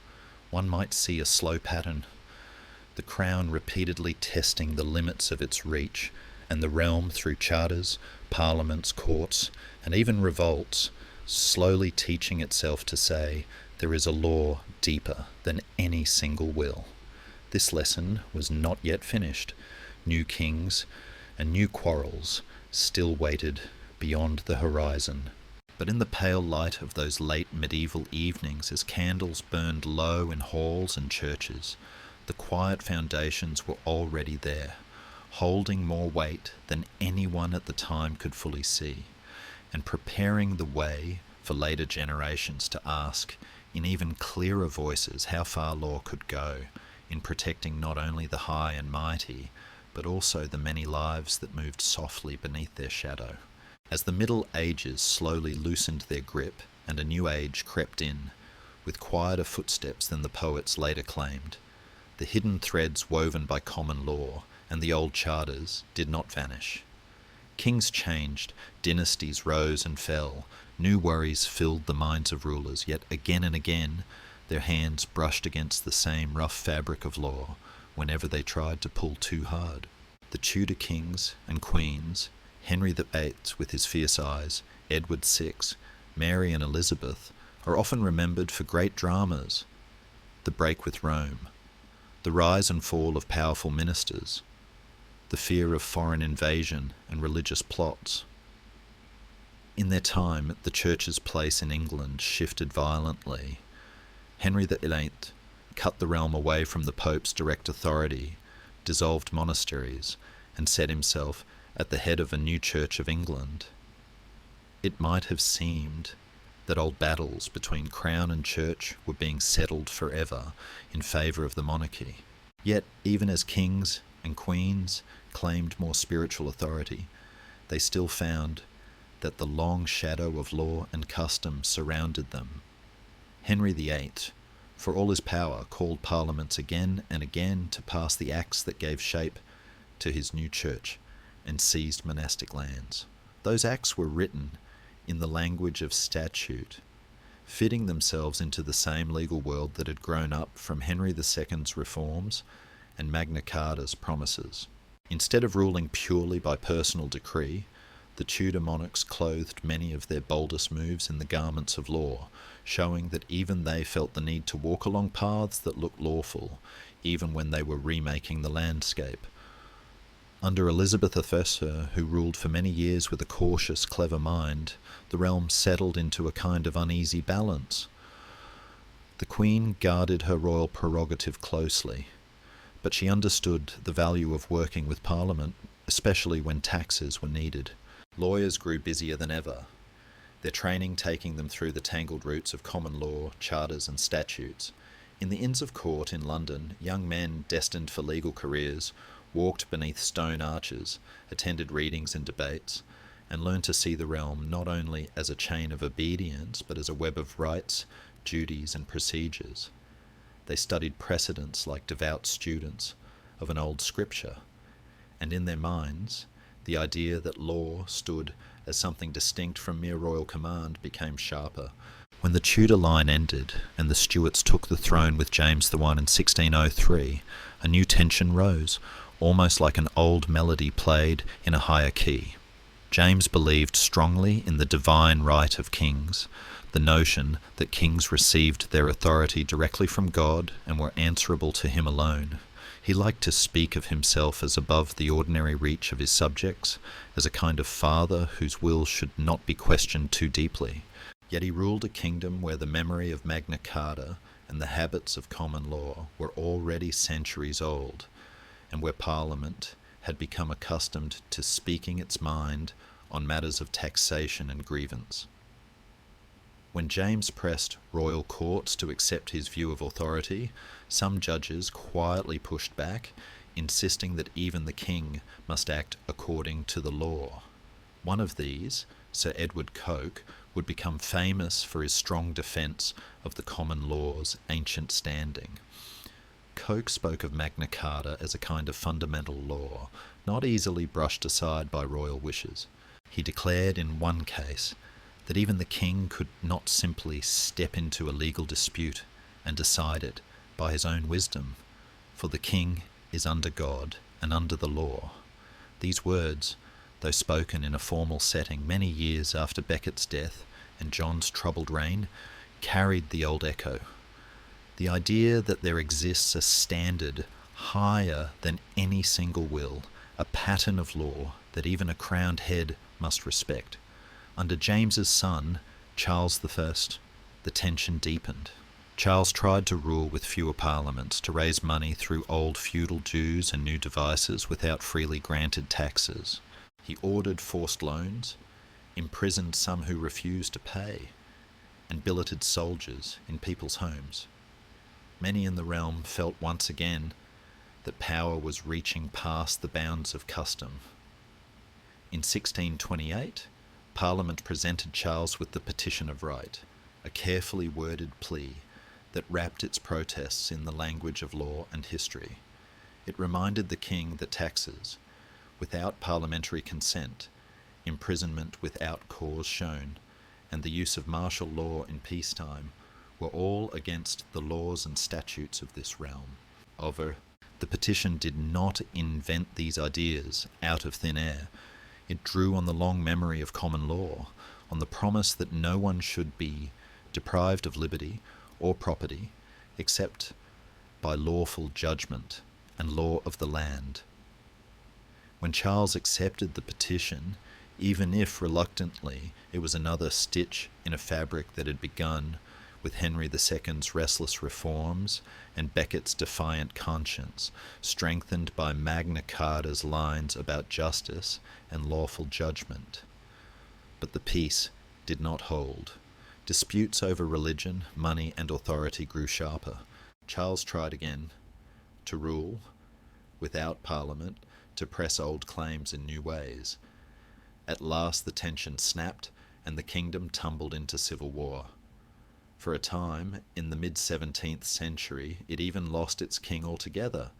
Speaker 1: one might see a slow pattern, the crown repeatedly testing the limits of its reach, and the realm through charters, parliaments, courts, and even revolts, slowly teaching itself to say there is a law deeper than any single will. This lesson was not yet finished. New kings and new quarrels still waited beyond the horizon. But in the pale light of those late medieval evenings, as candles burned low in halls and churches, the quiet foundations were already there, holding more weight than anyone at the time could fully see, and preparing the way for later generations to ask in even clearer voices how far law could go in protecting not only the high and mighty, but also the many lives that moved softly beneath their shadow. As the Middle Ages slowly loosened their grip and a new age crept in, with quieter footsteps than the poets later claimed, the hidden threads woven by common law and the old charters did not vanish. Kings changed, dynasties rose and fell, new worries filled the minds of rulers, yet again and again their hands brushed against the same rough fabric of law whenever they tried to pull too hard. The Tudor kings and queens, Henry VIII with his fierce eyes, Edward VI, Mary and Elizabeth, are often remembered for great dramas: the break with Rome, the rise and fall of powerful ministers, the fear of foreign invasion and religious plots. In their time, the Church's place in England shifted violently. Henry VIII cut the realm away from the Pope's direct authority, dissolved monasteries, and set himself at the head of a new Church of England. It might have seemed that old battles between Crown and Church were being settled forever in favour of the monarchy. Yet, even as kings and queens claimed more spiritual authority, they still found that the long shadow of law and custom surrounded them. Henry VIII, for all his power, called parliaments again and again to pass the acts that gave shape to his new church and seized monastic lands. Those acts were written in the language of statute, fitting themselves into the same legal world that had grown up from Henry II's reforms and Magna Carta's promises. Instead of ruling purely by personal decree, the Tudor monarchs clothed many of their boldest moves in the garments of law, showing that even they felt the need to walk along paths that looked lawful, even when they were remaking the landscape. Under Elizabeth I, who ruled for many years with a cautious, clever mind, the realm settled into a kind of uneasy balance. The Queen guarded her royal prerogative closely, but she understood the value of working with Parliament, especially when taxes were needed. Lawyers grew busier than ever, their training taking them through the tangled roots of common law, charters and statutes. In the Inns of Court in London, young men destined for legal careers walked beneath stone arches, attended readings and debates, and learned to see the realm not only as a chain of obedience, but as a web of rights, duties and procedures. They studied precedents like devout students of an old scripture, and in their minds, the idea that law stood as something distinct from mere royal command became sharper. When the Tudor line ended and the Stuarts took the throne with James I in 1603, a new tension rose, almost like an old melody played in a higher key. James believed strongly in the divine right of kings, the notion that kings received their authority directly from God and were answerable to him alone. He liked to speak of himself as above the ordinary reach of his subjects, as a kind of father whose will should not be questioned too deeply. Yet he ruled a kingdom where the memory of Magna Carta and the habits of common law were already centuries old, and where Parliament had become accustomed to speaking its mind on matters of taxation and grievance. When James pressed royal courts to accept his view of authority, some judges quietly pushed back, insisting that even the king must act according to the law. One of these, Sir Edward Coke, would become famous for his strong defence of the common law's ancient standing. Coke spoke of Magna Carta as a kind of fundamental law, not easily brushed aside by royal wishes. He declared in one case that even the king could not simply step into a legal dispute and decide it by his own wisdom, for the king is under God and under the law. These words, though spoken in a formal setting many years after Becket's death and John's troubled reign, carried the old echo. The idea that there exists a standard higher than any single will, a pattern of law that even a crowned head must respect. Under James's son, Charles I, the tension deepened. Charles tried to rule with fewer parliaments, to raise money through old feudal dues and new devices without freely granted taxes. He ordered forced loans, imprisoned some who refused to pay, and billeted soldiers in people's homes. Many in the realm felt once again that power was reaching past the bounds of custom. In 1628, Parliament presented Charles with the Petition of Right, a carefully worded plea that wrapped its protests in the language of law and history. It reminded the king that taxes, without parliamentary consent, imprisonment without cause shown, and the use of martial law in peacetime were all against the laws and statutes of this realm. The petition did not invent these ideas out of thin air. It drew on the long memory of common law, on the promise that no one should be deprived of liberty or property except by lawful judgment and law of the land. When Charles accepted the petition, even if reluctantly, it was another stitch in a fabric that had begun with Henry II's restless reforms and Becket's defiant conscience, strengthened by Magna Carta's lines about justice and lawful judgment. But the peace did not hold. Disputes over religion, money, and authority grew sharper. Charles tried again to rule without Parliament, to press old claims in new ways. At last the tension snapped, and the kingdom tumbled into civil war. For a time, in the mid-17th century, it even lost its king altogether,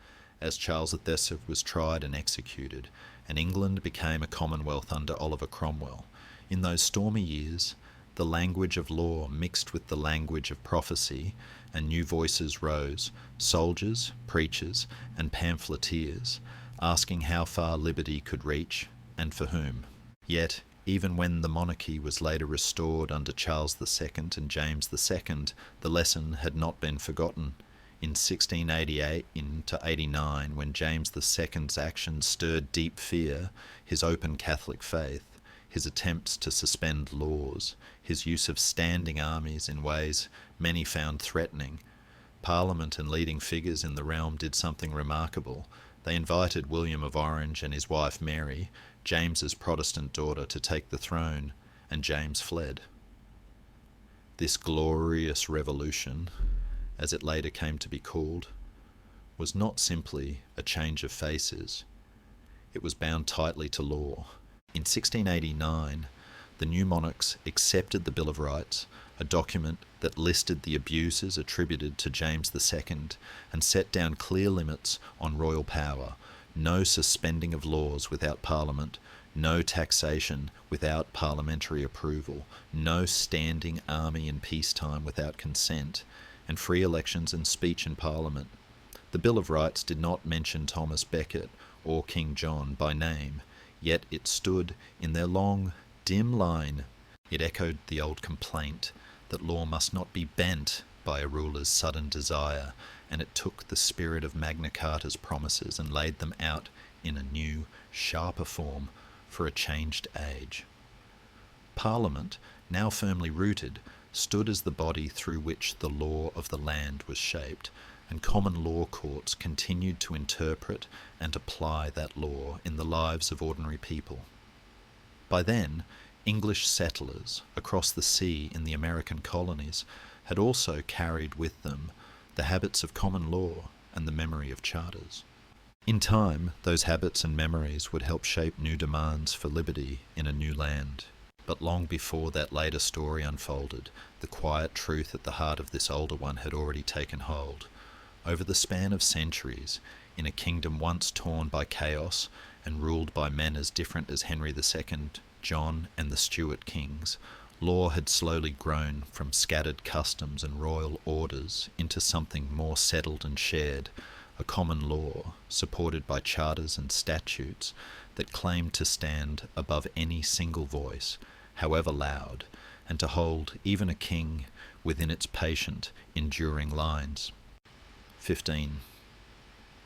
Speaker 1: as Charles III was tried and executed, and England became a commonwealth under Oliver Cromwell. In those stormy years, the language of law mixed with the language of prophecy, and new voices rose, soldiers, preachers, and pamphleteers, asking how far liberty could reach, and for whom. Yet, even when the monarchy was later restored under Charles II and James II, the lesson had not been forgotten. In 1688 to 89, when James II's actions stirred deep fear, his open Catholic faith, his attempts to suspend laws, his use of standing armies in ways many found threatening, Parliament and leading figures in the realm did something remarkable. They invited William of Orange and his wife Mary, James's Protestant daughter, to take the throne, and James fled. This glorious revolution, as it later came to be called, was not simply a change of faces. It was bound tightly to law. In 1689, the new monarchs accepted the Bill of Rights, a document that listed the abuses attributed to James II and set down clear limits on royal power: no suspending of laws without Parliament, no taxation without parliamentary approval, no standing army in peacetime without consent, and free elections and speech in Parliament. The Bill of Rights did not mention Thomas Becket or King John by name, yet it stood in their long, dim line. It echoed the old complaint that law must not be bent by a ruler's sudden desire, and it took the spirit of Magna Carta's promises and laid them out in a new, sharper form for a changed age. Parliament, now firmly rooted, stood as the body through which the law of the land was shaped, and common law courts continued to interpret and apply that law in the lives of ordinary people. By then, English settlers across the sea in the American colonies had also carried with them the habits of common law and the memory of charters. In time, those habits and memories would help shape new demands for liberty in a new land. But long before that later story unfolded, the quiet truth at the heart of this older one had already taken hold. Over the span of centuries, in a kingdom once torn by chaos and ruled by men as different as Henry II John and the Stuart kings, law had slowly grown from scattered customs and royal orders into something more settled and shared, a common law supported by charters and statutes that claimed to stand above any single voice, however loud, and to hold even a king within its patient, enduring lines. 15.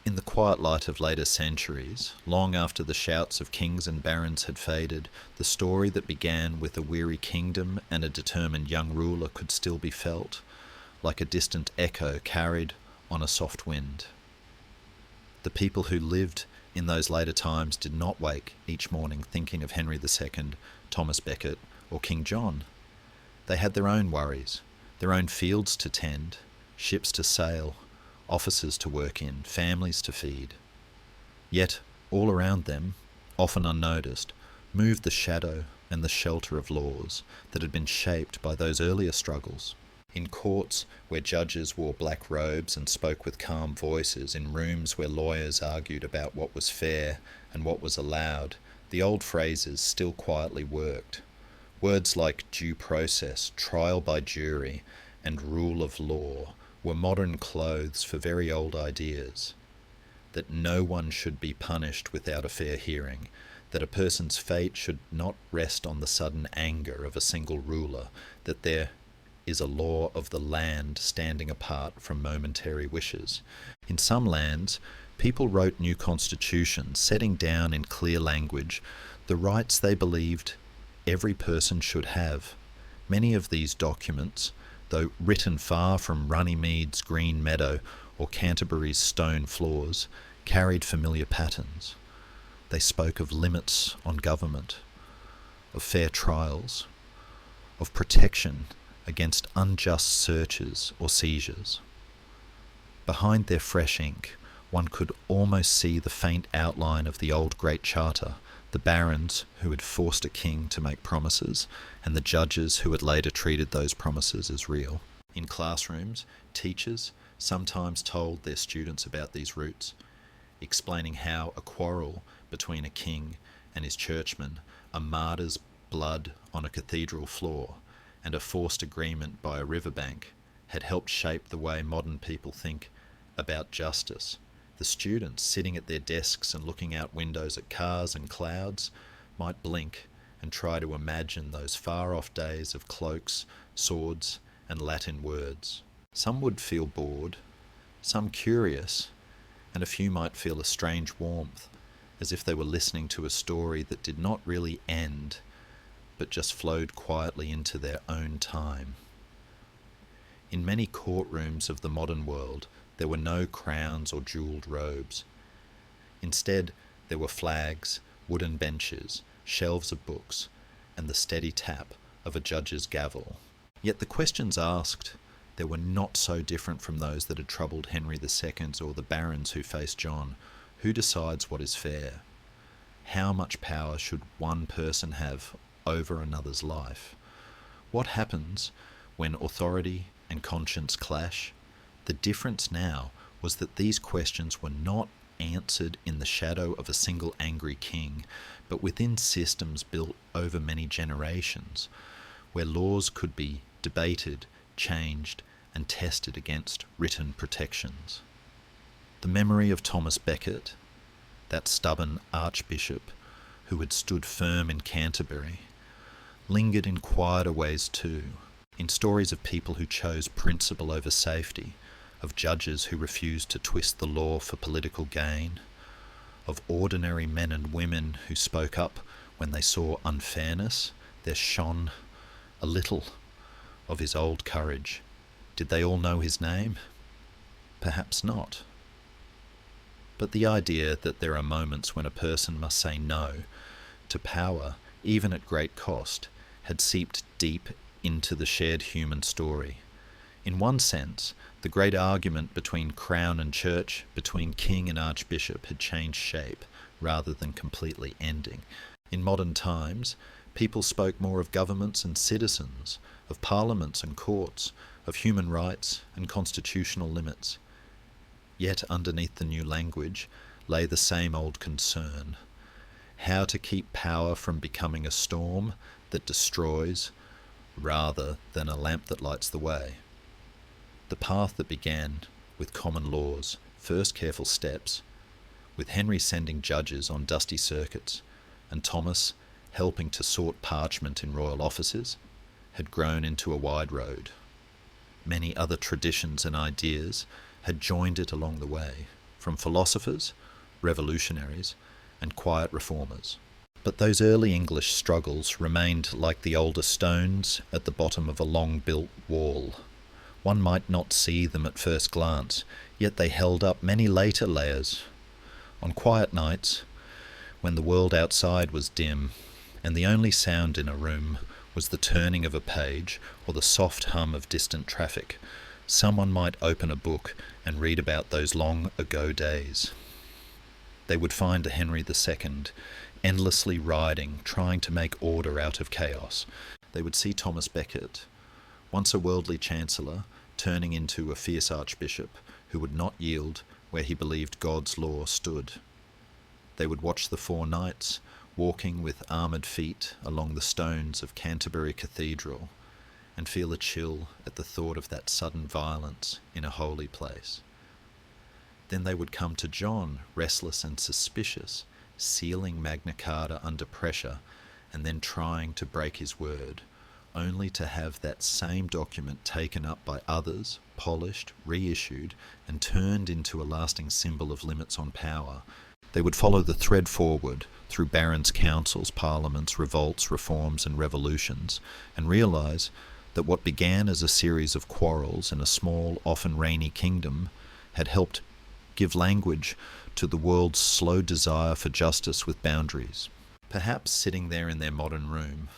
Speaker 1: In the quiet light of later centuries, long after the shouts of kings and barons had faded, the story that began with a weary kingdom and a determined young ruler could still be felt, like a distant echo carried on a soft wind. The people who lived in those later times did not wake each morning thinking of Henry II, Thomas Becket, or King John. They had their own worries, their own fields to tend, ships to sail, offices to work in, families to feed. Yet, all around them, often unnoticed, moved the shadow and the shelter of laws that had been shaped by those earlier struggles. In courts where judges wore black robes and spoke with calm voices, in rooms where lawyers argued about what was fair and what was allowed, the old phrases still quietly worked. Words like due process, trial by jury, and rule of law were modern clothes for very old ideas. That no one should be punished without a fair hearing, that a person's fate should not rest on the sudden anger of a single ruler, that there is a law of the land standing apart from momentary wishes. In some lands, people wrote new constitutions, setting down in clear language the rights they believed every person should have. Many of these documents, though written far from Runnymede green meadow or Canterbury's stone floors, carried familiar patterns. They spoke of limits on government, of fair trials, of protection against unjust searches or seizures. Behind their fresh ink, one could almost see the faint outline of the old Great Charter, the barons who had forced a king to make promises, and the judges who had later treated those promises as real. In classrooms, teachers sometimes told their students about these roots, explaining how a quarrel between a king and his churchmen, a martyr's blood on a cathedral floor, and a forced agreement by a riverbank had helped shape the way modern people think about justice. The students, sitting at their desks and looking out windows at cars and clouds, might blink and try to imagine those far-off days of cloaks, swords, and Latin words. Some would feel bored, some curious, and a few might feel a strange warmth, as if they were listening to a story that did not really end, but just flowed quietly into their own time. In many courtrooms of the modern world, there were no crowns or jewelled robes. Instead, there were flags, wooden benches, shelves of books, and the steady tap of a judge's gavel. Yet the questions asked there were not so different from those that had troubled Henry II or the barons who faced John. Who decides what is fair? How much power should one person have over another's life? What happens when authority and conscience clash? The difference now was that these questions were not answered in the shadow of a single angry king, but within systems built over many generations, where laws could be debated, changed, and tested against written protections. The memory of Thomas Becket, that stubborn archbishop who had stood firm in Canterbury, lingered in quieter ways too, in stories of people who chose principle over safety, of judges who refused to twist the law for political gain, of ordinary men and women who spoke up when they saw unfairness. There shone a little of his old courage. Did they all know his name? Perhaps not. But the idea that there are moments when a person must say no to power, even at great cost, had seeped deep into the shared human story. In one sense, the great argument between crown and church, between king and archbishop, had changed shape rather than completely ending. In modern times, people spoke more of governments and citizens, of parliaments and courts, of human rights and constitutional limits. Yet underneath the new language lay the same old concern. how to keep power from becoming a storm that destroys rather than a lamp that lights the way. The path that began with common laws, first careful steps, with Henry sending judges on dusty circuits and Thomas helping to sort parchment in royal offices, had grown into a wide road. Many other traditions and ideas had joined it along the way, from philosophers, revolutionaries, and quiet reformers. But those early English struggles remained like the older stones at the bottom of a long-built wall. One might not see them at first glance, yet they held up many later layers. On quiet nights, when the world outside was dim, and the only sound in a room was the turning of a page or the soft hum of distant traffic, someone might open a book and read about those long ago days. They would find a Henry II, endlessly riding, trying to make order out of chaos. They would see Thomas Becket, once a worldly chancellor, turning into a fierce archbishop who would not yield where he believed God's law stood. They would watch the four knights walking with armoured feet along the stones of Canterbury Cathedral and feel a chill at the thought of that sudden violence in a holy place. Then they would come to John, restless and suspicious, sealing Magna Carta under pressure and then trying to break his word, only to have that same document taken up by others, polished, reissued, and turned into a lasting symbol of limits on power. They would follow the thread forward through barons' councils, parliaments, revolts, reforms, and revolutions, and realise that what began as a series of quarrels in a small, often rainy kingdom had helped give language to the world's slow desire for justice with boundaries. Perhaps sitting there in their modern room,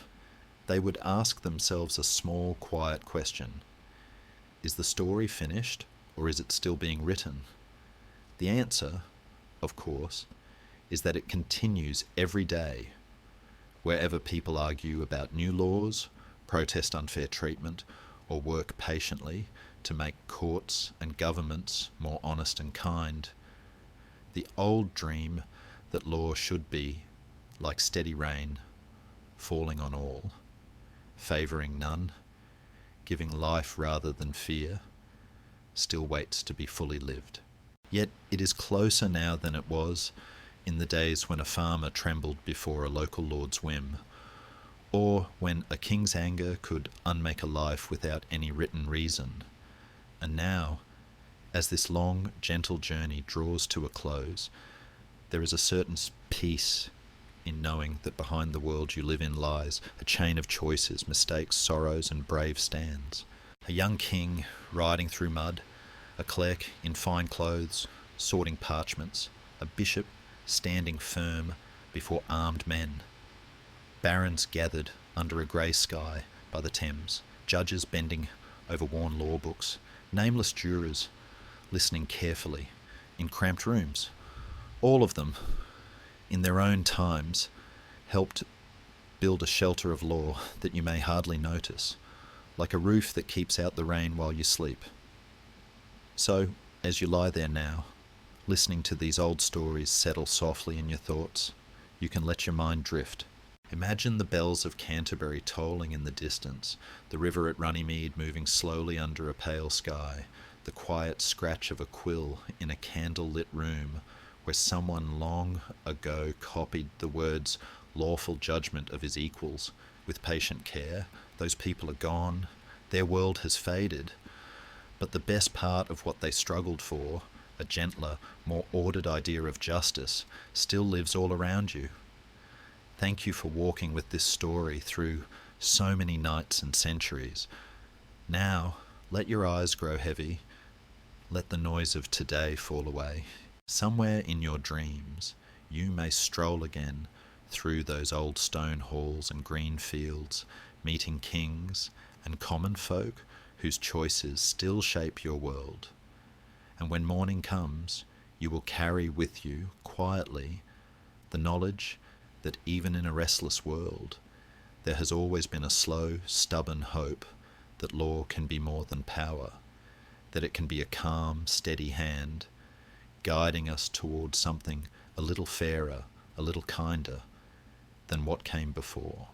Speaker 1: they would ask themselves a small, quiet question. Is the story finished, or is it still being written? The answer, of course, is that it continues every day, wherever people argue about new laws, protest unfair treatment, or work patiently to make courts and governments more honest and kind. The old dream that law should be like steady rain, falling on all, favouring none, giving life rather than fear, still waits to be fully lived. Yet it is closer now than it was in the days when a farmer trembled before a local lord's whim, or when a king's anger could unmake a life without any written reason. And now, as this long, gentle journey draws to a close, there is a certain peace in knowing that behind the world you live in lies a chain of choices, mistakes, sorrows, and brave stands. A young king riding through mud, a clerk in fine clothes sorting parchments, a bishop standing firm before armed men, barons gathered under a grey sky by the Thames, judges bending over worn law books, nameless jurors listening carefully in cramped rooms. All of them, in their own times, helped build a shelter of law that you may hardly notice, like a roof that keeps out the rain while you sleep. So, as you lie there now, listening to these old stories settle softly in your thoughts, you can let your mind drift. Imagine the bells of Canterbury tolling in the distance, the river at Runnymede moving slowly under a pale sky, the quiet scratch of a quill in a candle-lit room where someone long ago copied the words lawful judgment of his equals with patient care. Those people are gone, their world has faded, but the best part of what they struggled for, a gentler, more ordered idea of justice, still lives all around you. Thank you for walking with this story through so many nights and centuries. Now, let your eyes grow heavy. Let the noise of today fall away. Somewhere in your dreams, you may stroll again through those old stone halls and green fields, meeting kings and common folk whose choices still shape your world. And when morning comes, you will carry with you, quietly, the knowledge that even in a restless world, there has always been a slow, stubborn hope that law can be more than power, that it can be a calm, steady hand, guiding us towards something a little fairer, a little kinder than what came before.